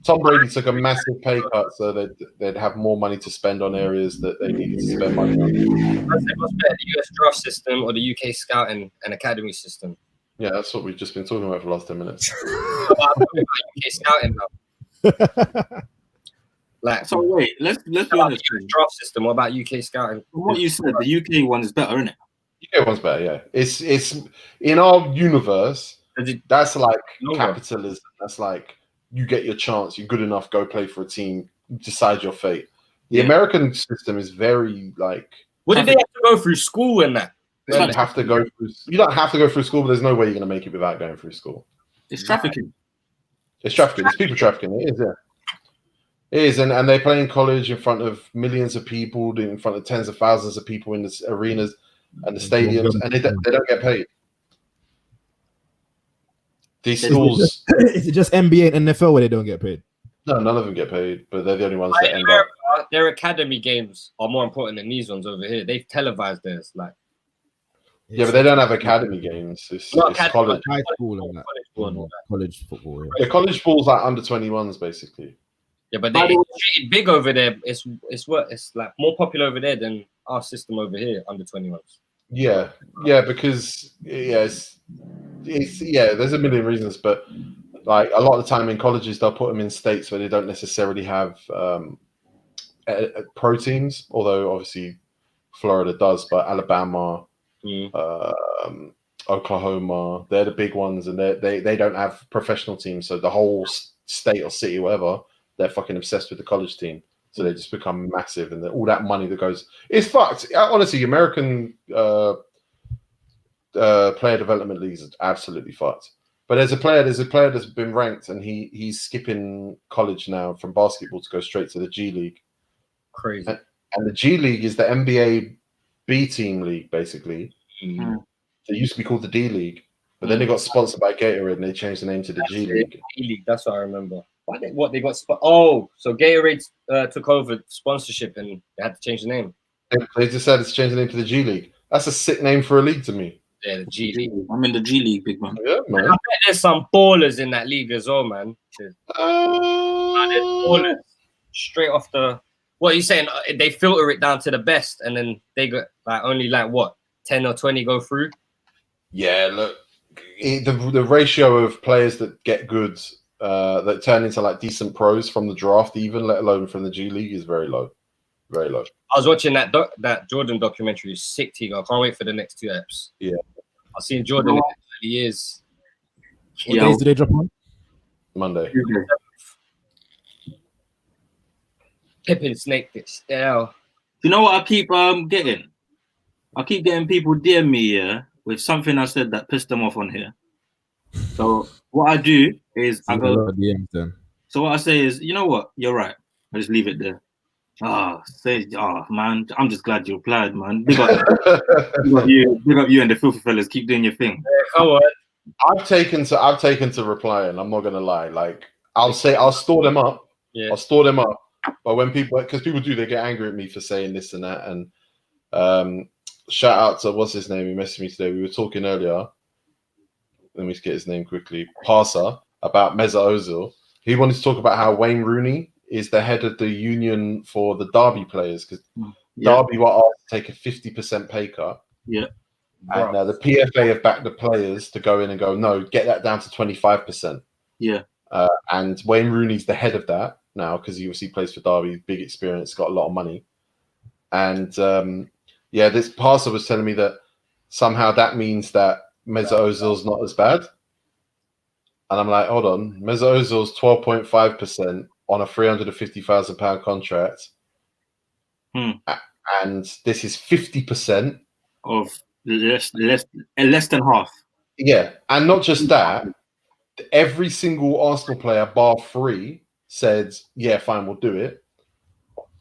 Tom Brady took a massive pay cut so they'd have more money to spend on areas that they needed to spend money on. What's better, the US draft system or the UK scouting and academy system? Yeah, that's what we've just been talking about for the last 10 minutes. UK scouting now. Like, So wait, let's be honest. draft system. What about UK scouting? From what you said, the UK one is better, isn't it? UK one's better, yeah. It's in our universe. That's like capitalism. That's like you get your chance. You're good enough. Go play for a team. Decide your fate. The American system is very like. What did they have to go through school in that? You don't have to go through. You don't have to go through school, but there's no way you're going to make it without going through school. It's trafficking. It's trafficking. It's people trafficking. It is, yeah. It is, and they play in college in front of millions of people, in front of tens of thousands of people in the arenas and the stadiums, and they don't get paid. These schools. Is it just NBA and NFL where they don't get paid? No, none of them get paid, but they're the only ones that end up. Their academy games are more important than these ones over here. They've televised theirs, like. Yeah, but they don't have academy games. It's college. High school and that. College football. Yeah. Yeah, college ball's like under 21s, basically. Yeah, but they're big over there. It's like more popular over there than our system over here, under 21s. Yeah, because there's a million reasons, but like a lot of the time in colleges, they'll put them in states where they don't necessarily have pro teams, although obviously Florida does, but Alabama, Oklahoma, they're the big ones, and they don't have professional teams, so the whole state or city or whatever, they're fucking obsessed with the college team, so they just become massive, and all that money that goes, it's fucked. Honestly, American player development leagues are absolutely fucked. But there's a player that's been ranked, and he's skipping college now from basketball to go straight to the G League. Crazy. And the G League is the NBA B team league, basically. Mm-hmm. It used to be called the D League, but then they got sponsored by Gatorade and they changed the name to the G League. That's what I remember. They got so Gatorade took over sponsorship and they had to change the name. They decided to change the name to the G League. That's a sick name for a league to me. Yeah, the G League. I'm in the G League, big man. Yeah, man. I bet there's some ballers in that league as well, man. There's ballers straight off the. What are you saying? They filter it down to the best, and then they got only 10 or 20 go through. Yeah, look, the ratio of players that get good, that turn into decent pros from the draft, even let alone from the G League, is very low, very low. I was watching that Jordan documentary. Sick, Tigo. I can't wait for the next 2 eps. Yeah, I've seen Jordan in 30 years. What days do they drop on? Monday. Pippin snake this. Yeah. You know what I keep getting? I keep getting people DM me with something I said that pissed them off on here. So what I do is I go. So what I say is, you know what? You're right. I just leave it there. Man, I'm just glad you replied, man. Big up you and the FilthyFellas. Keep doing your thing. Yeah, come on. I've taken to replying. I'm not gonna lie. I'll store them up. Yeah. I'll store them up. But when because people do, they get angry at me for saying this and that. And shout out to what's his name? He messaged me today. We were talking earlier. Let me just get his name quickly. Parser, about Mesut Ozil. He wanted to talk about how Wayne Rooney is the head of the union for the Derby players, because Derby were asked to take a 50% pay cut. Yeah. And the PFA have backed the players to go in and go, no, get that down to 25%. Yeah. And Wayne Rooney's the head of that now, because he obviously plays for Derby, big experience, got a lot of money. And this passer was telling me that somehow that means that Mesut Ozil's not as bad. And I'm like, hold on, Mesut Ozil's 12.5% on a £350,000 contract. And this is 50% of less than half. Yeah, and not just that, every single Arsenal player, bar 3, said, yeah, fine, we'll do it.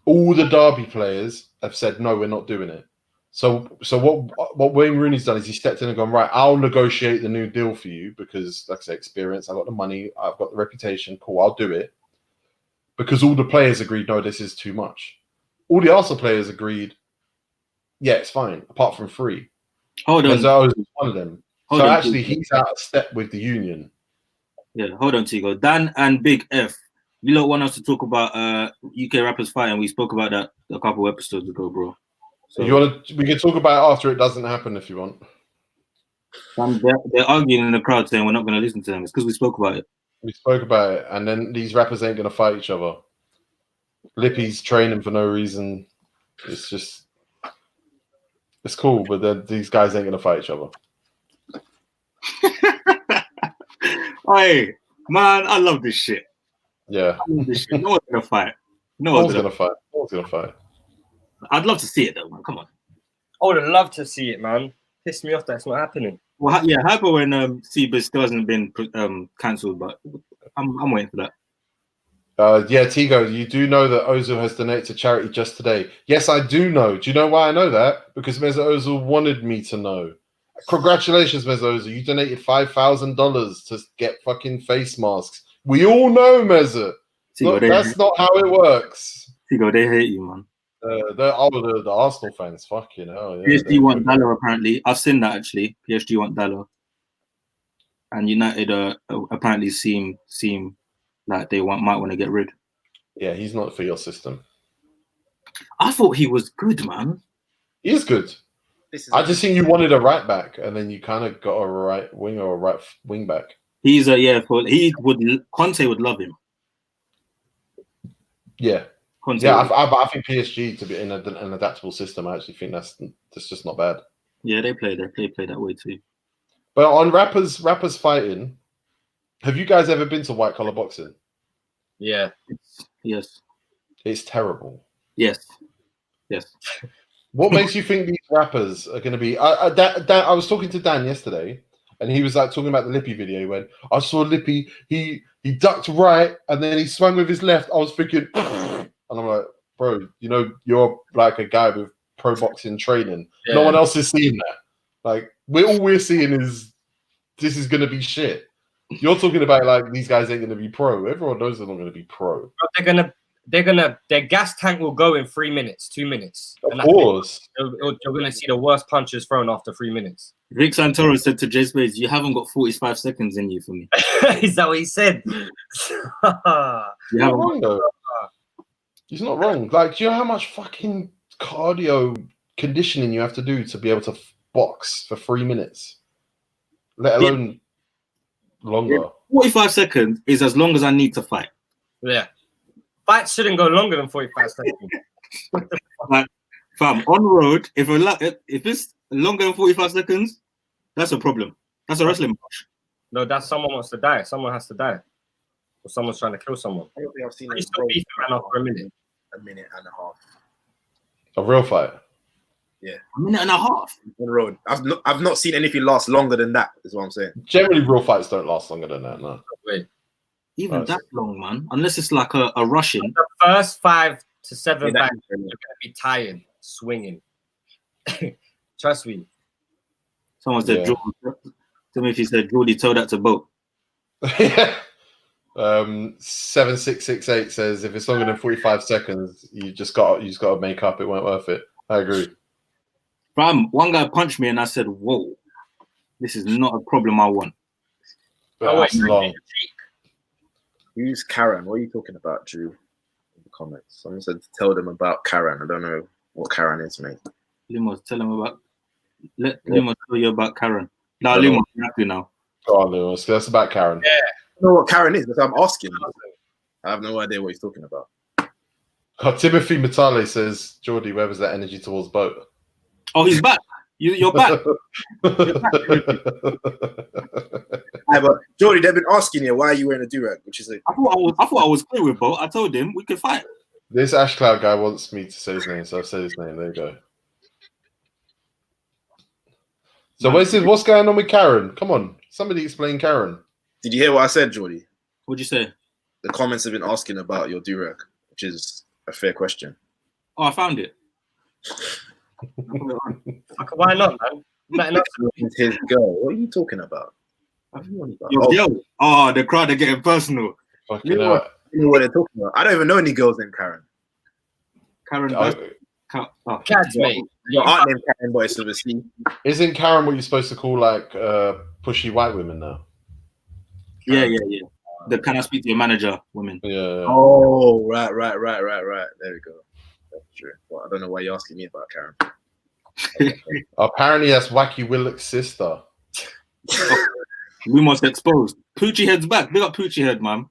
All the Derby players have said, no, we're not doing it. So what Wayne Rooney's done is he stepped in and gone, right, I'll negotiate the new deal for you because, like I say, experience, I've got the money, I've got the reputation, cool, I'll do it. Because all the players agreed, no, this is too much. All the Arsenal players agreed, yeah, it's fine, apart from 3. Hold on. Because I was one of them. Actually, he's out of step with the union. Yeah, hold on, Tigo. Dan and Big F, you lot want us to talk about UK rappers fighting. We spoke about that a couple episodes ago, bro. So we can talk about it after it doesn't happen if you want. They're arguing in the crowd saying we're not going to listen to them. It's because we spoke about it. We spoke about it, and then these rappers ain't gonna fight each other. Lippy's training for no reason. It's just, it's cool, but these guys ain't gonna fight each other. Hey, man, I love this shit. Yeah. I love this shit. No one's gonna fight. No one's gonna fight. No one's gonna fight. I'd love to see it though, man. Come on. I would have loved to see it, man. Pissed me off that it's not happening. Well, yeah, hyper when Seabus still hasn't been cancelled, but I'm waiting for that. Yeah, Tigo, you do know that Ozil has donated to charity just today. Yes, I do know. Do you know why I know that? Because Mesut Ozil wanted me to know. Congratulations, Mesut Ozil. You donated $5,000 to get fucking face masks. We all know, Mesut. Look, that's not how it works. Tigo, they hate you, man. The Arsenal fans, fucking hell. Yeah, PSG want Dallo, apparently. I've seen that, actually. PSG want Dallo. And United apparently seem like they might want to get rid. Yeah, he's not for your system. I thought he was good, man. He is good. I just think you wanted a right back, and then you kind of got a right wing or a right wing back. He's Conte would love him. Yeah. Conte I think PSG to be in an adaptable system. I actually think that's just not bad. Yeah, they play that way too. But on rappers fighting, have you guys ever been to white collar boxing? Yeah. Yes. It's terrible. Yes. What makes you think these rappers are going to be? I was talking to Dan yesterday, and he was like talking about the Lippy video. He went, "I saw Lippy. He ducked right, and then he swung with his left." I was thinking, and I'm like, "Bro, you know, you're like a guy with pro boxing training. Yeah. No one else is seeing that. Like, all we're seeing is this is going to be shit. You're talking about like these guys ain't going to be pro. Everyone knows they're not going to be pro. Their gas tank will go in 3 minutes, 2 minutes. Of course. You're going to see the worst punches thrown after 3 minutes. Vic Santoro said to Jay Spades, "You haven't got 45 seconds in you for me." Is that what he said? He's not wrong, though. He's not wrong. Like, do you know how much fucking cardio conditioning you have to do to be able to box for 3 minutes? Let alone longer. 45 seconds is as long as I need to fight. Yeah. Fights shouldn't go longer than 45 seconds. Like, fam, on road, if it's longer than 45 seconds, that's a problem. That's a wrestling match. No, that's someone wants to die. Someone has to die. Or someone's trying to kill someone. I don't think I've seen I used to beef a man after a minute. A minute and a half. A real fight? Yeah. A minute and a half? On the road. I've not seen anything last longer than that, is what I'm saying. Generally, real fights don't last longer than that, no. Wait. Even that long, man. Unless it's like a Russian. The first 5 to 7 fights, you're going to be tired, swinging. Trust me. Someone said, Timothy said, Geordie, tell that to Bo. 7668 says, if it's longer than 45 seconds, you just got to make up. It weren't worth it. I agree. Fam, one guy punched me and I said, whoa, this is not a problem I want. That's long. Who's Karen? What are you talking about, Drew? In the comments. Someone said to tell them about Karen. I don't know what Karen is, mate. Limos, tell him about. Let Limos tell you about Karen. No, Limos, you're happy now. Go on, Limos. That's about Karen. Yeah. I don't know what Karen is. That's what I'm asking. I have no idea what he's talking about. Timothy Matale says, Geordie, where was that energy towards boat? Oh, he's back. You're back. Hey, but Geordie, they've been asking you why are you wearing a durag, which is I thought I was clear with Bo. I told him we could fight. This Ash Cloud guy wants me to say his name, so I've said his name. There you go. So what's going on with Karen? Come on, somebody explain Karen. Did you hear what I said, Geordie? What'd you say? The comments have been asking about your durag, which is a fair question. Oh, I found it. Why not, man? His girl. What are you talking about? Your girl. Oh, the crowd are getting personal. You know what they're talking about. I don't even know any girls named Karen. Karen. Cats, mate. Your aunt named Karen, but it's with a C. Isn't Karen what you're supposed to call like pushy white women now? Yeah. The can I speak to your manager women? Yeah. Oh, right. There we go. That's true. Well, I don't know why you're asking me about Karen. Apparently, that's Wacky Willock's sister. Lumos exposed. Poochie Head's back. Big up Poochie Head, man.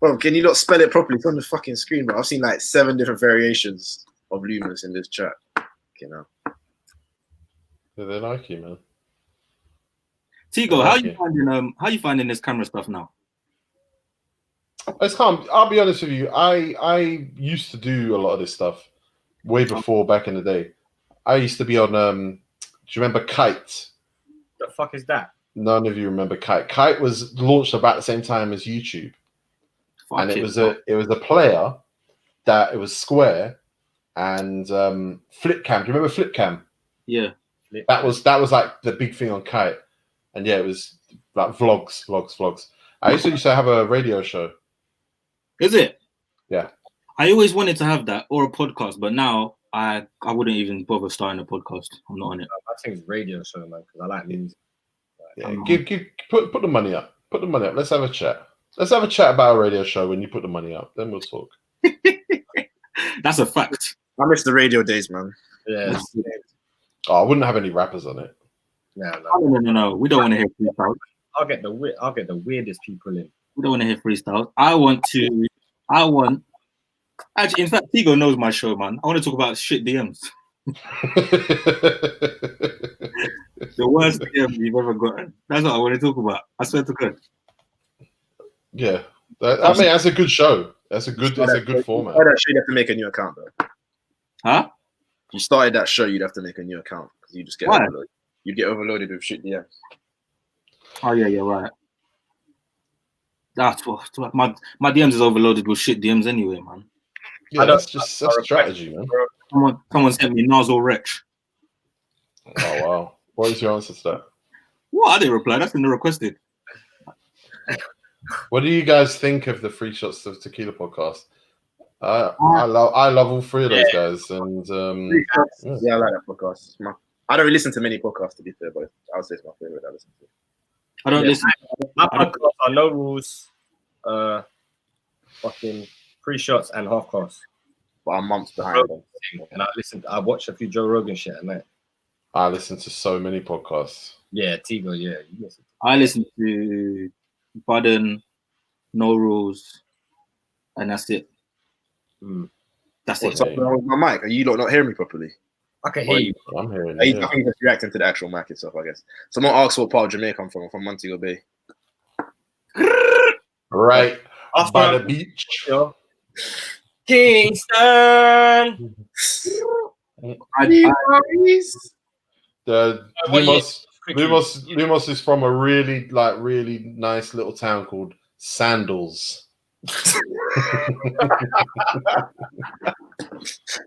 Bro, can you not spell it properly? It's on the fucking screen, bro. I've seen like 7 different variations of Lumos in this chat. You know. Yeah, they like you, man. Tigo, how you finding this camera stuff now? It's calm. I'll be honest with you. I used to do a lot of this stuff way before back in the day. I used to be on. Do you remember Kite? The fuck is that? None of you remember Kite. Kite was launched about the same time as YouTube, and it was a player that it was square and Flipcam. Do you remember Flipcam? Yeah, that was like the big thing on Kite, and yeah, it was like vlogs. I used to have a radio show. Is it? Yeah. I always wanted to have that or a podcast, but now I wouldn't even bother starting a podcast. I'm not on it. I think it's radio show, man, because I like music. Yeah, put the money up. Put the money up. Let's have a chat. Let's have a chat about a radio show when you put the money up. Then we'll talk. That's a fact. I miss the radio days, man. Yeah. Oh, I wouldn't have any rappers on it. No. We don't want to hear freestyles. I'll get the weirdest people in. We don't want to hear freestyles. Actually, in fact, Tigo knows my show, man. I want to talk about shit DMs. The worst DM you've ever gotten. That's what I want to talk about. I swear to God. Yeah. I mean, that's a good show. That's a good format. That show, you'd have to make a new account, though. Huh? If you started that show, you'd have to make a new account because you just get overloaded. You'd get overloaded with shit DMs. Oh, yeah, you're right. That's what my DMs is overloaded with shit DMs anyway, man. Yeah, that's strategy, man. Someone sent me Nozzle Wretch. Oh, wow. What is your answer to that? What? I didn't reply. That's in the requested. What do you guys think of the Free Shots of Tequila podcast? I love all three of those guys, and yeah, I like that podcast. I don't really listen to many podcasts, to be fair, but I would say it's my favorite I listen to. I don't listen. My podcasts are No Rules, fucking Free Shots and Half Course. But I'm months behind them. And I watch a few Joe Rogan shit at night. I listen to so many podcasts. Yeah, Tigo, yeah. You listen. I listen to Budden, No Rules, and that's it. That's What's it. up with my mic? Are you not hearing me properly? I can hear you. I'm hearing you. I think just reacting to the actual mic itself, I guess. Someone asked what part of Jamaica I'm from. I'm from Montego Bay. Right by the beach. Kingston. Lumos is from a really nice little town called Sandals.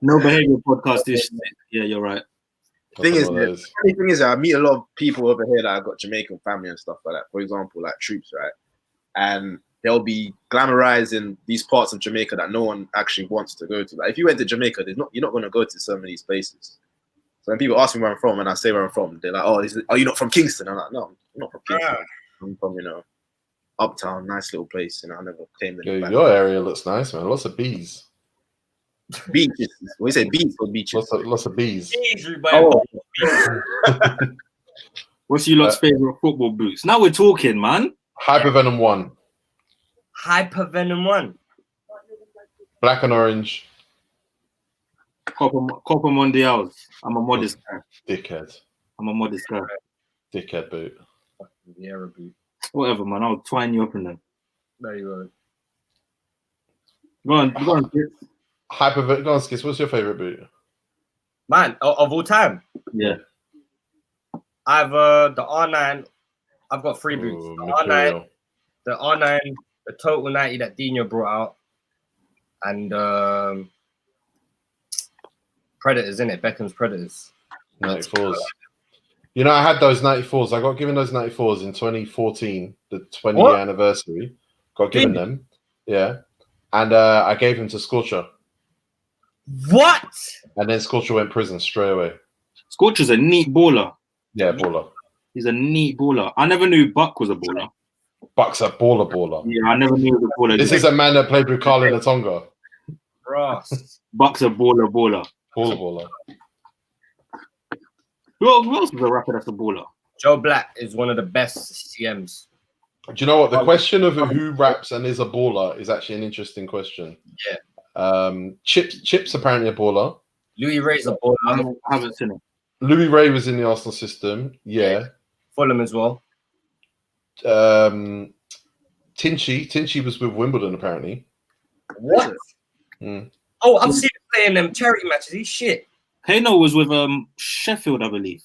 No behavior podcast is yeah, you're right. The funny thing is I meet a lot of people over here that have got Jamaican family and stuff like that. For example, like troops, right? And they'll be glamorizing these parts of Jamaica that no one actually wants to go to. Like if you went to Jamaica, you're not going to go to some of these places. So when people ask me where I'm from and I say where I'm from, they're like, "Oh, are you not from Kingston?" I'm like, "No, I'm not from Kingston. I'm from Uptown, nice little place. I never came there." Your area looks nice, man. Lots of bees. Beaches. When you say bees or beaches? Lots of bees. What's your lot's favorite football boots? Now we're talking, man. Hypervenom 1. Hypervenom 1. Black and orange. Copa Mondials. I'm a modest guy. Dickhead. I'm a modest guy. Dickhead boot. Riviera boot. Whatever, man. I'll twine you up in them. There you go. Go on, Skits. Go on, Skits. What's your favorite boot? Man, of all time? Yeah. I've the R9. I've got 3 boots. The R9, the Total 90 that Dino brought out, and Predators, innit? Beckham's Predators. 94s. I had those 94s. I got given those 94s in 2014, the 20th anniversary. Got given them. Yeah. And I gave them to Scorcher. What? And then Scorcher went prison straight away. Scorcher's a neat baller. Yeah, baller. He's a neat baller. I never knew Buck was a baller. Buck's a baller. Yeah, I never knew he was a baller. This is a man that played with Carl in the Tonga. Buck's a baller. Baller. Who else was a rapper that's a baller? Joe Black is one of the best CMs. Do you know what? The question of who raps and is a baller is actually an interesting question. Yeah. Chip's apparently a baller. Louis Ray's a baller. I haven't seen it. Louis Ray was in the Arsenal system. Yeah. Fulham as well. Tinchy was with Wimbledon apparently. What? Mm. Oh, I've seen him playing them charity matches. He's shit. Kano was with Sheffield, I believe.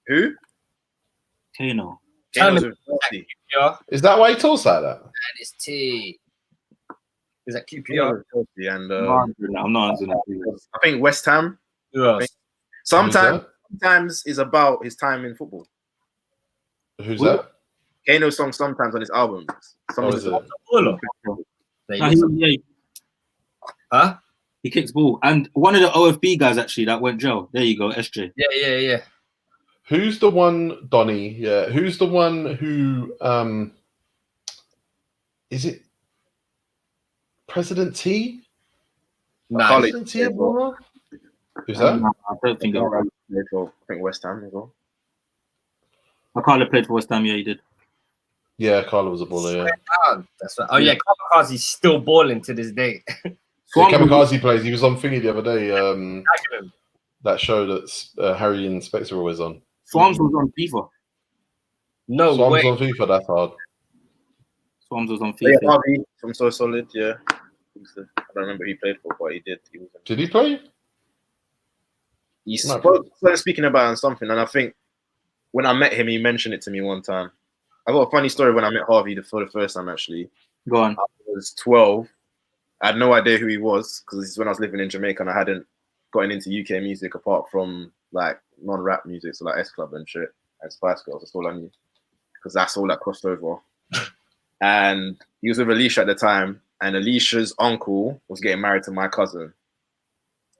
Who? Kano. Kano's with Chelsea. QPR. Is that why he talks like that? And it's T. Is that Kano's QPR? with Chelsea and I'm not answering that. I think West Ham. Who else? Sometimes is about his time in football. Who's that? Kano's song sometimes on his albums. Oh, is it? Baller. Huh? He kicks ball. And one of the OFB guys, actually, that went jail. There you go, SJ. Yeah. Who's the one, Donny? Yeah. Who's the one who is it President T? Nah, President T a baller? Who's that? I don't think I think West Ham as well. Carlo played for West Ham. Yeah, he did. Yeah, Carlo was a baller, yeah. That's right. Oh yeah, Kamikaze's still balling to this day. Yeah, Kamikaze plays. He was on Thingy the other day. That show that Harry and Spectre were always on. Swans was on FIFA. No Swans way. on FIFA, that's hard. Swans was on Yeah, FIFA. Harvey from So Solid, yeah. I don't remember who he played for, but he did. Did he play? He started speaking about it on something, and I think when I met him, he mentioned it to me one time. I got a funny story when I met Harvey for the first time, actually. Go on. I was 12. I had no idea who he was because this is when I was living in Jamaica and I hadn't gotten into UK music apart from like non-rap music, so like S Club and shit and Spice Girls. That's all I knew because that's all that crossed over. And he was with Alicia at the time, and Alicia's uncle was getting married to my cousin.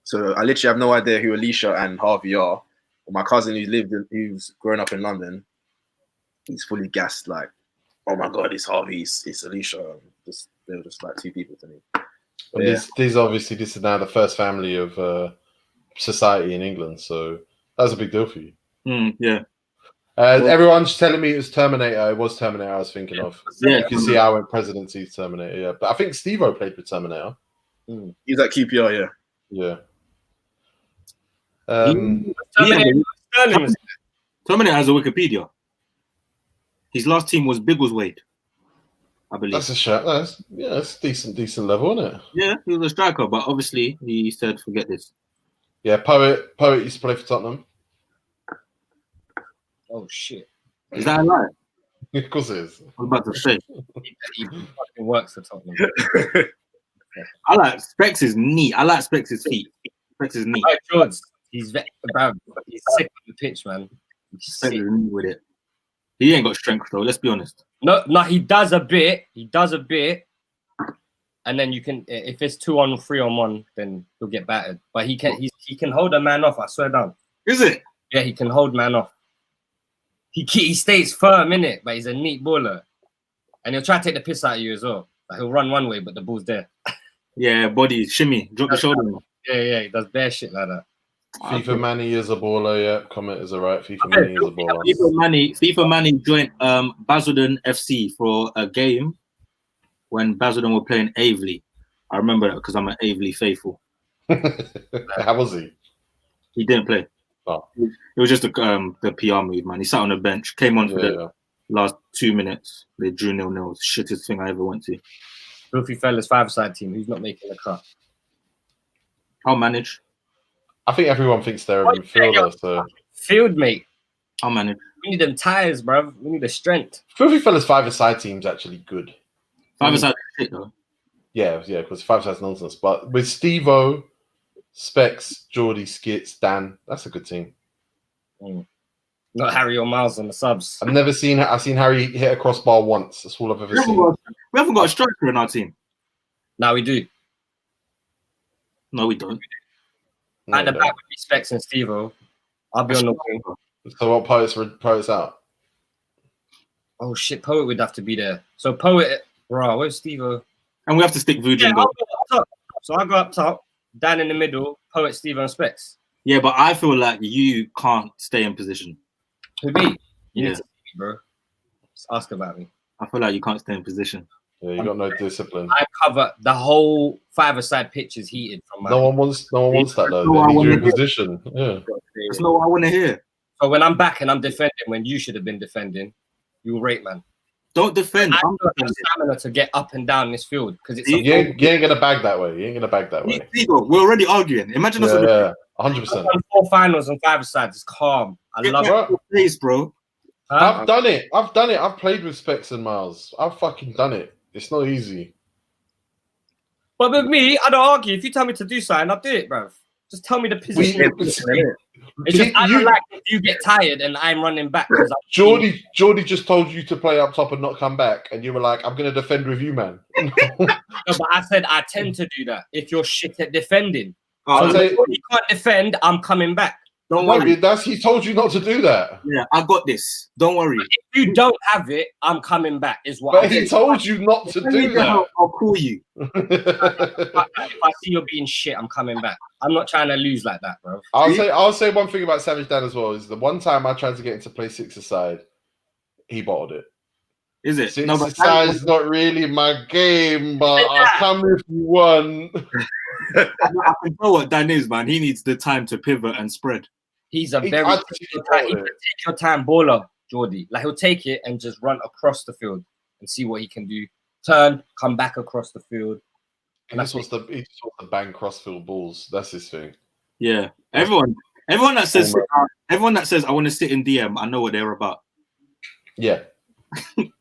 So I literally have no idea who Alicia and Harvey are. But my cousin who's grown up in London, he's fully gassed like, oh my God, it's Harvey, it's Alicia. They were just like two people to me. And Yeah. this is now the first family of society in England, so that's a big deal for you. Yeah. Everyone's telling me it was Terminator. It was Terminator I was thinking of. Yeah. You can see how in presidency's Terminator, yeah. But I think Steve-O played with Terminator. He's at QPR, yeah. Yeah. Terminator has a Wikipedia. His last team was Biggleswade, I believe. That's a shot. That's decent level, isn't it? Yeah, he was a striker, but obviously he said, forget this. Yeah, Poet used to play for Tottenham. Oh shit. Is that a lie? Of course it is. I was about to say. He fucking works for Tottenham. I like Specs is neat. I like Specs' feet. Specs is neat. Like George, he's sick on the pitch, man. He's Specs sick. is neat with it. He ain't got strength though, let's be honest. No, he does a bit. And then you can, if it's 2-on, 3-on-1, then he'll get battered. But he can hold a man off, I swear down. Is it? Yeah, he can hold man off. He stays firm in it, but he's a neat baller. And he'll try to take the piss out of you as well. Like he'll run one way, but the ball's there. Yeah, body, shimmy, drop the shoulder. Yeah, he does bare shit like that. FIFA Manny is a baller, yeah. Comment is alright. FIFA Manny is a baller. FIFA Manny joined Basildon FC for a game when Basildon were playing Aveley. I remember that because I'm an Aveley faithful. How was he? He didn't play. Oh. It was just the PR move, man. He sat on the bench, came on for the last 2 minutes. They drew 0-0. Shittest thing I ever went to. FilthyFellas 5-side team. Who's not making the cut? I'll manage. I think everyone thinks they're a midfielder, so Field mate. I'll manage. We need them tires, bruv. We need the strength. FilthyFellas 5-a-side team's actually good. 5-a-side shit though. Yeah, because 5-a-side's nonsense. But with Steve-O, Specs, Geordie, Skits, Dan, that's a good team. Not Harry or Miles on the subs. I've seen Harry hit a crossbar once. That's all I've ever seen. We haven't got a striker in our team. Now we do. No, we don't. No, At the no. back with Specs and Steve-O. I'll be on the wing. So what Poet's out? Oh shit, Poet would have to be there. So Poet, bro, where's Steve-O? And we have to stick Vuj Yeah, in I'll goal. go up top. So I go up top, Dan in the middle, Poet, Steve-O and Specs. Yeah, but I feel like you can't stay in position. Who me? You Yeah. need to see me, bro. Just ask about me. I feel like you can't stay in position. Yeah, you got no discipline. I cover the whole 5-a-side pitch is heated from my. No one wants that though. No, I They need you wanna in hear- position. Yeah. That's not what I want to hear. So when I'm back and I'm defending when you should have been defending, you rate, man. Don't defend. I I'm don't have defending. stamina to get up and down this field because it's. You ain't gonna bag that way. You ain't gonna bag that way. Diego, we're already arguing. Imagine us on the Yeah, 100%. I've done 4 finals and 5-a-sides. It's calm. I love it. face, bro. Huh? I've done it. I've played with Specs and Miles. I've fucking done it. It's not easy. But with me, I don't argue. If you tell me to do something, I'll do it, bro. Just tell me the position. It's just I don't like if you get tired and I'm running back. Geordie just told you to play up top and not come back, and you were like, "I'm gonna defend with you, man." No, but I said I tend to do that if you're shit at defending. I'll So say- if you can't defend, I'm coming back. Don't No, worry. he told you not to do that. Yeah, I got this. Don't worry. If you don't have it, I'm coming back. Is what But I he do. told you not to do that. I'll call you. If I see you're being shit, I'm coming back. I'm not trying to lose like that, bro. I'll say one thing about Savage Dan as well is the one time I tried to get him to play 6-a-side, he bottled it. Is it? 6-a-side is not really my game, but I'll come if you won. I can tell what Dan is, man. He needs the time to pivot and spread. He's a He very actually he bottled can take your time baller, Geordie. Like he'll take it and just run across the field and see what he can do. Turn, come back across the field. He just wants to bang crossfield balls. That's his thing. Yeah. Everyone that says I want to sit in DM, I know what they're about. Yeah. Want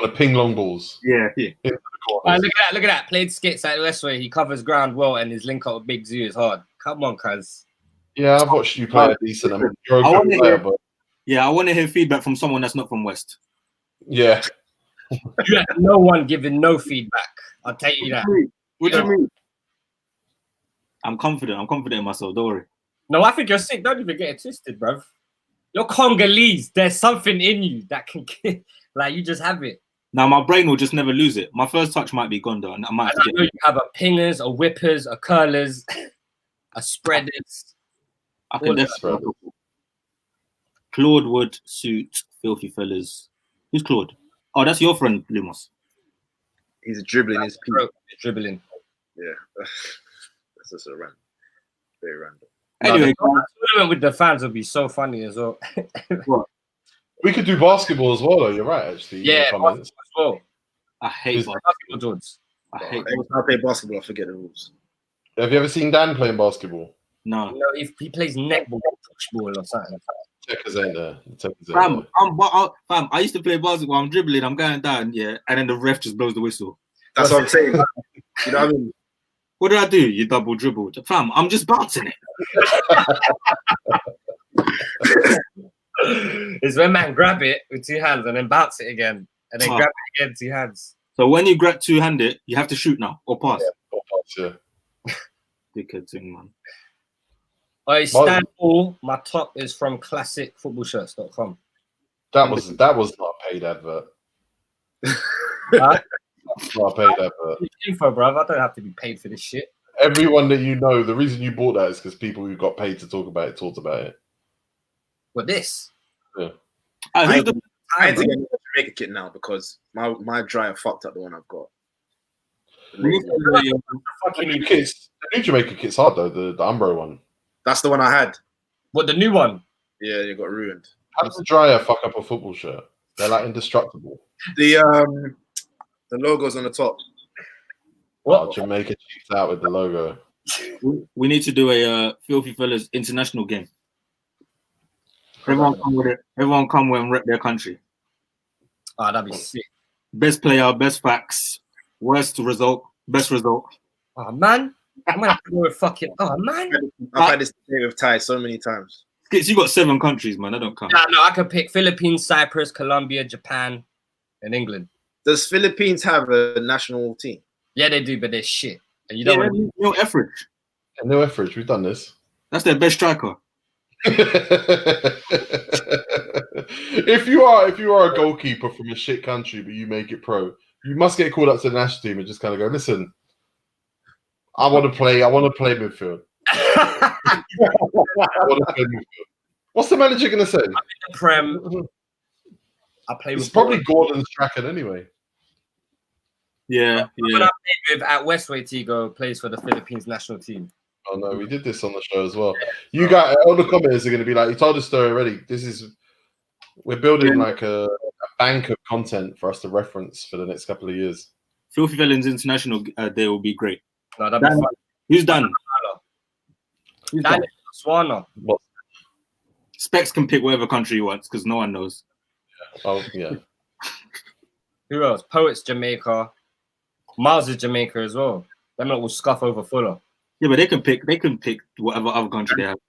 to ping long balls. Yeah. Into the corners. Look at that. Played skits at Westway. He covers ground well and his link up with Big Zoo is hard. Come on, cuz. Yeah, I've watched you play a decent amount. You're I a wanna good player, hear- but Yeah, I want to hear feedback from someone that's not from West. yeah. You have no one giving no feedback. I'll tell you that. What do you mean? I'm confident. I'm confident in myself. Don't worry. No, I think you're sick. Don't even get it twisted, bruv. You're Congolese. There's something in you that can get, like, you just have it. Now my brain will just never lose it. My first touch might be gone though, and I might have I to know get. you have a pingers, a whippers, a curlers, a spreaders. I can That's definitely. Claude would suit filthy fellas. Who's Claude? Oh, that's your friend, Lumos. He's dribbling his peak. Bro, dribbling. Yeah. That's just a random. Very random. Anyway, The tournament with the fans would be so funny as well. We could do basketball as well, though. You're right, actually. in the Yeah, comments. as well. I hate Is- basketball. Basketball, George. I hate. Every time I play basketball, I forget the rules. Have you ever seen Dan playing basketball? No. You know, if he plays netball, pushball, or something. Checkers ain't there. Checkers ain't Fam, there. fam, I used to play basketball. I'm dribbling. I'm going down. Yeah, and then the ref just blows the whistle. That's what I'm saying. You know what I mean? What did I do? You double dribbled. Fam, I'm just bouncing it. It's when man grab it with 2 hands and then bounce it again, and then Oh. grab it again 2 hands. So when you grab two-handed, you have to shoot now or pass. Yeah. Dickhead thing, man. I stand all. My top is from classicfootballshirts.com. That was not a paid advert. Huh? Not a paid advert. Info, bruv. I don't have to be paid for this shit. Everyone that you know, the reason you bought that is because people who got paid to talk about it talked about it. What this? Who I the- had to get a Jamaica kit now because my dryer fucked up the one I've got. The Fucking new Jamaica kit's hard though, the Umbro one. That's the one I had. what, the new one? Yeah, it got ruined. How does the dryer fuck up a football shirt? They're like indestructible. The logo's on the top. Oh, Jamaica cheats out with the logo. We need to do a Filthy Fellas international game. Everyone come with it. Everyone come with and rep their country. Oh, that'd be sick. Best player, best facts, worst result, best result. Oh, man. I'm gonna have to go with fucking. Oh, man. I've had this debate with Ty so many times. Skits, you got 7 countries, man. That don't count. No, I could pick Philippines, Cyprus, Colombia, Japan, and England. Does Philippines have a national team? Yeah, they do, but they're shit. And you Yeah, don't want no effort. And no effort, we've done this. That's their best striker. if you are a goalkeeper from a shit country but you make it pro, you must get called up to the national team and just kind of go, listen, I want to play midfield. I want to play midfield. What's the manager gonna say? Prem. I play It's with probably Gordon Strachan anyway. Yeah, When I played with at Westway, Tigo plays for the Philippines national team. Oh no, we did this on the show as well. You got all the commenters are going to be like, "You told the story already. We're building like a bank of content for us to reference for the next couple of years." FilthyFellas International Day will be great. No, that'd be Dan, fun. who's done? Who's Dan done? Swana. Specs can pick whatever country he wants because no one knows. Oh yeah. Who else? Poets Jamaica. Miles is Jamaica as well. Them lot will scuff over Fuller. Yeah, but they can pick whatever other country they have.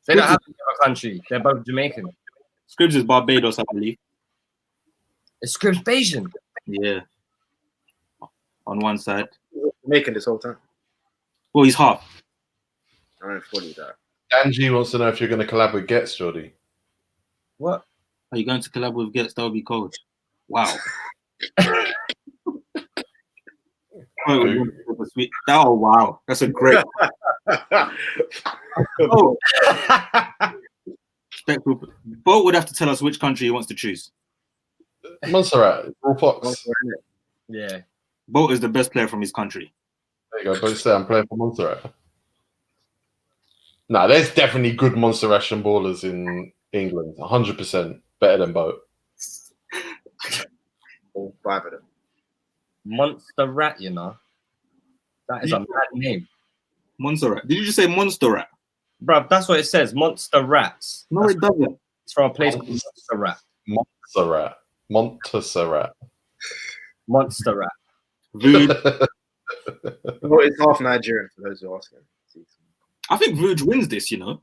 They don't have a country. They're both Jamaican. Scribs is Barbados, I believe. It's Scribs Bayesian. Yeah. On one side. Making this whole time. Well, he's half. I don't fully that. Danji wants to know if you're going to collab with Gets, Jordy. What? Are you going to collab with Gets? That would be cold. Wow. Oh wow, that's a great. Oh, Bolt would have to tell us which country he wants to choose. Montserrat, Raw Fox. Yeah. Bolt is the best player from his country. There you go. Both say I'm playing for Montserrat. Nah, there's definitely good Montserratian ballers in England. 100% better than Boat. All 5 of them. Monster Rat, you know. That is a mad name. Montserrat. Did you just say Monster Rat? Bruv, that's what it says. Monster Rats. No, it doesn't. It's from a place called Monster Rat. Montserrat. Montserrat. Monster Rat. Vuj. Well, it's half Nigerian for those who are asking. I think Vuj wins this, you know.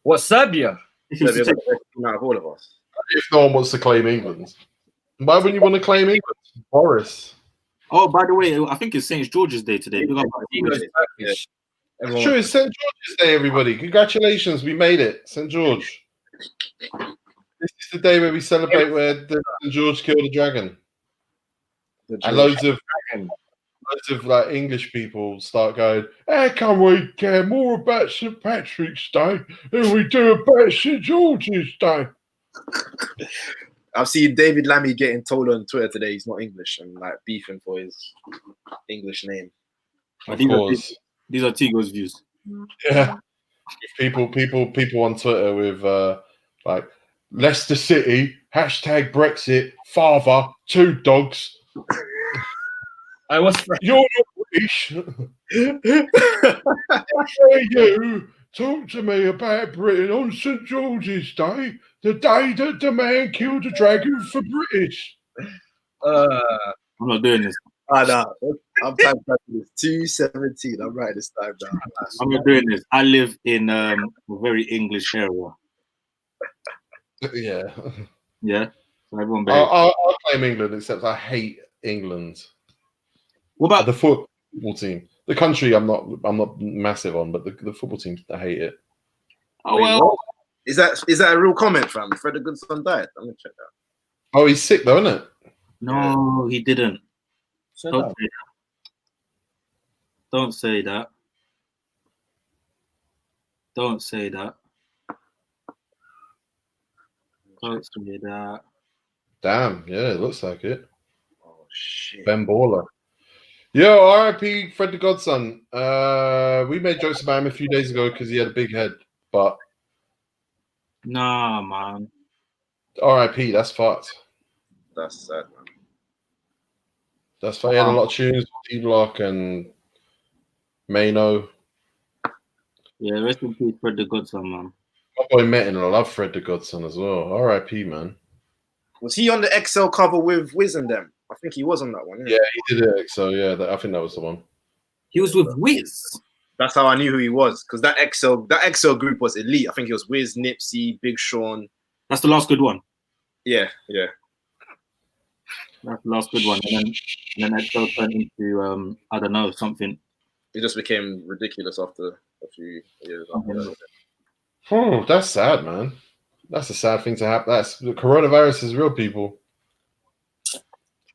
What, Serbia? So they're the best team out of all of us. If no one wants to claim England. Why wouldn't you want to claim England? Boris. Oh, by the way, I think it's St. George's Day today. Big up. Turkish. It's true, it's St. George's Day, everybody. Congratulations, we made it. St. George. This is the day where we celebrate where the St. George killed the dragon. And loads of like English people start going, how can we care more about St. Patrick's Day than we do about St. George's Day? I've seen David Lammy getting told on Twitter today he's not English and like beefing for his English name. Of course. These are Tigo's views. Yeah. People on Twitter with like Leicester City, hashtag Brexit, father, 2 dogs. You're not British. You talk to me about Britain on St. George's Day, the day that the man killed the dragon for British. I'm not doing this. I know. I'm typing this 2:17. I'm writing this time down. I'm not doing this. I live in a very English area. Yeah. Yeah. So everyone I'll claim England, except I hate England. What about the football team? The country I'm not massive on, but the football team, I hate it. Oh well. Is that a real comment, fam? Fred the Goodson died. I'm gonna check that. Oh, he's sick though, isn't it? No, he didn't. So Don't say that. Don't say that. Don't say that. Damn, yeah, it looks like it. Oh shit. Ben Baller. Yo, RIP Fred the Godson. We made jokes about him a few days ago because he had a big head, but Nah, man. RIP, that's fucked. That's sad, man. That's fucked. He had a lot of tunes, D-Block and Mano. Yeah, rest in peace, Fred the Godson, man. My boy Metin, I love Fred the Godson as well. RIP, man. Was he on the XL cover with Wiz and them? I think he was on that one. Yeah, he did it. So yeah, I think that was the one. He was with Wiz. That's how I knew who he was, because that XL group was elite. I think it was Wiz, Nipsey, Big Sean. That's the last good one. Yeah. That's the last good one. And then that show turned into I don't know, something. It just became ridiculous after a few years. Oh, that's sad, man. That's a sad thing to happen. That's the coronavirus is real, people.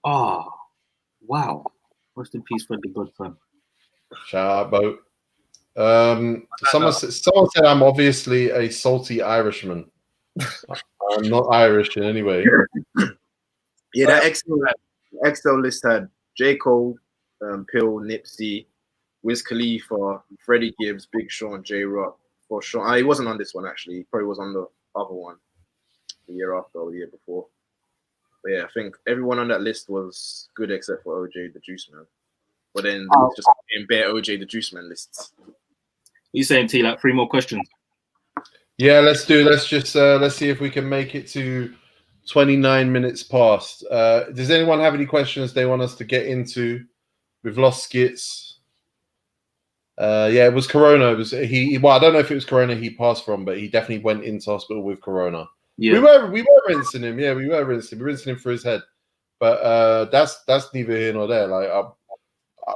Oh, wow. Rest in peace, Fred the Godson. Shout out, Boat. Someone said I'm obviously a salty Irishman. I'm not Irish in any way. Yeah, that Excel list had J. Cole, Pill, Nipsey, Wiz Khalifa, Freddie Gibbs, Big Sean, J. Rock. For Sean, he wasn't on this one actually. He probably was on the other one the year after or the year before. But yeah, I think everyone on that list was good except for OJ the Juice Man. But then just in bare OJ the Juice Man lists. You saying T like 3 more questions? Yeah, let's see if we can make it to 29 minutes past. Does anyone have any questions they want us to get into? We've lost Skits. Yeah, it was Corona. It was he. Well, I don't know if it was Corona he passed from, but he definitely went into hospital with Corona. Yeah. We were rinsing him. Yeah, we were rinsing him for his head. But that's neither here nor there. Like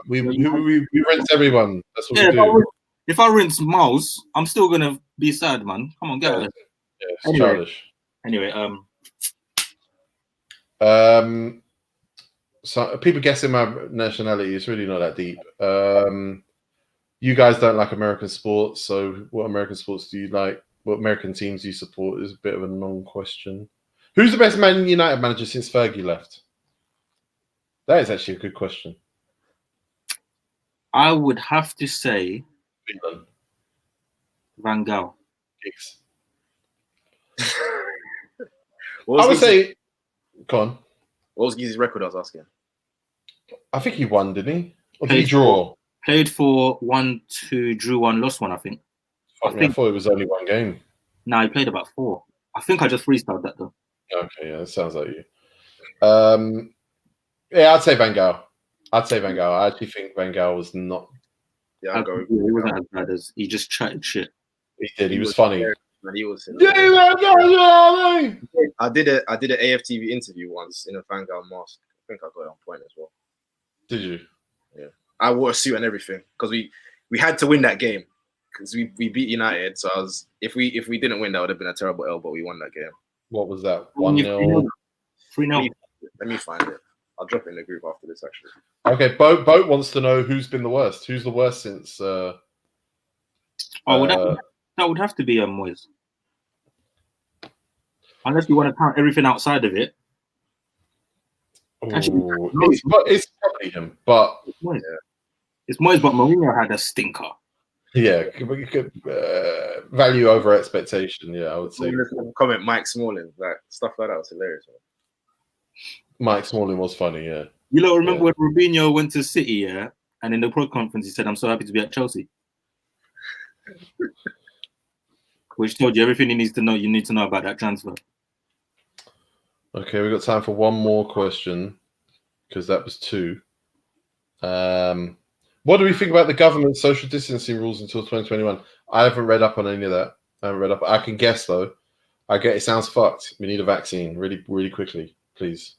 we rinse everyone. That's what we do. If I rinse Miles, I'm still gonna be sad, man. Come on, get out. Yeah, it's childish. Anyway, so people guessing my nationality. It's really not that deep. You guys don't like American sports, so what American sports do you like? What American teams do you support is a bit of a non-question. Who's the best Man United manager since Fergie left? That is actually a good question. I would have to say Van Gaal. I would say, go on. What was Gizzy's record? I was asking. I think he won, didn't he? Or did he draw? Played for 1-2, drew 1, lost 1. I think. I thought it was only 1 game. No, he played about 4. I think I just freestyled that though. Okay, yeah, that sounds like you. Yeah, I'd say Van Gaal. I actually think Van Gaal was not. Yeah, I'll go. He wasn't as bad as he just chatted shit. He did. He was funny. He was. Yeah, I did an AFTV interview once in a Van Gaal mask. I think I got it on point as well. Did you? Yeah, I wore a suit and everything because we had to win that game because we beat United. So if we didn't win, that would have been a terrible L. But we won that game. What was that? 1-0. 3-0. Let me find it. I'll drop it in the group after this. Actually. Okay, Boat wants to know who's been the worst. Who's the worst since? That would have to be Moyes. Unless you want to count everything outside of it. It's probably him, but it's Moyes, but Mourinho had a stinker. Yeah, value over expectation. Yeah, I would say. Comment Mike Smalling, like stuff like that was hilarious. Man. Mike Smalling was funny. Yeah. You lot remember when Robinho went to City, yeah, and in the pro conference he said, "I'm so happy to be at Chelsea," which told you everything you need to know about that transfer. Okay, we got time for one more question because that was 2. What do we think about the government's social distancing rules until 2021? I haven't read up on any of that. I can guess though. I get it sounds fucked. We need a vaccine really, really quickly, please.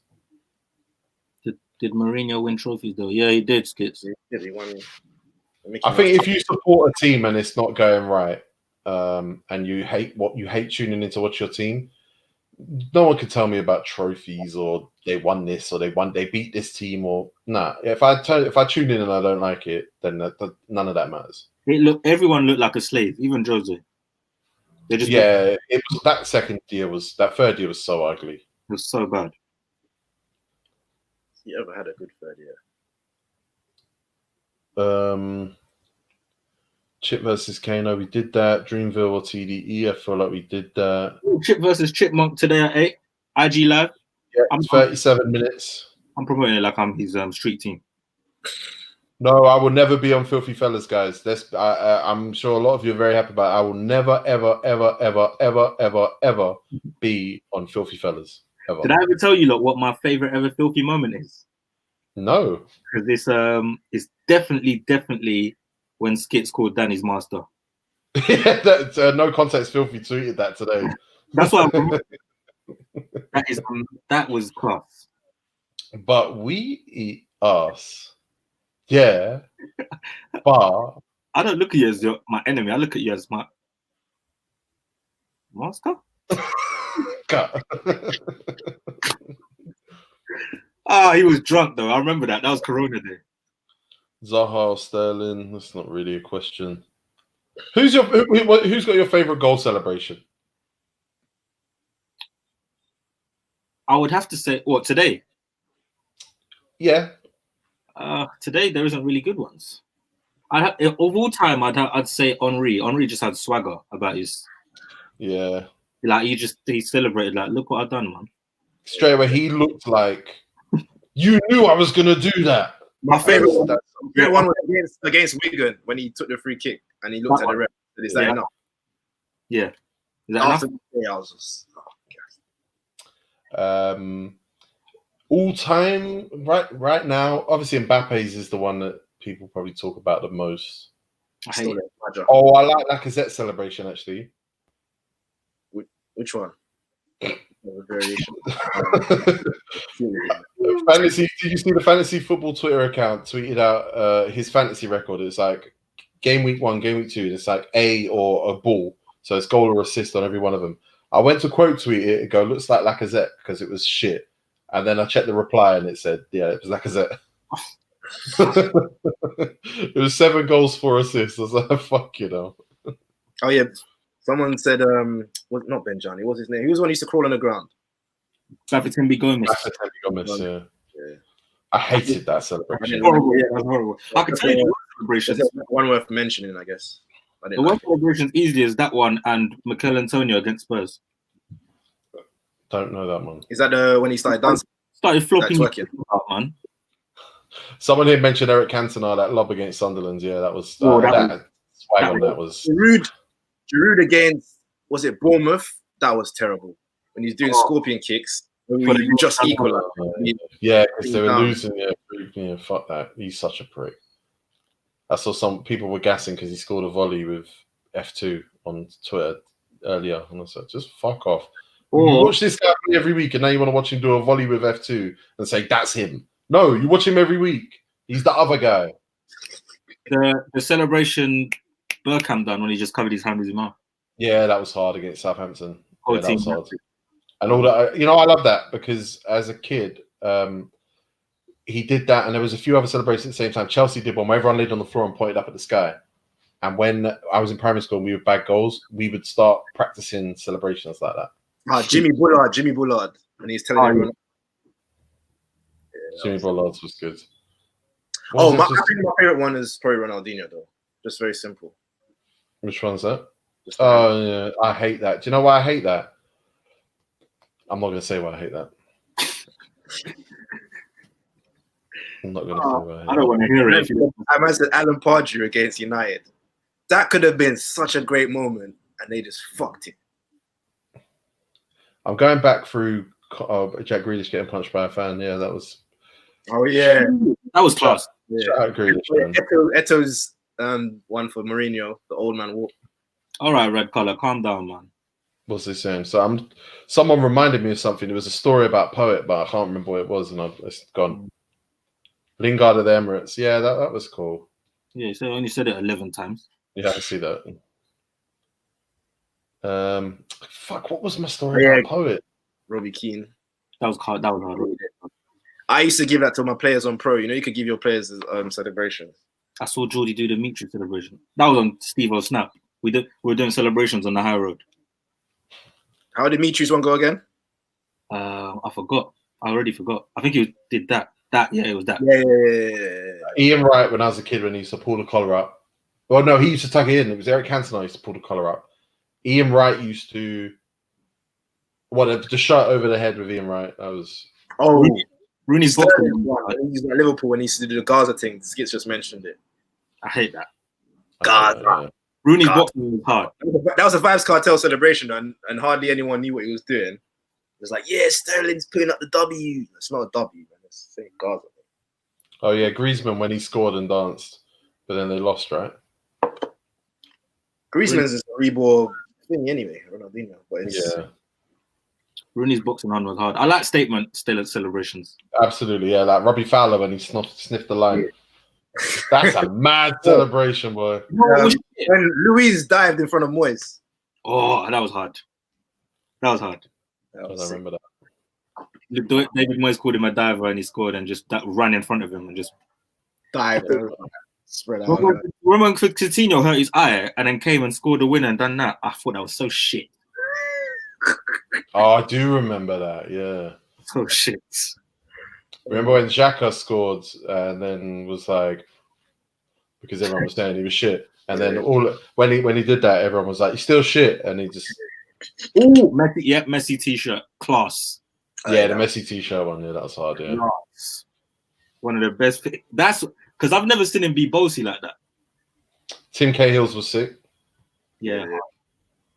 Did Mourinho win trophies though? Yeah, he did, Skits. He won. I think if you support a team and it's not going right, and you hate tuning in to watch your team, no one can tell me about trophies or they won this or they beat this team or nah. If I tune in and I don't like it, then none of that matters. Everyone looked like a slave, even Jose. It was that third year was so ugly. It was so bad. You ever had a good third year? Chip versus Kano, we did that. Dreamville or TDE, I feel like we did that. Chip versus Chipmunk today at 8. IG Live. Yeah, 37 minutes. I'm promoting it like I'm his street team. No, I will never be on Filthy Fellas, guys. I'm sure a lot of you are very happy about it. I will never, ever, ever, ever, ever, ever, ever be on Filthy Fellas. Ever. Did I ever tell you what my favorite ever filthy moment is? No. Because this is definitely when Skits called Danny's master. Yeah, no context filthy tweeted that today. That's what that was class. But we eat ass. Yeah. But I don't look at you as my enemy. I look at you as my master. He was drunk though. I remember that. That was Corona Day. Zaha Sterling. That's not really a question. Who's got your favorite goal celebration? I would have to say, what, today? Yeah. Today there isn't really good ones. Of all time, I'd say Henry. Henry just had swagger about his. Yeah. Like he celebrated. Like, look what I've done, man. Straight away, he looked like you knew I was gonna do that. My favorite one was against Wigan when he took the free kick and he looked at the ref. Is that enough? Yeah. Is that After enough? the day, I was just, oh, All time, right now, obviously Mbappe's is the one that people probably talk about the most. I hate it. Oh, I like Lacazette celebration actually. Which one? Fantasy. Did you see the fantasy football Twitter account tweeted out his fantasy record? It's like game week 1, game week 2. It's like A or a ball, so it's goal or assist on every one of them. I went to quote tweet it and go, looks like Lacazette because it was shit. And then I checked the reply and it said, yeah, it was Lacazette. It was 7 goals, 4 assists. I was like, fuck, you know. Oh yeah, someone said, was not Benjani. What's his name? He was the one who used to crawl on the ground. Babatunde Gomez. Yeah. I hated that celebration. Horrible, yeah, that's horrible. I can tell you the celebrations. There's one worth mentioning, I guess. The worst celebrations easily is that one and Mikel Antonio against Spurs. Don't know that one. Is that when he started dancing? Started flopping out, man. Someone here mentioned Eric Cantona, that lob against Sunderland. Yeah, that was that was Giroud against, was it Bournemouth? That was terrible. When he's doing scorpion kicks, when you just equal. Yeah, because they were losing. Yeah, fuck that. He's such a prick. I saw some people were gassing because he scored a volley with F2 on Twitter earlier, and I said, just fuck off. You watch this guy every week, and now you want to watch him do a volley with F2 and say that's him. No, you watch him every week. He's the other guy. The celebration Bergkamp done when he just covered his hand with his mouth. Yeah, that was hard against Southampton. Yeah, that was hard. And all that, you know, I love that because as a kid, he did that, and there was a few other celebrations at the same time. Chelsea did one where everyone laid on the floor and pointed up at the sky. And when I was in primary school and we would bag goals, we would start practicing celebrations like that. Jimmy Bullard, and he's telling everyone. Jimmy Bullard was good. I think my favorite one is probably Ronaldinho, though. Just very simple. Which one's that? Oh, yeah. I hate that. Do you know why I hate that? I'm not going to say why I hate that. I'm not going to say why I hate I don't want to hear it. I said Alan Pardew against United. That could have been such a great moment, and they just fucked it. I'm going back through Jack Grealish getting punched by a fan. Yeah, that was. Oh yeah, that was class. Yeah. Eto's one for Mourinho, the old man walk. All right, Red Collar, calm down, man. What's he saying? So someone reminded me of something. It was a story about Poet, but I can't remember what it was, and it's gone. Lingard at the Emirates. Yeah, that was cool. Yeah, so only said it 11 times. Yeah, I see that. Fuck, what was my story about Poet? Robbie Keane. That was hard. I used to give that to my players on Pro. You know, you could give your players celebrations. I saw Geordie do the Mitri celebration. That was on Steve O's Snap. We were doing celebrations on the high road. How did Mitri's one go again? I forgot. I already forgot. I think he did that. It was that. Yeah. Ian Wright, when I was a kid, when he used to pull the collar up. Well, no, he used to tuck it in. It was Eric Cantona who used to pull the collar up. Ian Wright used to the shirt over the head with Ian Wright. That was Rooney's boxing. He's at Liverpool when he used to do the Gaza thing. Skits just mentioned it. I hate that. Gaza. Rooney's boxing was hard. That was a Vibes Cartel celebration, and hardly anyone knew what he was doing. It was like, yeah, Sterling's putting up the W. It's not a W, man. It's saying Gaza. Oh yeah, Griezmann when he scored and danced, but then they lost, right? Griezmann's is a reborn thing anyway, Ronaldinho. But it's, Rooney's boxing on was hard. I like statement still at celebrations. Absolutely, yeah. Like Robbie Fowler when he sniffed the line. That's a mad celebration, boy. When Luis dived in front of Moyes. Oh, that was hard. I remember that. David Moyes called him a diver and he scored and just ran in front of him and just dived. Spread out. Remember when Coutinho hurt his eye and then came and scored the winner and done that? I thought that was so shit. Oh, I do remember that, yeah. Oh shit. Remember when Xhaka scored and then was like, because everyone was saying he was shit, and then when he did that, everyone was like, he's still shit, and he just Messi t-shirt, class. the Messi t-shirt one, yeah, that was hard, yeah. Nice. One of the best. That's because I've never seen him be bossy like that. Tim Cahill's was sick. Yeah.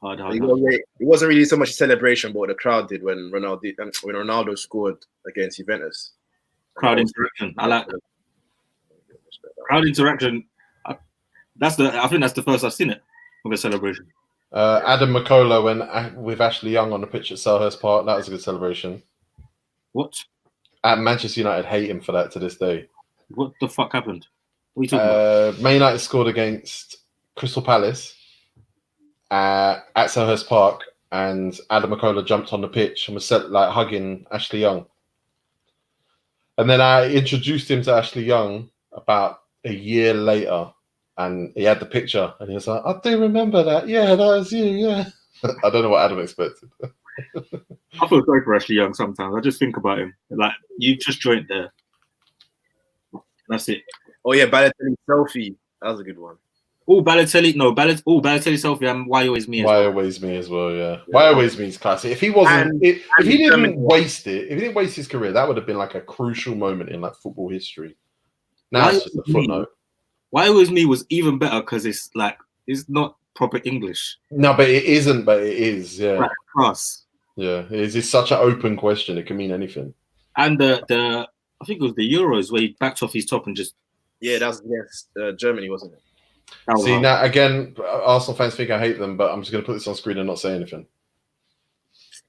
Hard. It wasn't really so much a celebration, but what the crowd did when Ronaldo scored against Juventus. Crowd interaction. I like that. Crowd interaction. I think that's the first I've seen it of a celebration. Adam McCullough with Ashley Young on the pitch at Selhurst Park. That was a good celebration. What? At Manchester United hate him for that to this day. What the fuck happened? What are you talking about? Man United scored against Crystal Palace at Selhurst Park, and Adam McCullough jumped on the pitch and was hugging Ashley Young. And then I introduced him to Ashley Young about a year later, and he had the picture, and he was like, I do remember that. Yeah, that was you, yeah. I don't know what Adam expected. I feel sorry for Ashley Young sometimes. I just think about him. Like, you just joined there. That's it. Oh, yeah, Balotelli selfie. That was a good one. Balotelli selfie, and Why Always Me as well. Why Always Me as well, yeah. Why Always Me is classic. If he wasn't, if he didn't waste it, if he didn't waste his career, that would have been like a crucial moment in like football history. Now it's just a footnote. Why Always Me was even better because it's not proper English. No, but it isn't, but it is, yeah. Like class. Yeah, it's such an open question. It can mean anything. And the I think it was the Euros where he backed off his top and just... Yeah, that was against Germany, wasn't it? See, now, again, Arsenal fans think I hate them, but I'm just going to put this on screen and not say anything.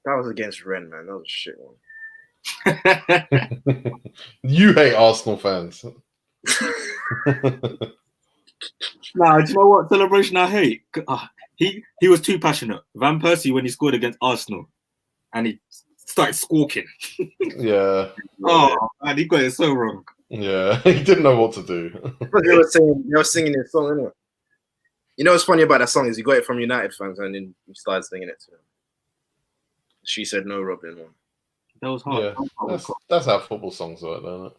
That was against Rennes, man. That was a shit one. You hate Arsenal fans. Nah, do you know what celebration I hate? He was too passionate. Van Persie, when he scored against Arsenal, and he started squawking. Yeah. Oh, man, he got it so wrong. Yeah, he didn't know what to do. They were singing this song, innit? You know what's funny about that song is he got it from United fans and then he started singing it to them. She said no, Robin. That was hard. Yeah, that's how football songs work, don't it?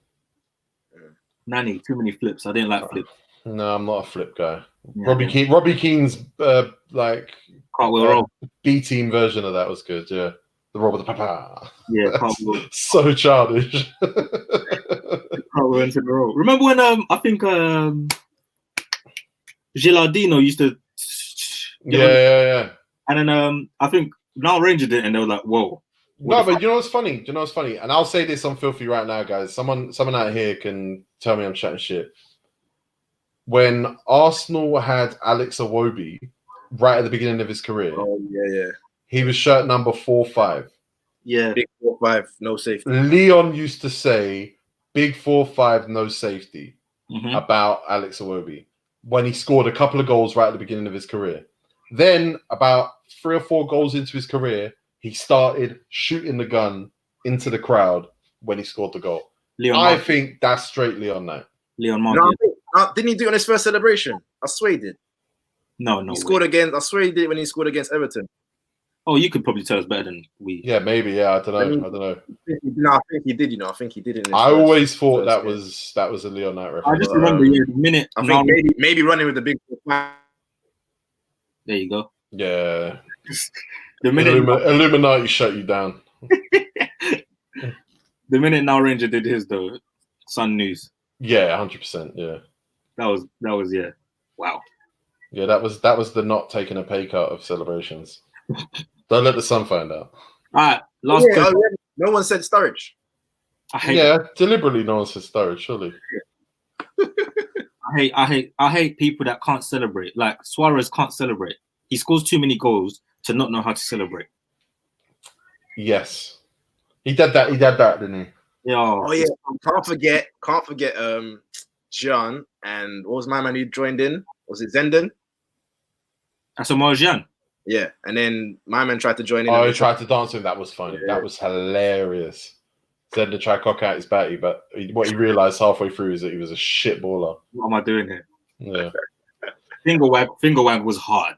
Yeah. Nanny, too many flips. I didn't like flips. No, I'm not a flip guy. Yeah, Robbie Keane's Cartwheel roll. B team version of that was good. Yeah, the roll with the papa. Yeah, Cartwheel. So childish. Cartwheel into the roll. Remember when I think Gilardino used to. Yeah. And then I think now Ranger did, it and they were like, "Whoa." No, but you know what's funny? And I'll say this on Filthy right now, guys. Someone out here can tell me I'm chatting shit. When Arsenal had Alex Iwobi right at the beginning of his career, he was shirt number 4-5. Yeah, big 4-5, no safety. Leon used to say, "Big 4-5, no safety," about Alex Iwobi when he scored a couple of goals right at the beginning of his career. Then, about 3 or 4 goals into his career, he started shooting the gun into the crowd when he scored the goal. I think that's straight Leon now. Leon Martin. Didn't he do it on his first celebration? I swear he did. No. He scored against. I swear he did it when he scored against Everton. Oh, you could probably tell us better than we. Yeah, maybe. Yeah, I don't know. No, I think he did. I think he did it. I always thought that was a Leon Knight reference. I just remember the minute. I think maybe running with the big 4-5. There you go. Yeah. The minute Illuminati shut you down. The minute Now Ranger did his though, Sun News. Yeah, 100%. Yeah. That was yeah. Wow. Yeah, that was the not taking a pay cut of celebrations. Don't let the sun find out. All right, last. Yeah, no one said Sturridge. Deliberately no one said Sturridge. Surely. I hate people that can't celebrate. Like Suarez can't celebrate. He scores too many goals to not know how to celebrate. Yes, he did that. Didn't he? Yeah. Oh yeah. Can't forget. John and what was my man who joined in? Was it Zenden? That's Marjan. Yeah, and then my man tried to join in. Oh, he tried to dance with him. That was funny. Yeah. That was hilarious. Zenden tried to cock out his batty, but what he realised halfway through is that he was a shit baller. What am I doing here? Yeah. Finger wag was hard.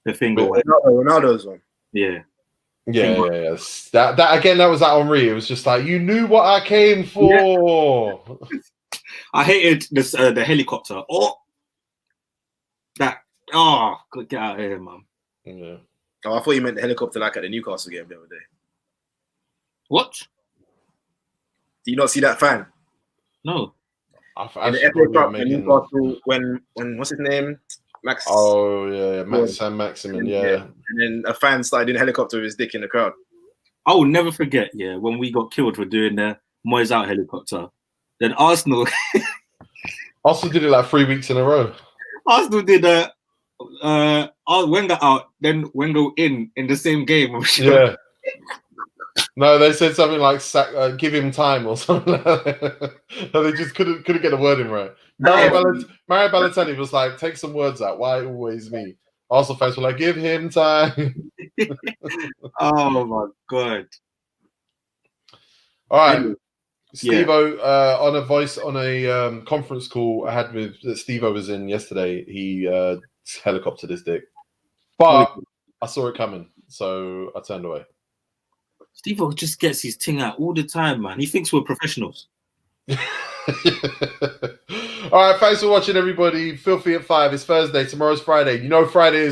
The finger wag. Ronaldo's one. Yeah. Yeah. That again, that was that Henri. It was just like, you knew what I came for. I hated this the helicopter. Oh, get out of here, man. Yeah. Oh, I thought you meant the helicopter like at the Newcastle game the other day. What? Do you not see that fan? No. In the FA Cup when Newcastle, when what's his name? Max. Oh yeah, Maximin, yeah. And then a fan started in a helicopter with his dick in the crowd. I will never forget, when we got killed for doing the Moyes out helicopter. Then Arsenal did it like 3 weeks in a row. Arsenal did Wenger out, then Wenger in the same game. Yeah. No, they said something like give him time or something like that. And they just couldn't get the wording right. Mario Balotelli was like, take some words out. Why always me? Arsenal fans were like, give him time. Oh my god. All right. Steve-O, on a conference call I had with that Steve-O was in yesterday, he helicoptered his dick. But I saw it coming, so I turned away. Steve-O just gets his ting out all the time, man. He thinks we're professionals. All right, thanks for watching, everybody. Filthy at 5. It's Thursday. Tomorrow's Friday. You know Friday is